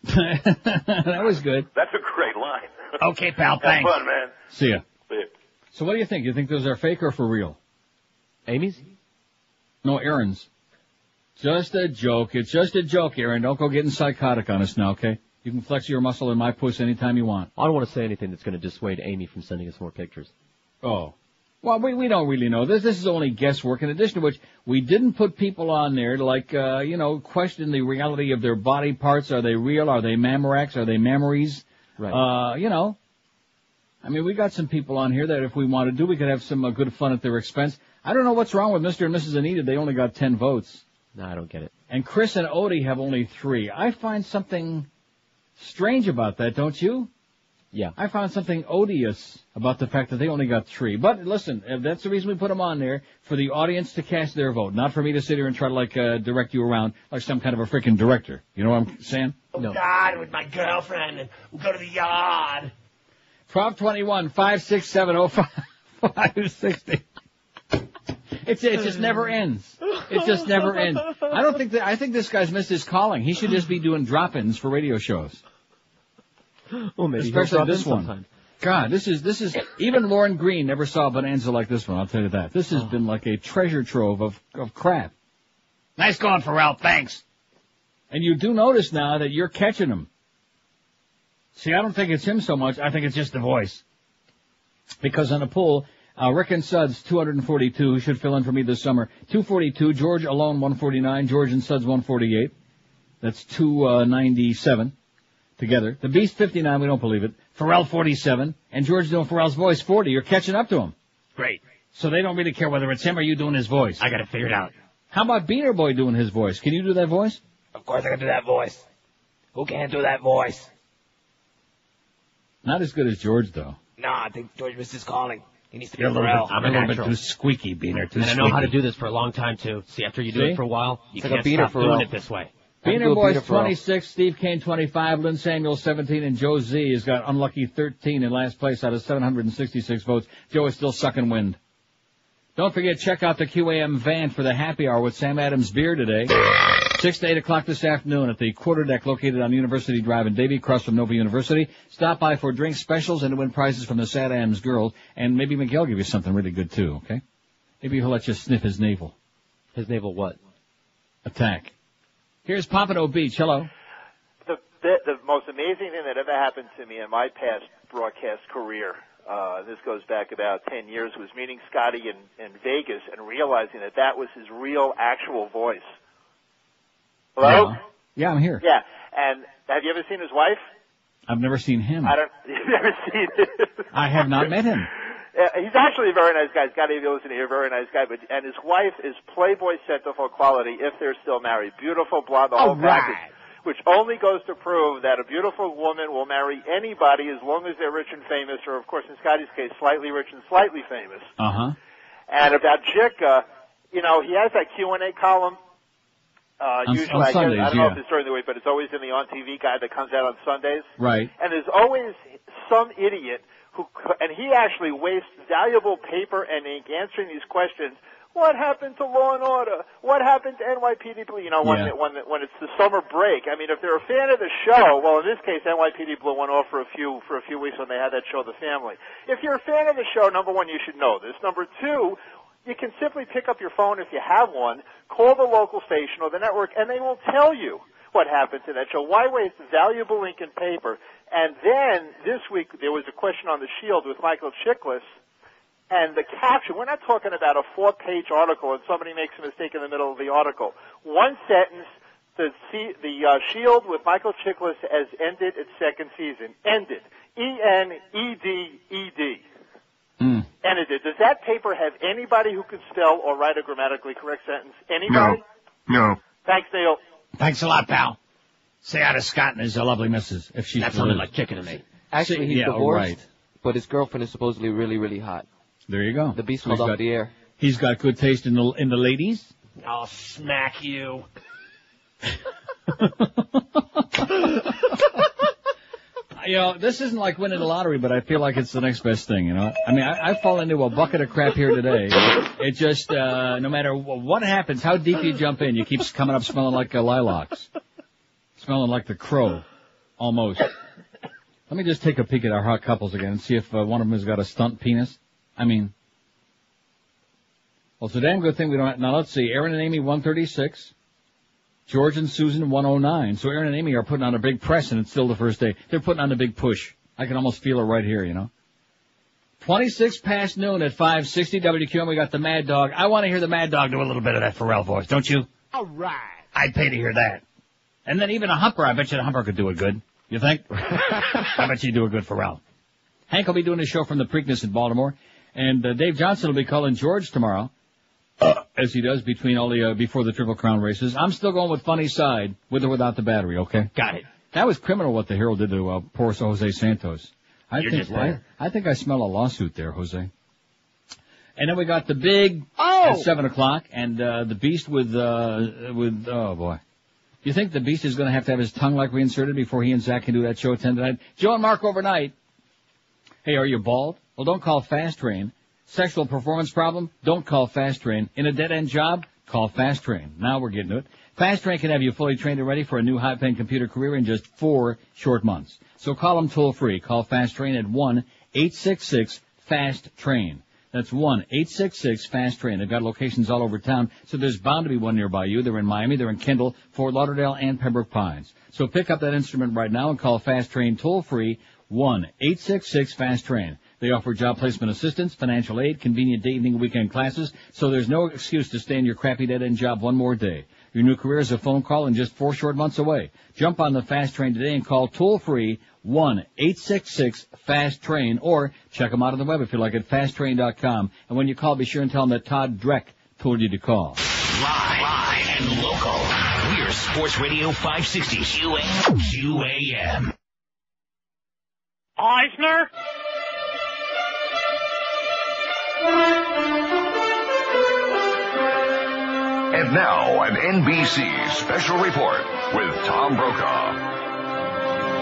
That was good. That's a great line. Okay, pal. Thanks. Have fun, man. See ya. See ya. So what do you think? You think those are fake or for real? Amy's? No, Aaron's. Just a joke. It's just a joke, Aaron. Don't go getting psychotic on us now, okay? You can flex your muscle in my puss anytime you want. I don't want to say anything that's going to dissuade Amy from sending us more pictures. Oh. Well, we don't really know. This is only guesswork. In addition to which, we didn't put people on there to, question the reality of their body parts. Are they real? Are they mammoracks? Are they mammaries? Right. I mean, we got some people on here that if we wanted to, we could have some good fun at their expense. I don't know what's wrong with Mr. and Mrs. Anita. They only got 10 votes. No, I don't get it. And Chris and Odie have only 3. I find something strange about that, don't you? Yeah. I found something odious about the fact that they only got 3. But listen, that's the reason we put them on there, for the audience to cast their vote, not for me to sit here and try to direct you around like some kind of a freaking director. You know what I'm saying? Oh, no. God, with my girlfriend, and we'll go to the yard. Prop 21, 5670560. It just never ends. It just never ends. I think this guy's missed his calling. He should just be doing drop-ins for radio shows. Well, maybe especially this one. Sometime. God, this is even Lauren Green never saw a bonanza like this one, I'll tell you that. This has been like a treasure trove of crap. Nice going, Farel, thanks. And you do notice now that you're catching him. See, I don't think it's him so much, I think it's just the voice. Because on the poll, Rick and Suds, 242, who should fill in for me this summer. 242, George alone, 149, George and Suds, 148. That's 297 together. The Beast, 59, we don't believe it. Farel, 47, and George doing Farrell's voice, 40. You're catching up to him. Great. So they don't really care whether it's him or you doing his voice. I got it figured out. How about Beaner Boy doing his voice? Can you do that voice? Of course I can do that voice. Who can't do that voice? Not as good as George, though. No, I think George missed his calling. He needs to be I'm a little bit too squeaky, Beaner. Too and I know how to do this for a long time, too. See, after you do it for a while, you can't stop doing it this way. Beaner Boy's 26, Steve Kane 25, Lynn Samuels 17, and Joe Z has got unlucky 13 in last place out of 766 votes. Joe is still sucking wind. Don't forget, check out the QAM van for the happy hour with Sam Adams beer today. 6 to 8 o'clock this afternoon at the Quarter Deck located on University Drive in Davie, across from Nova University. Stop by for drink specials and to win prizes from the Sad Adams girls. And maybe Miguel will give you something really good, too, okay? Maybe he'll let you sniff his navel. His navel what? Attack. Here's Pompano Beach. Hello. The most amazing thing that ever happened to me in my past broadcast career, this goes back about 10 years, was meeting Scotty in Vegas and realizing that was his real, actual voice. Hello? Yeah, I'm here. Yeah. And have you ever seen his wife? I've never seen him. You've never seen him? I have not met him. He's actually a very nice guy. Scotty, if you listen here, very nice guy. And his wife is Playboy centerfold quality if they're still married. Beautiful, blonde, the whole package. Which only goes to prove that a beautiful woman will marry anybody as long as they're rich and famous, or, of course, in Scotty's case, slightly rich and slightly famous. Uh-huh. And about Jicka, he has that Q&A column. Usually, on Sundays, I don't know if it's during the week, but it's always in the on-TV guide that comes out on Sundays. Right. And there's always some idiot and he actually wastes valuable paper and ink answering these questions What happened to Law and Order? What happened to NYPD Blue? You know, when it's the summer break. I mean, if they're a fan of the show, well, in this case, NYPD Blue went off for a few weeks when they had that show, The Family. If you're a fan of the show, number one, you should know this. Number two, you can simply pick up your phone if you have one, call the local station or the network, and they will tell you what happened to that show. Why waste valuable ink and paper? And then this week there was a question on the Shield with Michael Chiklis, and the caption, we're not talking about a 4-page article and somebody makes a mistake in the middle of the article. One sentence, the Shield with Michael Chiklis has ended its second season. Ended. E-N-E-D-E-D. Ended. Does that paper have anybody who can spell or write a grammatically correct sentence? Anybody? No. Thanks, Neil. Thanks a lot, pal. Say hi to Scott and his lovely missus. If she's That sounded like chicken to me. Actually, he's divorced, but his girlfriend is supposedly really, really hot. There you go. The beast smelled off the air. He's got good taste in the ladies. I'll smack you. You know, this isn't like winning the lottery, but I feel like it's the next best thing, you know. I mean, I fall into a bucket of crap here today. It just, no matter what happens, how deep you jump in, you keep coming up smelling like lilacs. Smelling like the Crow. Almost. Let me just take a peek at our hot couples again and see if one of them has got a stunt penis. I mean, well, it's a damn good thing we don't have. Now, let's see. Aaron and Amy, 136. George and Susan, 109. So Aaron and Amy are putting on a big press, and it's still the first day. They're putting on a big push. I can almost feel it right here, you know. 26 past noon at 560 WQAM. We got the Mad Dog. I want to hear the Mad Dog do a little bit of that Farel voice, don't you? All right. I'd pay to hear that. And then even a Humper. I bet you the Humper could do it good. You think? I bet you do a good Farel. Hank will be doing a show from the Preakness in Baltimore. And Dave Johnson will be calling George tomorrow, as he does between all the before the Triple Crown races. I'm still going with Funny Side, with or without the battery, okay? Got it. That was criminal what the Hero did to poor Jose Santos. I think I smell a lawsuit there, Jose. And then we got the Big at 7 o'clock, and the Beast with oh boy. You think the Beast is going to have his tongue like reinserted before he and Zach can do that show at 10 tonight? Joe and Mark overnight. Hey, are you bald? Well, don't call Fast Train. Sexual performance problem? Don't call Fast Train. In a dead-end job? Call Fast Train. Now we're getting to it. Fast Train can have you fully trained and ready for a new high-paying computer career in just 4 short months. So call them toll-free. Call Fast Train at 1-866-FAST-TRAIN. That's 1-866-FAST-TRAIN. They've got locations all over town, so there's bound to be one nearby you. They're in Miami, they're in Kendall, Fort Lauderdale, and Pembroke Pines. So pick up that instrument right now and call Fast Train toll-free, 1-866-FAST-TRAIN. They offer job placement assistance, financial aid, convenient day, evening, weekend classes, so there's no excuse to stay in your crappy dead-end job one more day. Your new career is a phone call and just 4 short months away. Jump on the Fast Train today and call toll-free 1-866-FAST-TRAIN, or check them out on the web if you like at fasttrain.com. And when you call, be sure and tell them that Todd Dreck told you to call. Live and local. We're Sports Radio 560 QAM. Eisner? And now, an NBC special report with Tom Brokaw.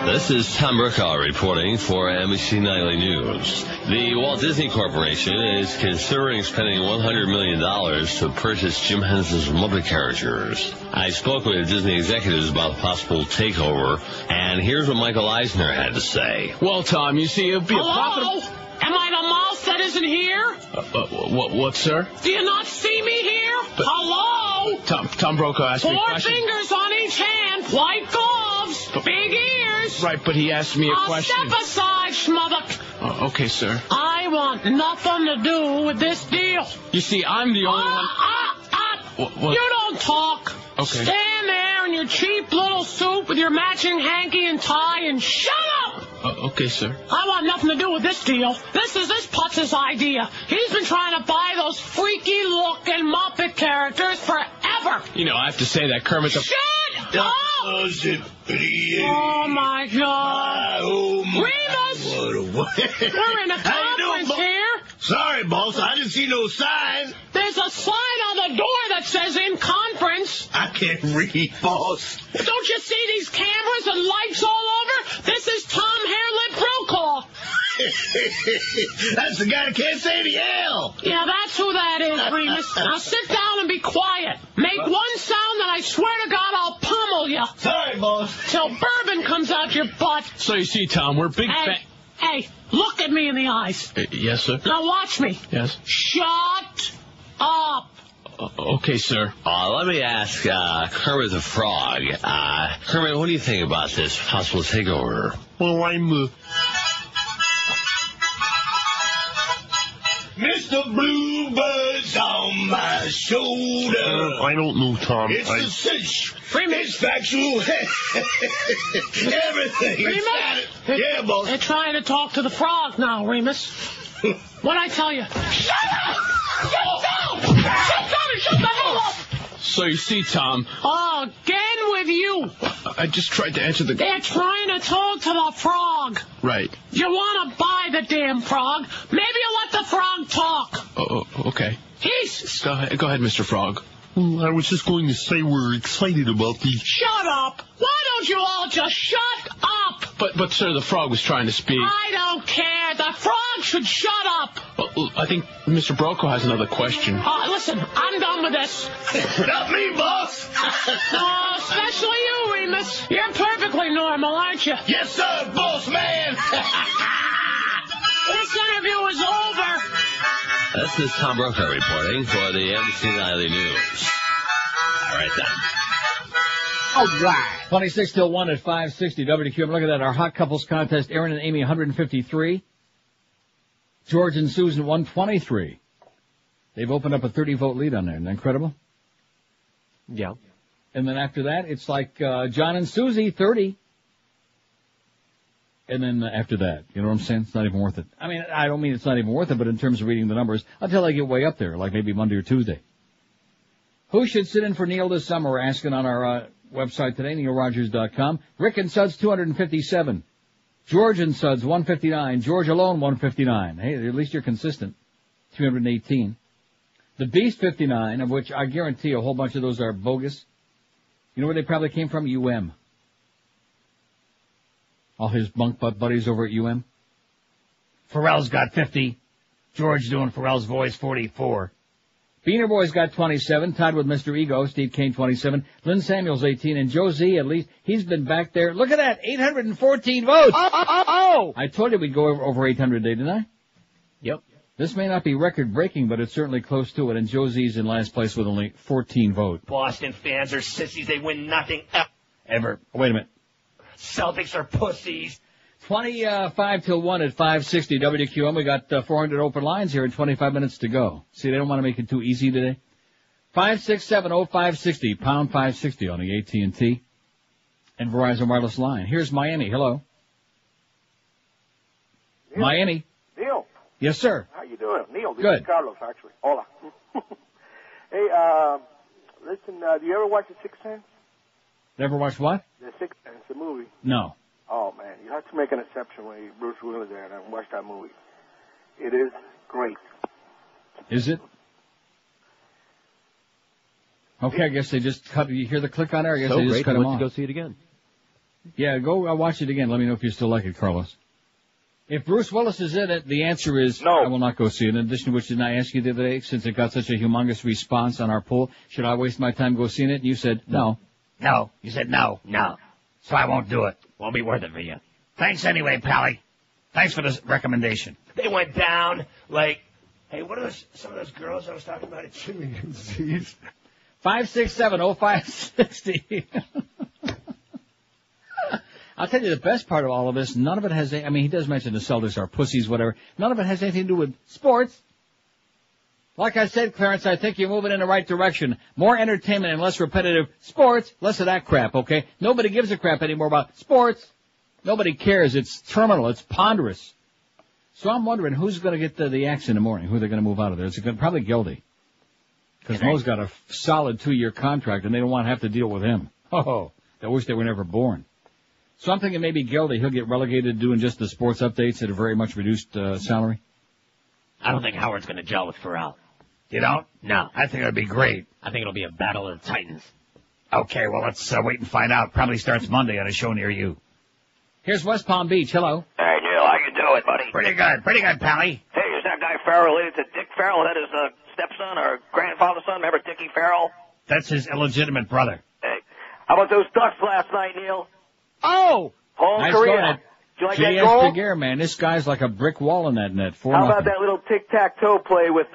This is Tom Brokaw reporting for NBC Nightly News. The Walt Disney Corporation is considering spending $100 million to purchase Jim Henson's Muppet characters. I spoke with Disney executives about the possible takeover, and here's what Michael Eisner had to say. Well, Tom, you see, it'd be a Hello? Am I the mouse that isn't here? What, sir? Do you not see me here? Hello? Tom Brokaw asked me a 4 question. fingers on each hand, white gloves, big ears. Right, but he asked me a question. Step aside, schmuttock. Oh, okay, sir. I want nothing to do with this deal. You see, I'm the only one... What? You don't talk. Okay. Stand there in your cheap little suit with your matching hanky and tie and shut up! Okay, sir. I want nothing to do with this deal. This is this putz's idea. He's been trying to buy those freaky-looking Muppet characters forever. You know, I have to say that Kermit the... Shut up! Oh, my God. Remus! We're in a conference here. Sorry, boss. I didn't see no sign. There's a sign on the door that says in conference. I can't read, boss. Don't you see these cameras and lights all over? This is Tom Hairlip Brokaw. That's the guy that can't say the L. Yeah, that's who that is, Remus. Now sit down and be quiet. Make one sound and I swear to God I'll pummel you. Sorry, boss. Till bourbon comes out your butt. So you see, Tom, we're big fans. Hey, look at me in the eyes. Yes, sir. Now watch me. Yes. Shut up. Okay, sir. Let me ask Kermit the Frog. Kermit, what do you think about this possible takeover? Well, I'm Mr. Bluebird's on my shoulder. I don't know, Tom. It's the cinch. Remus. It's factual. Everything. Remus. Yeah, boss. They're trying to talk to the frog now, Remus. What'd I tell you? Shut up! Sit down! Sit down and shut the hell up! So you see, Tom. Oh, again with you. I just tried to answer the... They're trying to talk to the frog. Right. You want to buy the damn frog? Maybe you let the frog talk. Oh, okay. Jesus. Go ahead, Mr. Frog. I was just going to say we're excited about the... Shut up! Why don't you all just shut up? But sir, the frog was trying to speak. I don't care. The frog should shut up. Well, I think Mr. Brokaw has another question. Listen, I'm done with this. Not me, boss. Oh, especially you, Remus. You're perfectly normal, aren't you? Yes, sir, boss man. This interview is over. This is Tom Brokaw reporting for the NBC Nightly News. All right, then. All right. 26 till 1 at 560 WQAM. Look at that. Our hot couples contest. Aaron and Amy, 153. George and Susan, 123. They've opened up a 30-vote lead on there. Isn't that incredible? Yeah. And then after that, it's like John and Susie, 30. And then after that, you know what I'm saying? It's not even worth it. I mean, I don't mean it's not even worth it, but in terms of reading the numbers, until I get way up there, like maybe Monday or Tuesday. Who should sit in for Neil this summer? We're asking on our website today, neilrogers.com. Rick and Suds, 257. George and Suds, 159. George alone, 159. Hey, at least you're consistent. 318. The Beast, 59, of which I guarantee a whole bunch of those are bogus. You know where they probably came from? UM. All his bunk butt buddies over at UM. Farel's got 50. George doing Farel's voice, 44. Beaner Boy's got 27, tied with Mr. Ego, Steve Kane, 27. Lynn Samuels, 18. And Joe Z, at least, he's been back there. Look at that, 814 votes. Oh! I told you we'd go over 800 today, didn't I? Yep. This may not be record-breaking, but it's certainly close to it. And Joe Z's in last place with only 14 votes. Boston fans are sissies. They win nothing ever. Wait a minute. Celtics are pussies. 25 till 1 at 560 WQAM. We got 400 open lines here and 25 minutes to go. See, they don't want to make it too easy today. 567-0560, pound 560 on the AT&T and Verizon Wireless line. Here's Miami. Hello. Neil. Miami. Neil. Yes, sir. How you doing? Neil, this Good. is Carlos, actually. Hola. Hey, listen, do you ever watch The Sixth Sense? Never watched what? The Sixth Sense, the movie. No. Oh, man, you have to make an exception when Bruce Willis is there and watch that movie. It is great. Is it? Okay, I guess they just cut. You hear the click on there? I guess they just cut them off. Go see it again. Yeah, go watch it again. Let me know if you still like it, Carlos. If Bruce Willis is in it, the answer is no. I will not go see it. In addition to which, didn't I ask you the other day, since it got such a humongous response on our poll, should I waste my time go seeing it? And you said no. No. You said no. No. So I won't do it. Won't be worth it for you. Thanks anyway, Pally. Thanks for the recommendation. They went down like, hey, what are some of those girls I was talking about at Chili and C's? 567-0560. I'll tell you the best part of all of this, none of it has, I mean, he does mention the Celtics are pussies, whatever. None of it has anything to do with sports. Like I said, Clarence, I think you're moving in the right direction. More entertainment and less repetitive sports, less of that crap, okay? Nobody gives a crap anymore about sports. Nobody cares. It's terminal. It's ponderous. So I'm wondering who's going to get the axe in the morning, who they're going to move out of there. It's probably Gildy. Because Mo's got a solid 2-year contract, and they don't want to have to deal with him. Oh, they wish they were never born. So I'm thinking maybe Gildy, he'll get relegated to doing just the sports updates at a very much reduced salary. I don't think Howard's going to gel with Farel. You don't? No. I think it'll be great. I think it'll be a battle of the Titans. Okay, well, let's wait and find out. Probably starts Monday on a show near you. Here's West Palm Beach. Hello. Hey, Neil, I you doing, buddy? Pretty good, Pally. Hey, is that guy Farel related to Dick Farrell? Is that his stepson or grandfather's son? Remember Dickie Farrell? That's his illegitimate brother. Hey, how about those Ducks last night, Neil? Oh! Home Nice Korea. going. Did you like J.S. that goal? Daguerre, man, this guy's like a brick wall in that net. How about that little tic-tac-toe play with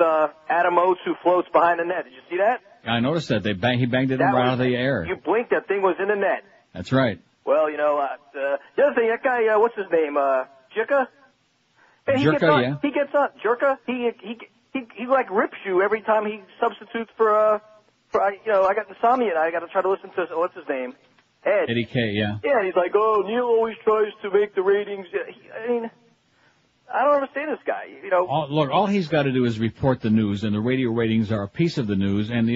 Adam Oates who floats behind the net? Did you see that? I noticed that. He banged it That right was- out of the air. You blinked, that thing was in the net. That's right. Well, the other thing, that guy, what's his name, Jirka? Hey, he Jirka, gets on, yeah. He gets on, Jirka, he like rips you every time he substitutes for I got insomnia and I got to try to listen to, what's his name? Ed. Eddie K, yeah. Yeah, he's like, oh, Neil always tries to make the ratings. I mean, I don't understand this guy, All he's got to do is report the news, and the radio ratings are a piece of the news, and,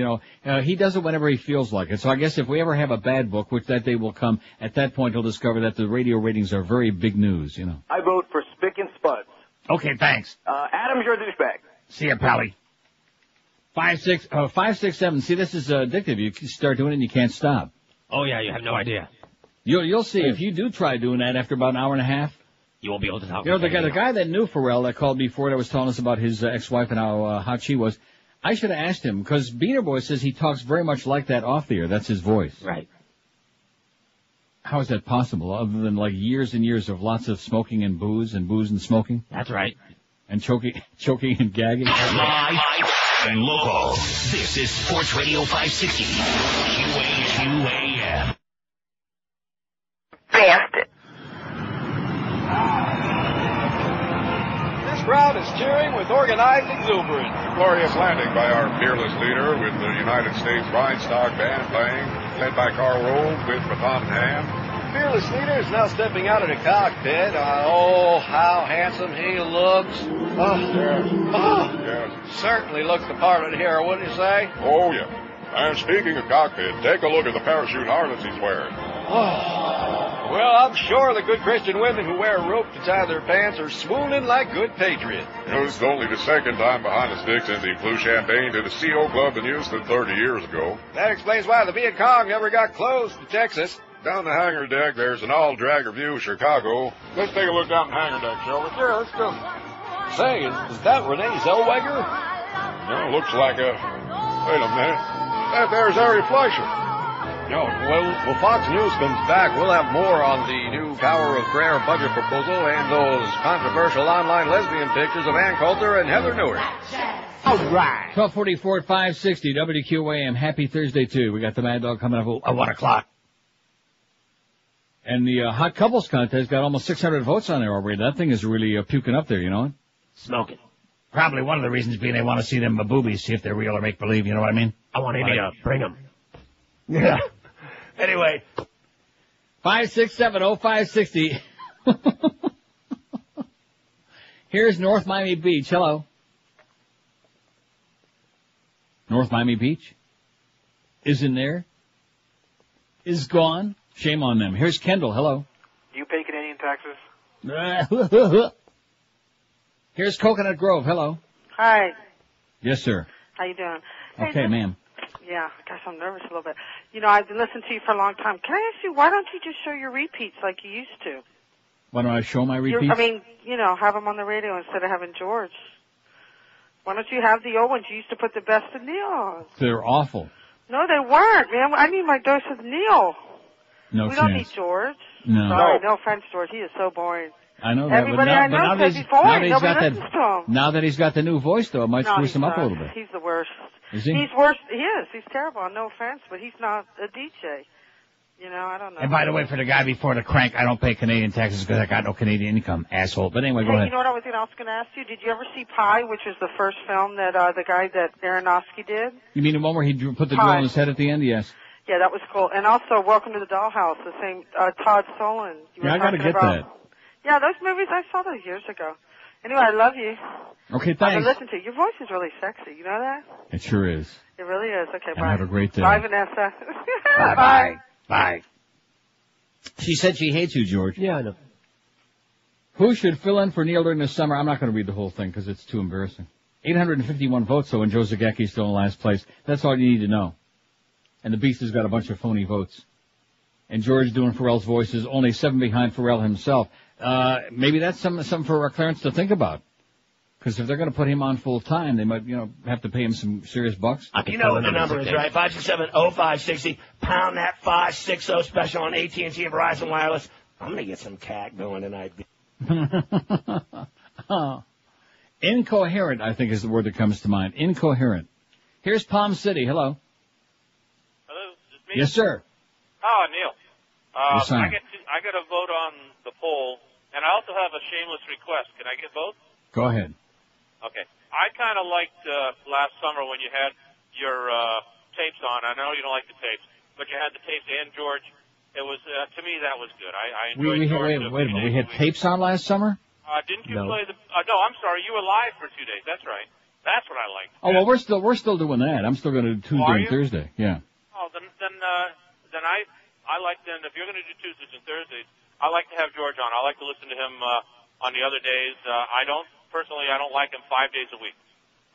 he does it whenever he feels like it. So I guess if we ever have a bad book, which that day will come, at that point he'll discover that the radio ratings are very big news, I vote for Spick and Spuds. Okay, thanks. Adam's your douchebag. See ya, Pally. 567. See, this is addictive. You start doing it and you can't stop. Oh, yeah, you have no idea. You'll see. If you do try doing that after about an hour and a half, you won't be able to talk. the guy that knew Farel that called before that was telling us about his ex-wife and how hot she was, I should have asked him, because Beaner Boy says he talks very much like that off the air. That's his voice. Right. How is that possible, other than like years and years of lots of smoking and booze and smoking? That's right. And choking and gagging? Live and local. This is Sports Radio 560. QAM. Bastard. This crowd is cheering with organized exuberance. Glorious landing by our fearless leader with the United States Ride Stock Band playing, led by Carl Rove with baton in hand. Fearless leader is now stepping out of the cockpit. Oh, how handsome he looks. Certainly looks the part of the hero, wouldn't you say? Oh, yeah. And speaking of cockpit, take a look at the parachute harness he's wearing. Well, I'm sure the good Christian women who wear a rope to tie their pants are swooning like good patriots. This is only the second time behind the sticks since he flew champagne to the CO Club in Houston 30 years ago. That explains why the Viet Cong never got close to Texas. Down the hangar deck, there's an all-dragger view of Chicago. Let's take a look down the hangar deck, shall we? Sure, let's go. Say, is that Renee Zellweger? No, looks like a... Wait a minute. There's Ari Fleischer. No, well, Fox News comes back. We'll have more on the new Power of Prayer budget proposal and those controversial online lesbian pictures of Ann Coulter and Heather Newer. All right. 1244 at 560 WQAM. Happy Thursday, too. We got the Mad Dog coming up at 1 o'clock. And the Hot Couples Contest got almost 600 votes on there already. That thing is really puking up there, you know? Smoking. Probably one of the reasons being they want to see them boobies, see if they're real or make-believe, you know what I mean? I want Amy to bring them. Yeah. Anyway. 5670560. Here's North Miami Beach. Hello. North Miami Beach? Isn't there? Is gone? Shame on them. Here's Kendall. Hello. Do you pay Canadian taxes? Here's Coconut Grove. Hello. Hi. Yes, sir. How you doing? Okay, ma'am. Yeah, gosh, I'm nervous a little bit. I've been listening to you for a long time. Can I ask you, why don't you just show your repeats like you used to? Why don't I show my repeats? Have them on the radio instead of having George. Why don't you have the old ones? You used to put the best of Neil on. They're awful. No, they weren't, man. I need my dose of Neil. No we chance. don't need George. No. Sorry, no offense, George. He is so boring. I know that. Everybody I know says he's boring. Nobody listens to him. Now that he's got the new voice, though, it might spruce him up a little bit. He's the worst. Is he? He's worse. He is. He's terrible. No offense, but he's not a DJ. I don't know. And by the way, for the guy before the crank, I don't pay Canadian taxes because I got no Canadian income, asshole. But anyway, go ahead. You know what I was going to ask you? Did you ever see Pi, which was the first film that the guy that Aronofsky did? You mean the one where he put the drill on his head at the end? Yes. Yeah, that was cool. And also, Welcome to the Dollhouse, the same Todd Solondz. Yeah, I got to get that. Yeah, those movies, I saw those years ago. Anyway, I love you. Okay, thanks. I've been listening to you. Your voice is really sexy. You know that? It sure is. It really is. Okay, And bye. have a great day. Bye, Vanessa. Bye. Bye. She said she hates you, George. Yeah, I know. Who should fill in for Neil during the summer? I'm not going to read the whole thing because it's too embarrassing. 851 votes, though, and Joe Zagacki's still in last place. That's all you need to know. And the Beast has got a bunch of phony votes. And George doing Farrell's voice is only 7 behind Farrell himself. Maybe that's something for Clarence to think about. Because if they're going to put him on full time, they might, have to pay him some serious bucks. You know what the number is, right? 567-0560. Pound that 560 special on AT&T and Verizon Wireless. I'm going to get some CAC going tonight. Incoherent, I think, is the word that comes to mind. Incoherent. Here's Palm City. Hello. Hello, is this me? Yes, sir. Oh, Neil. Yes, I get a vote on the poll, and I also have a shameless request. Can I get both? Go ahead. Okay. I kind of liked last summer when you had your tapes on. I know you don't like the tapes, but you had the tapes and George. It was to me that was good. I enjoyed George. Wait a minute. We had tapes on last summer? Didn't you play the? No, I'm sorry. You were live for 2 days. That's right. That's what I liked. Oh well, we're still doing that. I'm still going to do Tuesday and Thursday. Yeah. Oh, then I like then if you're going to do Tuesdays and Thursdays, I like to have George on. I like to listen to him on the other days. I don't like him 5 days a week.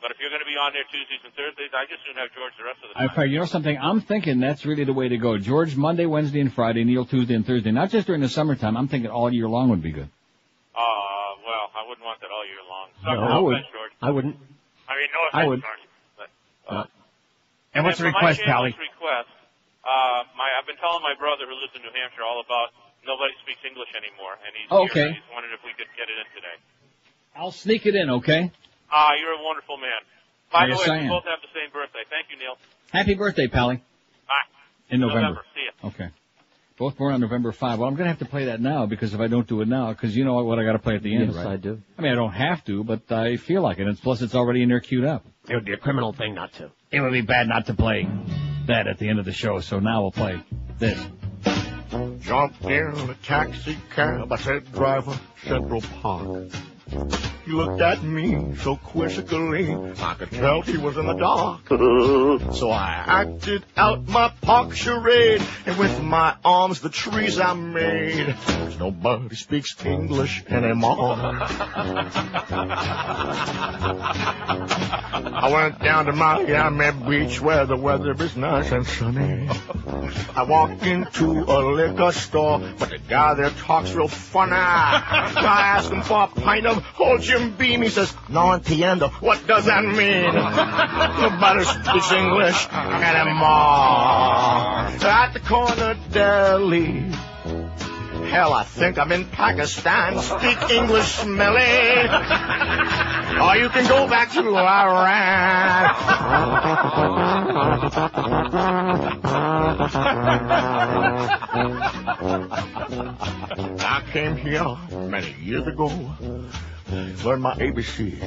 But if you're going to be on there Tuesdays and Thursdays, I just soon have George the rest of the time. In fact, you know something? I'm thinking that's really the way to go. George Monday, Wednesday, and Friday, Neil Tuesday and Thursday. Not just during the summertime. I'm thinking all year long would be good. Well, I wouldn't want that all year long. No, I wouldn't. George. I wouldn't. I mean, no offense, I would. George. But, and what's the request, Pally? Request, I've been telling my brother who lives in New Hampshire all about nobody speaks English anymore, and he's here, and he's wondered if we could get it in today. I'll sneak it in, okay? You're a wonderful man. By the way, we both have the same birthday. Thank you, Neil. Happy birthday, Pally. Bye. In November. See ya. Okay. Both born on November 5. Well, I'm going to have to play that now, because if I don't do it now, because you know what I got to play at the end, yes, right? I do. I mean, I don't have to, but I feel like it. Plus, it's already in there queued up. It would be a criminal thing not to. It would be bad not to play that at the end of the show, so now we'll play this. Jumped in a taxi cab, I said, driver, Central Park. He looked at me so quizzically, I could tell he was in the dark. So I acted out my park charade, and with my arms the trees I made. 'Cause nobody speaks English anymore. I went down to Miami Beach where the weather is nice and sunny. I walked into a liquor store, but the guy there talks real funny. I asked him for a pint of old Jim Beam. He says, no entiendo. What does that mean? Nobody speaks English anymore. At the corner deli. Hell, I think I'm in Pakistan. Speak English, smelly. Or you can go back to Iran. I came here many years ago. Learn my ABCs.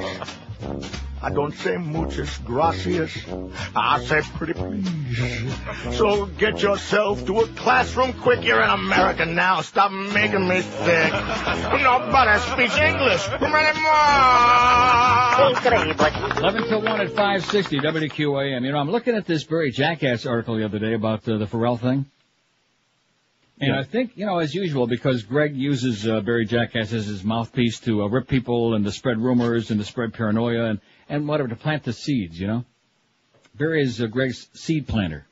I don't say muchas gracias. I say pretty please. So get yourself to a classroom quick. You're in America now. Stop making me sick. Nobody speaks English anymore. 11 till 1 at 560 WQAM. You know, I'm looking at this Barry Jackass article the other day about the Farel thing. And I think, you know, as usual, because Greg uses Barry Jackass as his mouthpiece to rip people and to spread rumors and to spread paranoia and whatever, to plant the seeds, you know. Barry is Greg's seed planter.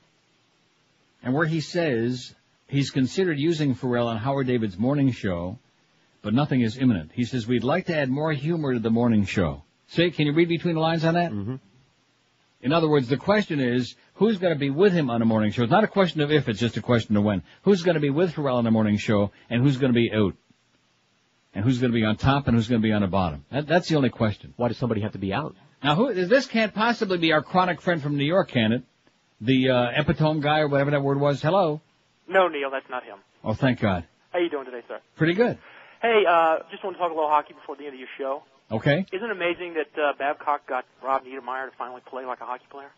And where he says he's considered using Farel on Howard David's morning show, but nothing is imminent. He says, we'd like to add more humor to the morning show. See, can you read between the lines on that? Mm-hmm. In other words, the question is, who's going to be with him on the morning show? It's not a question of if, it's just a question of when. Who's going to be with Farel on the morning show, and who's going to be out? And who's going to be on top, and who's going to be on the bottom? That's the only question. Why does somebody have to be out? Now, this can't possibly be our chronic friend from New York, can it? The epitome guy, or whatever that word was. Hello? No, Neil, that's not him. Oh, thank God. How you doing today, sir? Pretty good. Hey, just want to talk a little hockey before the end of your show. Okay. Isn't it amazing that Babcock got Rob Niedermeyer to finally play like a hockey player?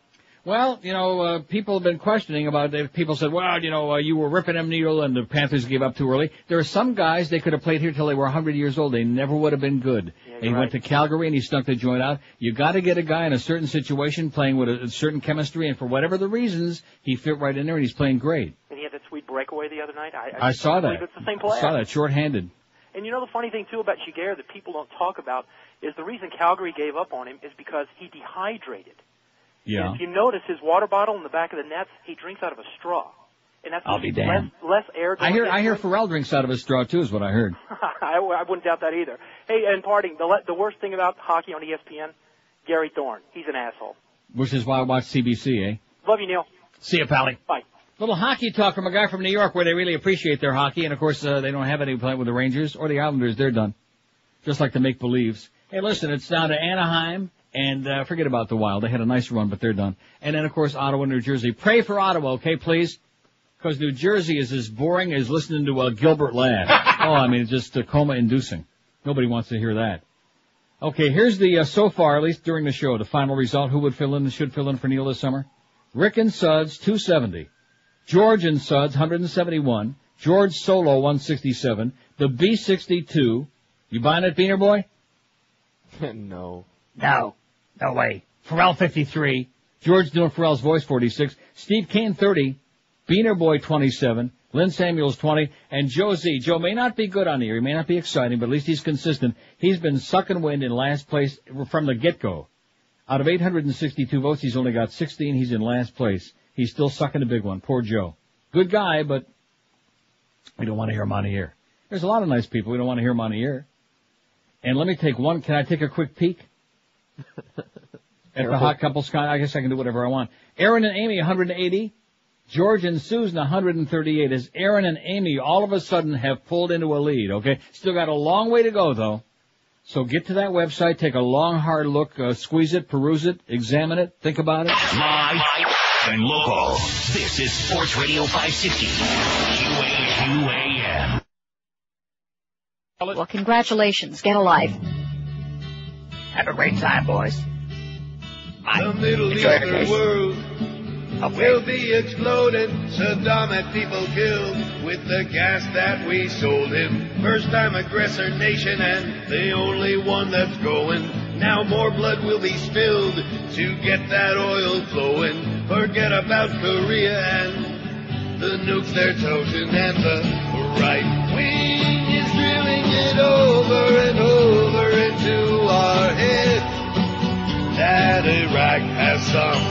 Well, you know, people have been questioning about it. People said, well, you know, you were ripping him, Needle, and the Panthers gave up too early. There are some guys, they could have played here till they were 100 years old. They never would have been good. Yeah, and he went to Calgary and he snuck the joint out. You got to get a guy in a certain situation playing with a certain chemistry, and for whatever the reasons, he fit right in there and he's playing great. And he had that sweet breakaway the other night. I saw that. It's the same player. I saw that, short-handed. And you know the funny thing, too, about Giguère that people don't talk about is the reason Calgary gave up on him is because he dehydrated. Yeah. And if you notice his water bottle in the back of the nets, he drinks out of a straw. and that's I'll be damned. less air. I hear Farel drinks out of his straw too, is what I heard. I wouldn't doubt that either. Hey, and parting, the worst thing about hockey on ESPN, Gary Thorne. He's an asshole. Which is why I watch CBC, eh? Love you, Neil. See you, Pally. Bye. Little hockey talk from a guy from New York where they really appreciate their hockey, and of course they don't have any play with the Rangers or the Islanders. They're done. Just like the make-believes. Hey, listen, it's down to Anaheim, and forget about the Wild. They had a nice run, but they're done. And then, of course, Ottawa, New Jersey. Pray for Ottawa, okay, please? Because New Jersey is as boring as listening to Gilbert Ladd. Oh, I mean, it's just coma-inducing. Nobody wants to hear that. Okay, here's the, so far, at least during the show, the final result. Who would should fill in for Neil this summer? Rick and Suds, 270. George and Suds, 171. George solo, 167. The B62. You buying it, Beaner Boy? No. No way. Farel 53. George doing Farrell's voice, 46. Steve Kane, 30. Beaner Boy, 27. Lynn Samuels, 20. And Joe Z. Joe may not be good on the air. He may not be exciting, but at least he's consistent. He's been sucking wind in last place from the get-go. Out of 862 votes, he's only got 16. He's in last place. He's still sucking a big one. Poor Joe. Good guy, but we don't want to hear him on the air. There's a lot of nice people. We don't want to hear him on the air. And let me take one. Can I take a quick peek? At the hot couple sky? I guess I can do whatever I want. Aaron and Amy, 180. George and Susan, 138. As Aaron and Amy all of a sudden have pulled into a lead, okay? Still got a long way to go, though. So get to that website, take a long, hard look, squeeze it, peruse it, examine it, think about it. Live and local. This is Sports Radio 560. QAM. Well, congratulations. Get a life. Have a great time, boys. The Middle Eastern world will be exploding. Saddam had people killed with the gas that we sold him. First time aggressor nation and the only one that's going. Now more blood will be spilled to get that oil flowing. Forget about Korea and the nukes they're toting. And the right wing is drilling it over and over into our heads. That Iraq has some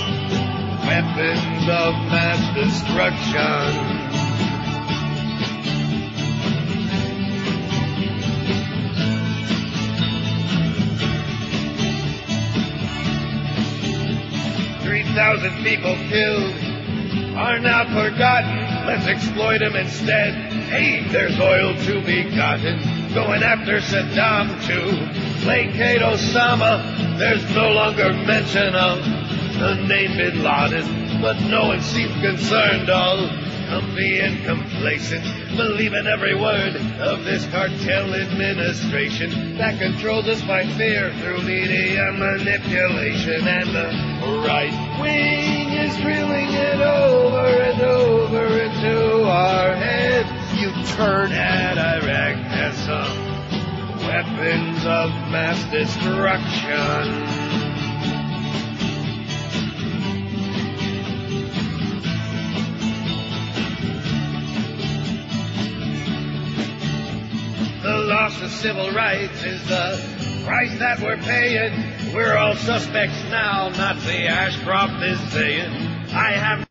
weapons of mass destruction. 3,000 people killed are now forgotten. Let's exploit them instead. Hey, there's oil to be gotten. Going after Saddam to placate Osama. There's no longer mention of the name Bin Laden, but no one seems concerned. All comfy and complacent, believing every word of this cartel administration that controls us by fear through media manipulation. And the right wing is drilling it over and over into our heads. You turn at Iraq has some weapons of mass destruction. The loss of civil rights is the price that we're paying. We're all suspects now, Nazi Ashcroft is saying. I have